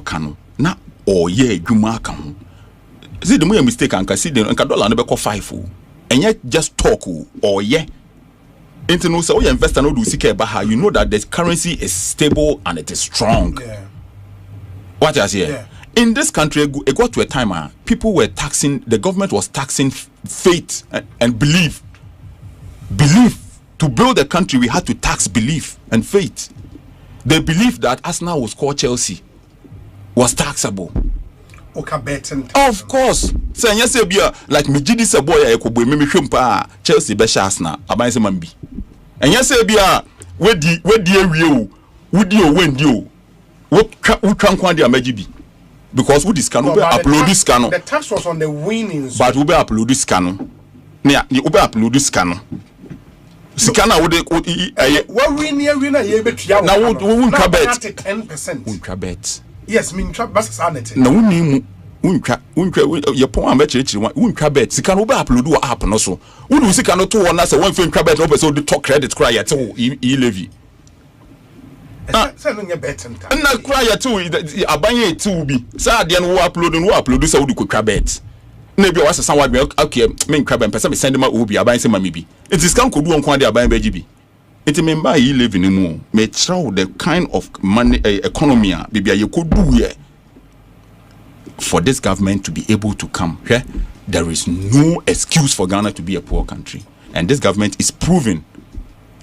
can na oye adwuma aka ho see the more mistake anka see the anka dollar no be call 5 o enye just talk or yeah. Into no so investor no do sika ba ha, you know that the currency is stable and it is strong. Yeah. What I say? Yeah. In this country, it got to a time people were taxing, the government was taxing faith and belief. Belief. To build a country, we had to tax belief and faith. They believed that Arsenal was called Chelsea was taxable. Of course. So yes, like me jidi se boy e ko boy me hwempa Chelsea be Arsenal aban se man bi. And yes, we di awie o, wudi o wendi o. Wo twa nkwan dia magibi. Because we this can upload this can. The tax was on the winnings. But we be upload this can. Ne we be upload this can. Sikana wo de what winner ye betua. Na wo twa bet 10%. Wo twa bet. Yes, mean trap bus sanity. Na woni untwa ye pon am chirichiri untwa bet sika no be upload wo app no so wo do sika no to wona se won fe ntwa bet no be so de talk credit cry yet e levy say no nye bet nta na cry yet abanye ti bi say ade no wo upload say wo do kwatwa bet na bi wasa san wa bi okay me ntwa bet pese me send ma obi abanye se ma me bi it is kan kodu onko ade abanye ba gi bi it member e levy ni mu me traw the kind of money economy bibia ye kodu ye for this government to be able to come here. There is no excuse for Ghana to be a poor country, and this government is proving.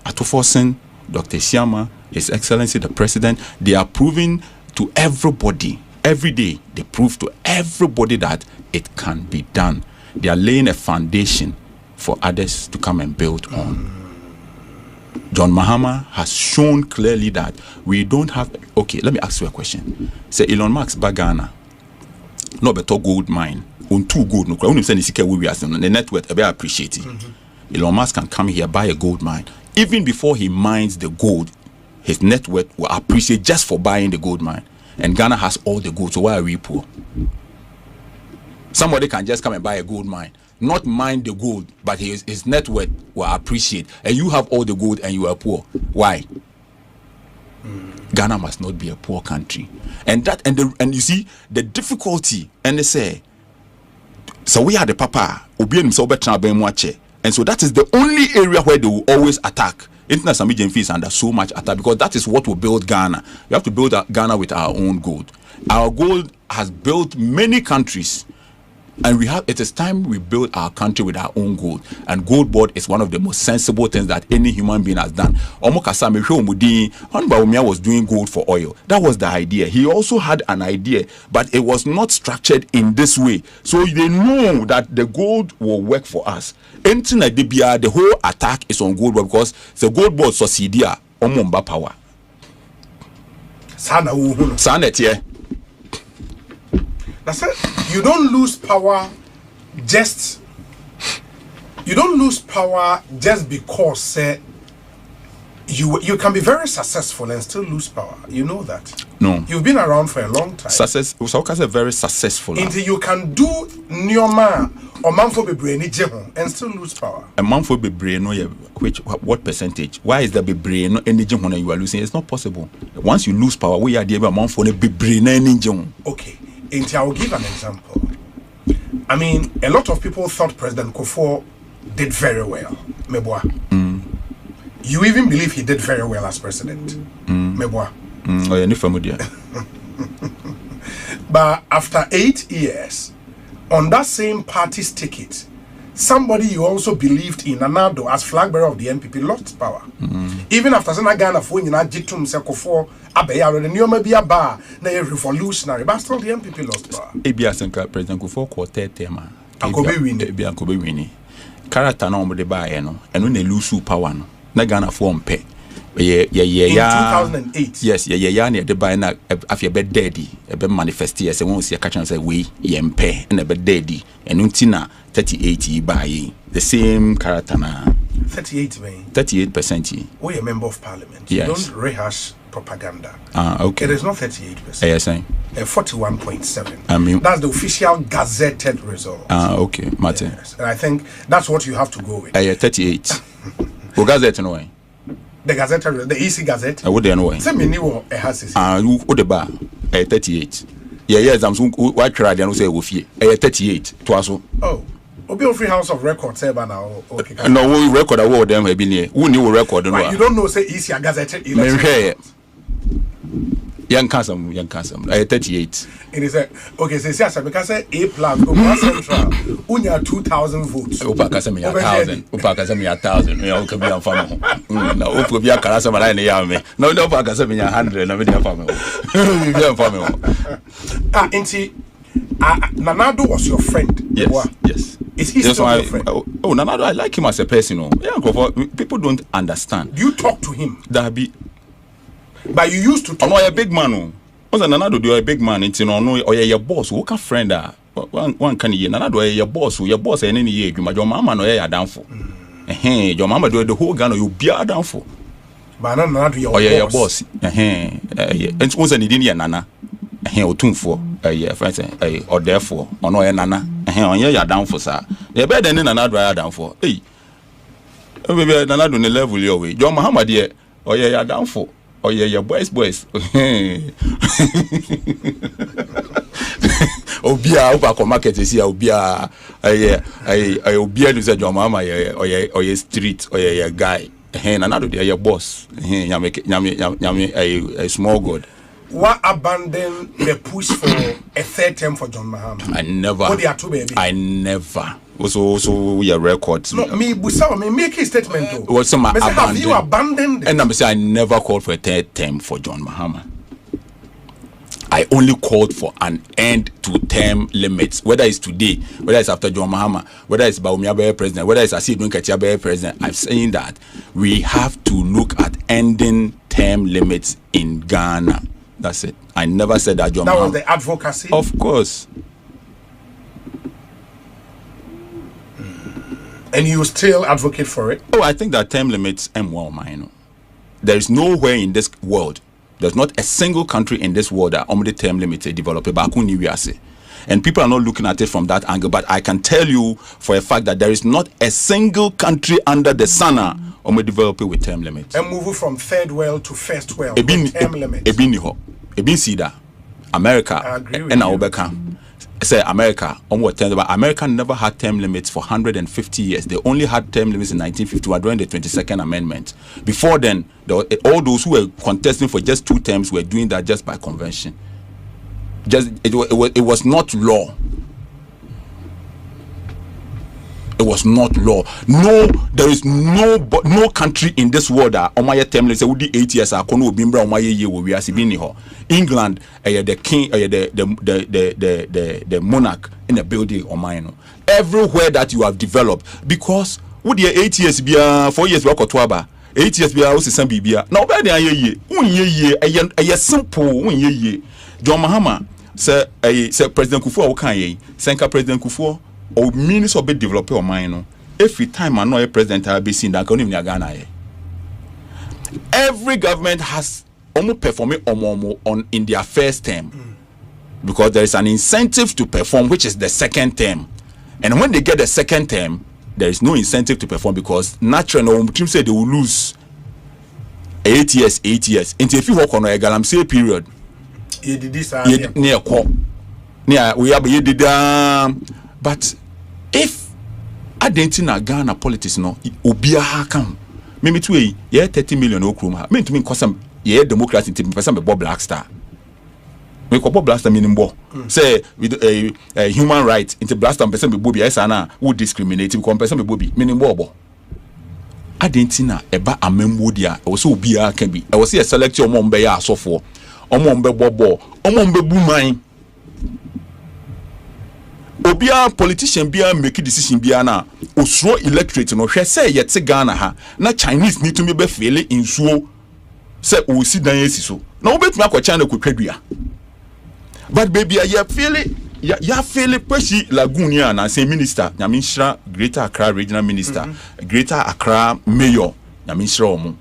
Otto Forsen, Dr. Siama, His Excellency the President, they are proving to everybody every day. They prove to everybody that it can be done. They are laying a foundation for others to come and build on. John Mahama has shown clearly that we don't have. Okay, let me ask you a question. Say Elon Musk by Ghana. No better gold mine on 2 gold no crowd send the we are the net worth I appreciate it. Elon Musk can come here buy a gold mine. Even before he mines the gold, his net worth will appreciate just for buying the gold mine. And Ghana has all the gold, so why are we poor? Somebody can just come and buy a gold mine, not mine the gold, but his net worth will appreciate. And you have all the gold and you are poor. Why? Ghana must not be a poor country, and you see the difficulty. And they say, so we are the papa, and so that is the only area where they will always attack. International medium fees under so much attack because that is what will build Ghana. We have to build Ghana with our own gold. Our gold has built many countries. And it is time we build our country with our own gold. And gold board is one of the most sensible things that any human being has done. Honorable was doing gold for oil. That was the idea. He also had an idea, but it was not structured in this way. So they know that the gold will work for us. The whole attack is on gold board because the gold board succeedia omumba power. Sanet, yeah. That's it. You don't lose power just because you can be very successful and still lose power. You know that. No. You've been around for a long time. Success was very successful. Until you can do Nyoma or Manfo Bebre and still lose power. A Manfo Bebre no what percentage? Why is the Bebre no energy when you are losing? It's not possible. Once you lose power, we are the Manfo Bebre no energy. Okay. I will give an example. I mean, a lot of people thought President Kufuor did very well. Meboa. You even believe he did very well as president. Meboa. Oh, yeah, familiar. But after 8 years, on that same party's ticket, somebody you also believed in, Addo, as flag bearer of the NPP, lost power. Even after Ghana for Jitum Sekofo, Abeya, the new maybe a bar, they revolutionary, but still the NPP lost power. President Kufuor quartet tema. Akobe winning. Character no de buy no, and when they lose power no, na Ghana form pay. in 2008. Yes, yeah, near the buy na after bed daddy, a bed manifest yes, and once you catch and say we yempe and a bed daddy, and untina 38 buy the same character na 38 man. 38%. We a member of parliament. Yes. You don't rehash propaganda. Okay. It is not 38%. Yes, 41.7. I mean, that's the official gazetted result. Okay, Martin. Yes. And I think that's what you have to go with. 38. Who gazette no way? The gazetted, the EC Gazette. I would know. Say me new has this. Who the bar? 38. Yeah, I'm so what tried and say with you. 38. Twaso. Oh. Obi Free House of Records say now. Okay. No, we record award them have been here. Who knew record no. You don't know say EC Gazette election. Young Casam. 38. It is a okay, so because say A plus Opa Central unya 2,000 votes. Opa Casam 1,000. Opa Casam 1,000. Me o kabi amfamo. Na opa bi akara sama na ya me. No Opa Casam 100 na me dey amfamo. Bi amfamo. Inti Nanado was your friend. Yes. Wow. Yes. Is he still your friend? Oh, Nanado, I like him as a person. Yeah, people don't understand. Do you talk to him? That be. But you used to talk. I'm a big man. What's Nanado do a big man? It's no, or your boss. Who can friend? One can you Nanado your boss? Your boss any year. You your mama no ya down for. Hey, your mama do the whole gun. You be a down for. But Nanado your boss. And what's an Indian Nana? O tun for friends or therefore or no nana on ya down for sir. You better than Nana dry down for. Hey, baby, Nana do the level your way. John Muhammad here or ya down for. Oh yeah, your boys. Obia upa ko market is here obia obia do say John Mama or ya street or ya guy. Nana do your boss. Nyame a small god. What abandon the push for a third term for John Mahama? I never. What they are two baby? I never. Also your records. No, me make a statement though. What's my have you abandoned it? And I'm saying I never called for a third term for John Mahama. I only called for an end to term limits, whether it's today, whether it's after John Mahama, whether it's Bawumia Beye president, whether it's Asif Nkatia Beye president. I'm saying that we have to look at ending term limits in Ghana. That's it. I never said that John Mahama. That was the advocacy? Of course. And you still advocate for it? Oh, I think that term limits mine. There is nowhere in this world, there's not a single country in this world that only term limits developed. And people are not looking at it from that angle. But I can tell you for a fact that there is not a single country under the sun or develop it with term limits. And move from third world to first world with term limits. Ebin Sida, America, and Obeka. Say America, but America never had term limits for 150 years. They only had term limits in 1951 during the 22nd Amendment. Before then, all those who were contesting for just 2 terms were doing that just by convention. It was not law. It was not law. No, there is no country in this world that Omaya term limits say 8 years are kono obimbra Omaya ye we are sibini ho. England, the king, the monarch in the building Omaya. Everywhere that you have developed, because would the 8 years be 4 years work or 12 8 years be also some bibia. Now by the ye simple ye. John Mahama say President Kufuor Okanye, Senka President Kufuor or minister of developer or mine. Every time I know a president I'll be seen that can even Ghana. Every government has almost performing on in their first term because there is an incentive to perform, which is the second term. And when they get the second term, there is no incentive to perform because naturally, team say they will lose 8 years. Until if you work on a galamsey period, but if I didn't know Ghana politics, no, Ubia come. Maybe 30 million okrum. Mean to me, cause some democracy to person be Blackstar. We call Blackstar meaning bo. Say with a human right into Blackstar person be Bobby Esana who discriminate because person be Bobby meaning bo. I didn't know about a memwodia. Also Ubia can be. I was see a select your mom be so for. Omombe bobo, omombe bumai. Obia politician bia make decision bia na osro electorate no hwe say yet Ghana ha na Chinese need to be fail in so say o si dan esi so na wo betumi akọ China ko twadua but baby ya feel Peshi Lagunia and say minister Nyamishra Greater Accra Regional Minister Greater Accra Mayor Nyamishra Omo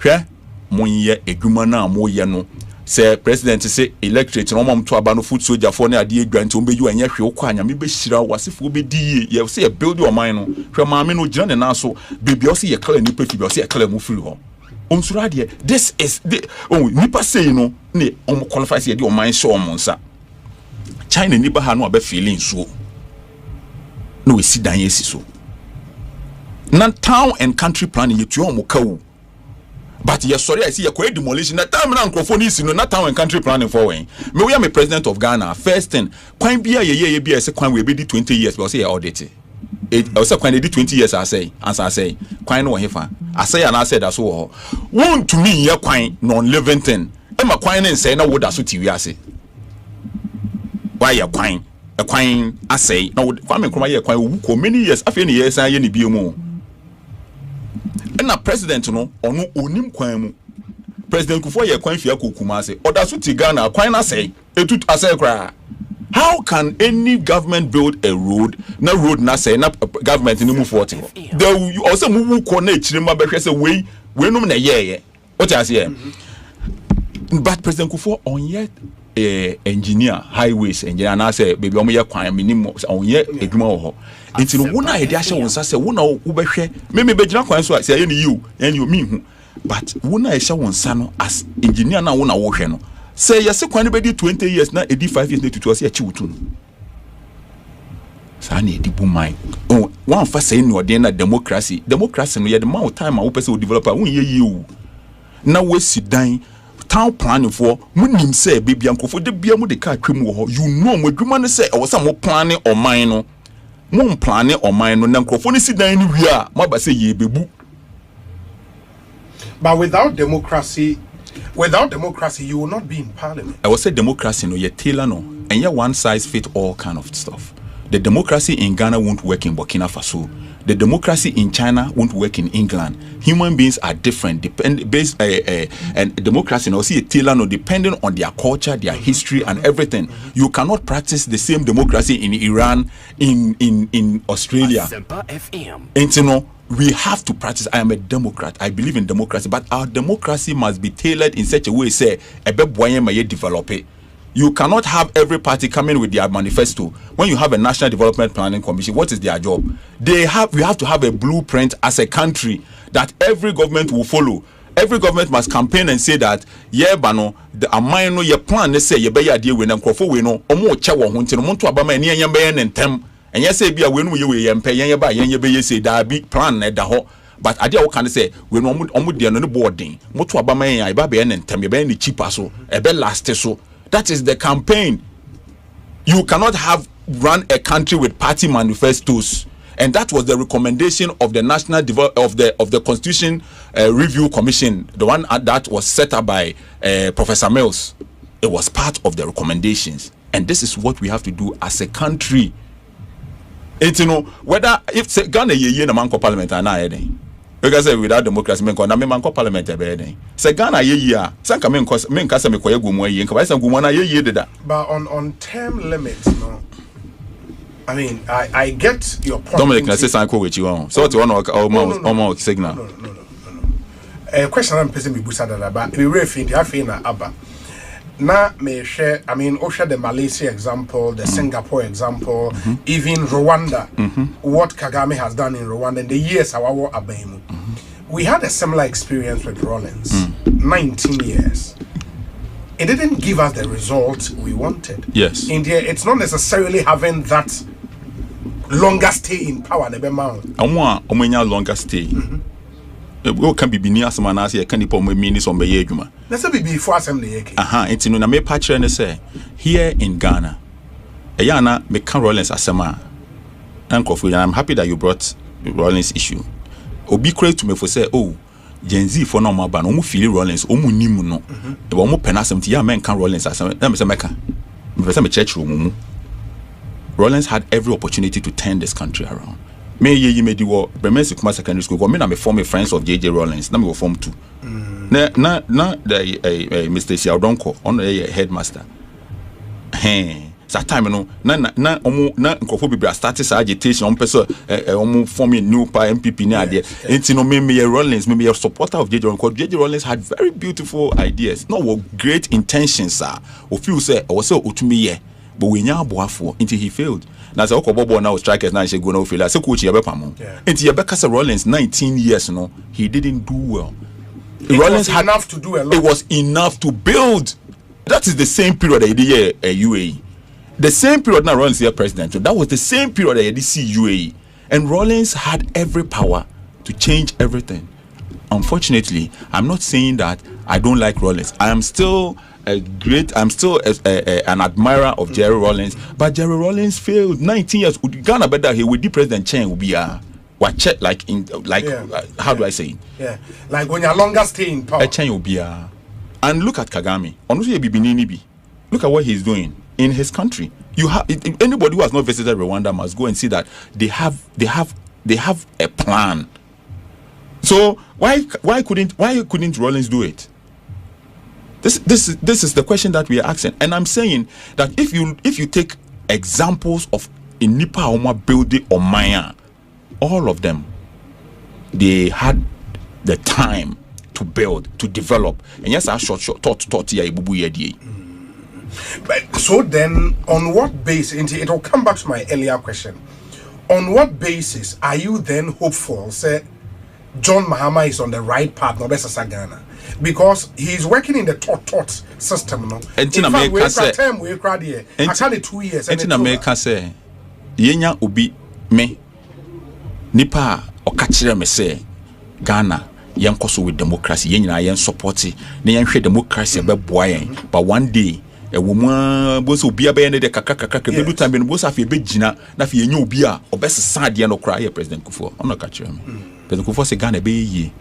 hwe monye edwuma na moye no say president say electorate no mom to aba no foot soldier for na ade edwanti ombeju anya hwe okwa nyame behira wasefo obedi ye say build your mind no hwe maame no gina ne na so baby o say ye kala nipa fi be o say ye kala mu firi ho onsura de this is the nipa say no ne om qualify say de o mind show om nsa China nipa ha no abe feeling so no we sit down yesi so na town and country planning you to omo but yes sorry I see you demolition na time na microphone is no na town and country planning for when me we am president of Ghana first thing kwan bia ye bia say kwan we be 20 years because say audit it also kwan dey 20 years I say answer say kwan no hefa I say and I said that so want to me ye kwan non living thing e ma kwan ne say na wo da so ti wi ase why a quine I say no kwame nkrumah ye kwan ko many years after any years ye ne biemu and na president no onu onim kwan mu president Kufuor ye kwan fia kokuma say oda so ti Ghana kwan na say etut asay kra how can any government build a road na say na government ni move forward there also move ko na echirima behwe say we num na ye what you say but president Kufuor on yet engineer highways engineer na say baby omo ye kwan minimum on ye edwuma wo ho nti no wona ye de ahye won sa say wona wo behwe me begina kwan so say ye ni you and you me hu but wona ye hye won sa no as engineer na wona wo hwe no say ye se kwan be di 20 years na edi 5 years na tutu say achi wutu no sa na edi bu mai oh one fa say no de na democracy no ye de ma time a wo pese wo developer won ye you na we sidan town planning for munim say baby ankofo de bia mu de ka twem wo ho you know mo adwuma no say e wo say mo planning o man no mo planning o man no na ankofo ni sidan ni wi a mo ba say ye bebu but without democracy you will not be in parliament. I will say democracy no ye tailor no and ye one size fit all kind of stuff. The democracy in Ghana won't work in Burkina Faso. The democracy in China won't work in England. Human beings are different, and democracy no see a tailor no depending on their culture, their history, and everything. You cannot practice the same democracy in Iran, in Australia. And you know, we have to practice. I am a Democrat. I believe in democracy, but our democracy must be tailored in such a way. Say, develop it. You cannot have every party coming with their manifesto. When you have a National Development Planning Commission, what is their job? We have to have a blueprint as a country that every government will follow. Every government must campaign and say that bano the amino ye plan they say ye be ya deal with them crofo we no omo che wo ho nti no monto abama ene yem be ye ntem enye say bia we no ye we ye mpe ye ba ye be ye say da bi plan na da ho but ade wo kan say we no omo de no ne boarding moto abama ye ba be ye ntem ye be ne cheaper so e be last so. That is the campaign. You cannot run a country with party manifestos, and that was the recommendation of the National of the Constitution Review Commission, the one that was set up by Professor Mills. It was part of the recommendations, and this is what we have to do as a country. And you know whether if Ghana ye na manko parliament na because without democracy men ko na me manko parliament e be den say Ghana ye a sanka men kasa me koye gumu ye nka ba san gumu na ye deda but on term limits no I mean I get your point. Dominic na say sanko we chi won so what one almost signal no question am person me busa dada ba we refi the afi na aba na me share I mean share the Malaysia example, the Singapore example, even Rwanda, what Kagame has done in Rwanda in the years awawo abemu. We had a similar experience with Rawlings, 19 years. It didn't give us the result we wanted. Yes. India, it's not necessarily having that longer stay in power. Omenya longer stay. We can be near some and say can be minutes on the yeguma. Let's say before assembly. It's in a me patch and say here in Ghana. Ayana me can Rawlings asema. And I'm happy that you brought the Rawlings issue. Obi credit to me for say, oh, Gen Z for no more ban, omu feel Rawlings, omu nimu no. The omu penasem ti ya men can Rawlings asema. Let me say meka. Me say me church room. Rawlings had every opportunity to turn this country around. Me ye me di wo Bremensi Kuma Secondary School. Go me na me form a friends of JJ Rollins. Na me go form 2. Na the Mr. Siaudonko on a headmaster. That time no na nkofo bibra start agitation on person form a new MPP na there. Enti no me Rollins, me a supporter of JJ Rollins. Because JJ Rollins had very beautiful ideas. No great intentions sir. O feel say o say otumi ye, but we nya aboafo until he failed. Na say okobobo now strikers na she go no fail. Say coach yebepam. Enti yebeka Rollins 19 years no, he didn't do well. Rollins had enough to do a lot. It was enough to build. That is the same period that he did UAE. The same period now Rollins here president. So that was the same period that he did UAE. And Rollins had every power to change everything. Unfortunately, I'm not saying that I don't like Rollins. I'm still an admirer of Jerry Rollins. But Jerry Rollins failed. 19 years. Ghana better he with the president Chen will be a check how do I say it? Yeah, like when you're longer stay in power. And look at Kagame. Look at what he's doing in his country. You have anybody who has not visited Rwanda must go and see that they have a plan. So why couldn't Rollins do it? This is the question that we are asking, and I'm saying that if you take examples of in Nipa Oma building or Maya. All of them, they had the time to build, to develop. And yes, I short thought here. But so then, on what basis? It will come back to my earlier question. On what basis are you then hopeful? Say, John Mahama is on the right path, no better Sagana, because he's working in the thought system. No, in fact, we cried here. Actually, 2 years. And in America, say, Yenya ubi me. Nipa okachire me say Ghana yen koso with democracy yen nyina yen support na yen hwe democracy be boa yen but one day e wo mu bo so obi abaye ne de kakaka be do time no bo so afi be gina na afi yen obi a obesesa de no kra ye president Kufuor ono kachire me president Kufuor say Ghana be yi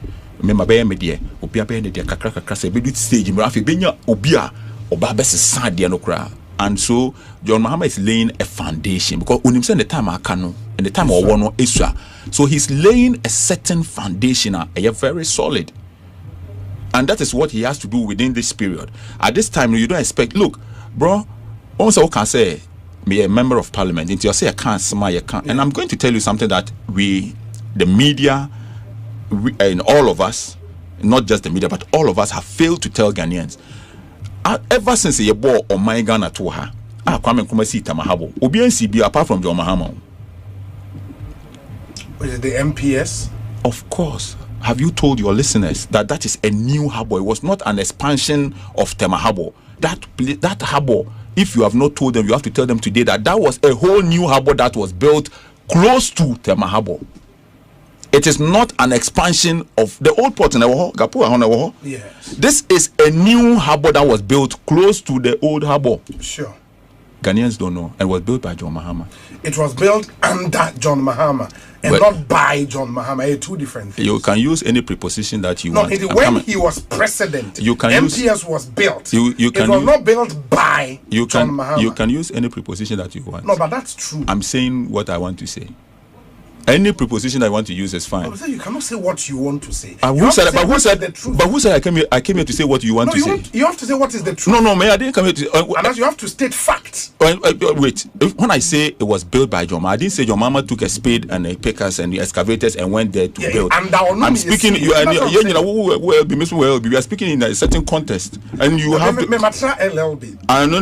me ma be me de obi abaye ne de kakaka say be do stage me afi be nya obi a oba besesa de no kra. And so John Mahama is laying a foundation because when him say the time akano and the time or one extra, so he's laying a certain foundation, very solid, and that is what he has to do within this period. At this time, you don't expect. Look, bro, also can say me a member of parliament. Until you say I can't smile, you can't. And I'm going to tell you something that the media, and all of us, not just the media, but all of us have failed to tell Ghanaians. Ever since you bought on my Ghana to her, Kwame Nkrumah see Tamahabo. OBNCB apart from John Mahama. Is it the MPS? Of course. Have you told your listeners that is a new harbor? It was not an expansion of Temahabo. That harbor, if you have not told them, you have to tell them today that was a whole new harbor that was built close to Temahabo. It is not an expansion of the old port in Gapu. Yes. This is a new harbor that was built close to the old harbor. Sure. Ghanaians don't know. And was built by John Mahama. It was built under John Mahama and not by John Mahama. Two different things. You can use any preposition that you want. When he was president, you can MPS was built. It was not built by John Mahama. You can use any preposition that you want. No, but that's true. I'm saying what I want to say. Any preposition I want to use is fine. But you cannot say what you want to say. Who said the truth? But who said I came here to say what you want to say? You have to say what is the truth. No, man, I didn't come here to. Unless you have to state facts. Wait, when I say it was built by John Mahama, I didn't say John Mahama took a spade and a pickers and the excavators and went there to build. I'm speaking. We are speaking in a certain context, and you have to. I know.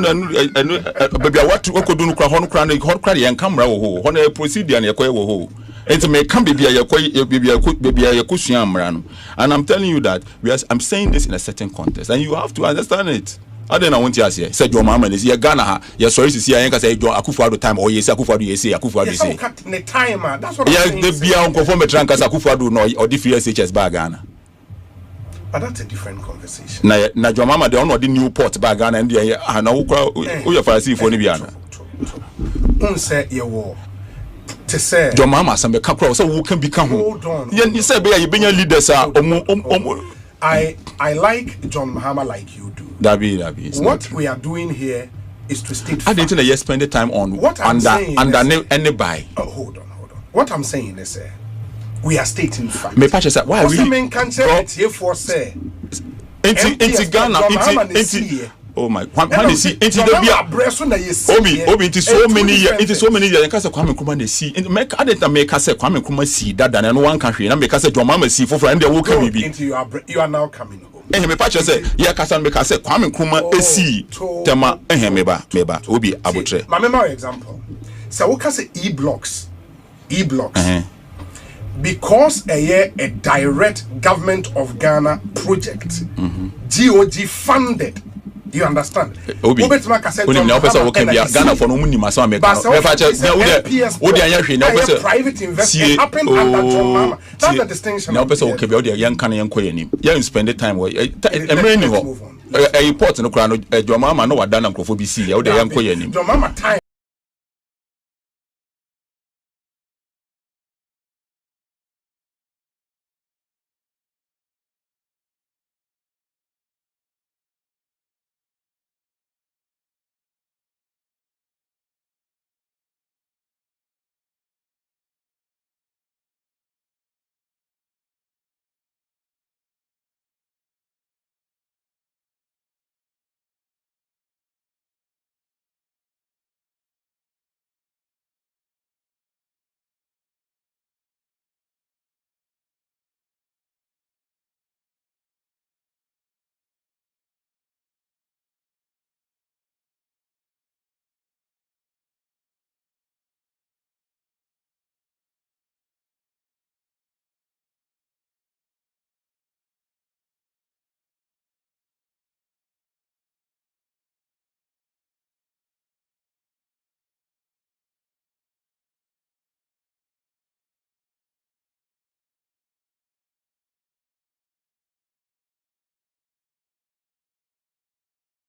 Baby, what could do? It's may come baby and I'm telling you that I'm saying this in a certain context, and you have to understand it. I don't know what you say. Said your mama is Ghana. You're sorry to see I say John Akufo-Addo time or yes Akufo-Addo yes Akufo-Addo say. The timer. That's what I'm saying. Yeah, they be on conform trankas Akufo-Addo no or DFS by Ghana. But that's a different conversation. Na your mama they on the new port by Ghana and they are now who you fancy for Nibiana. Say your war. To say John Mahama some kakra so who can become hold on. You say you be leaders are I like John Mahama like you do. That be what we are doing here is to state. I didn't spend the time on what I'm saying under any buy. Hold on. what I'm saying is we are stating fact. Me patch say why we men can say it here for say Enti Ghana enti oh my when they see enti there be obi it is so many years nka say Kwame Nkrumah na see make adeta make say Kwame Nkrumah see that na no one can hwe na make say John Mahama see for and they will come be you are now coming home. Me patch say ya kasa make say Kwame Nkrumah see tema me ba obi abotre my memory example so we can say e-blocks because a direct government of Ghana project GOG funded. You understand? Obi, when you person working be Ghana for no money masa make. Private investment happened under John Mahama. That's the distinction. Now person working be young can young koye nim. You spend the time where a report no kra no John Mahama no wada na nkrofo bi see. You young koye nim. John Mahama time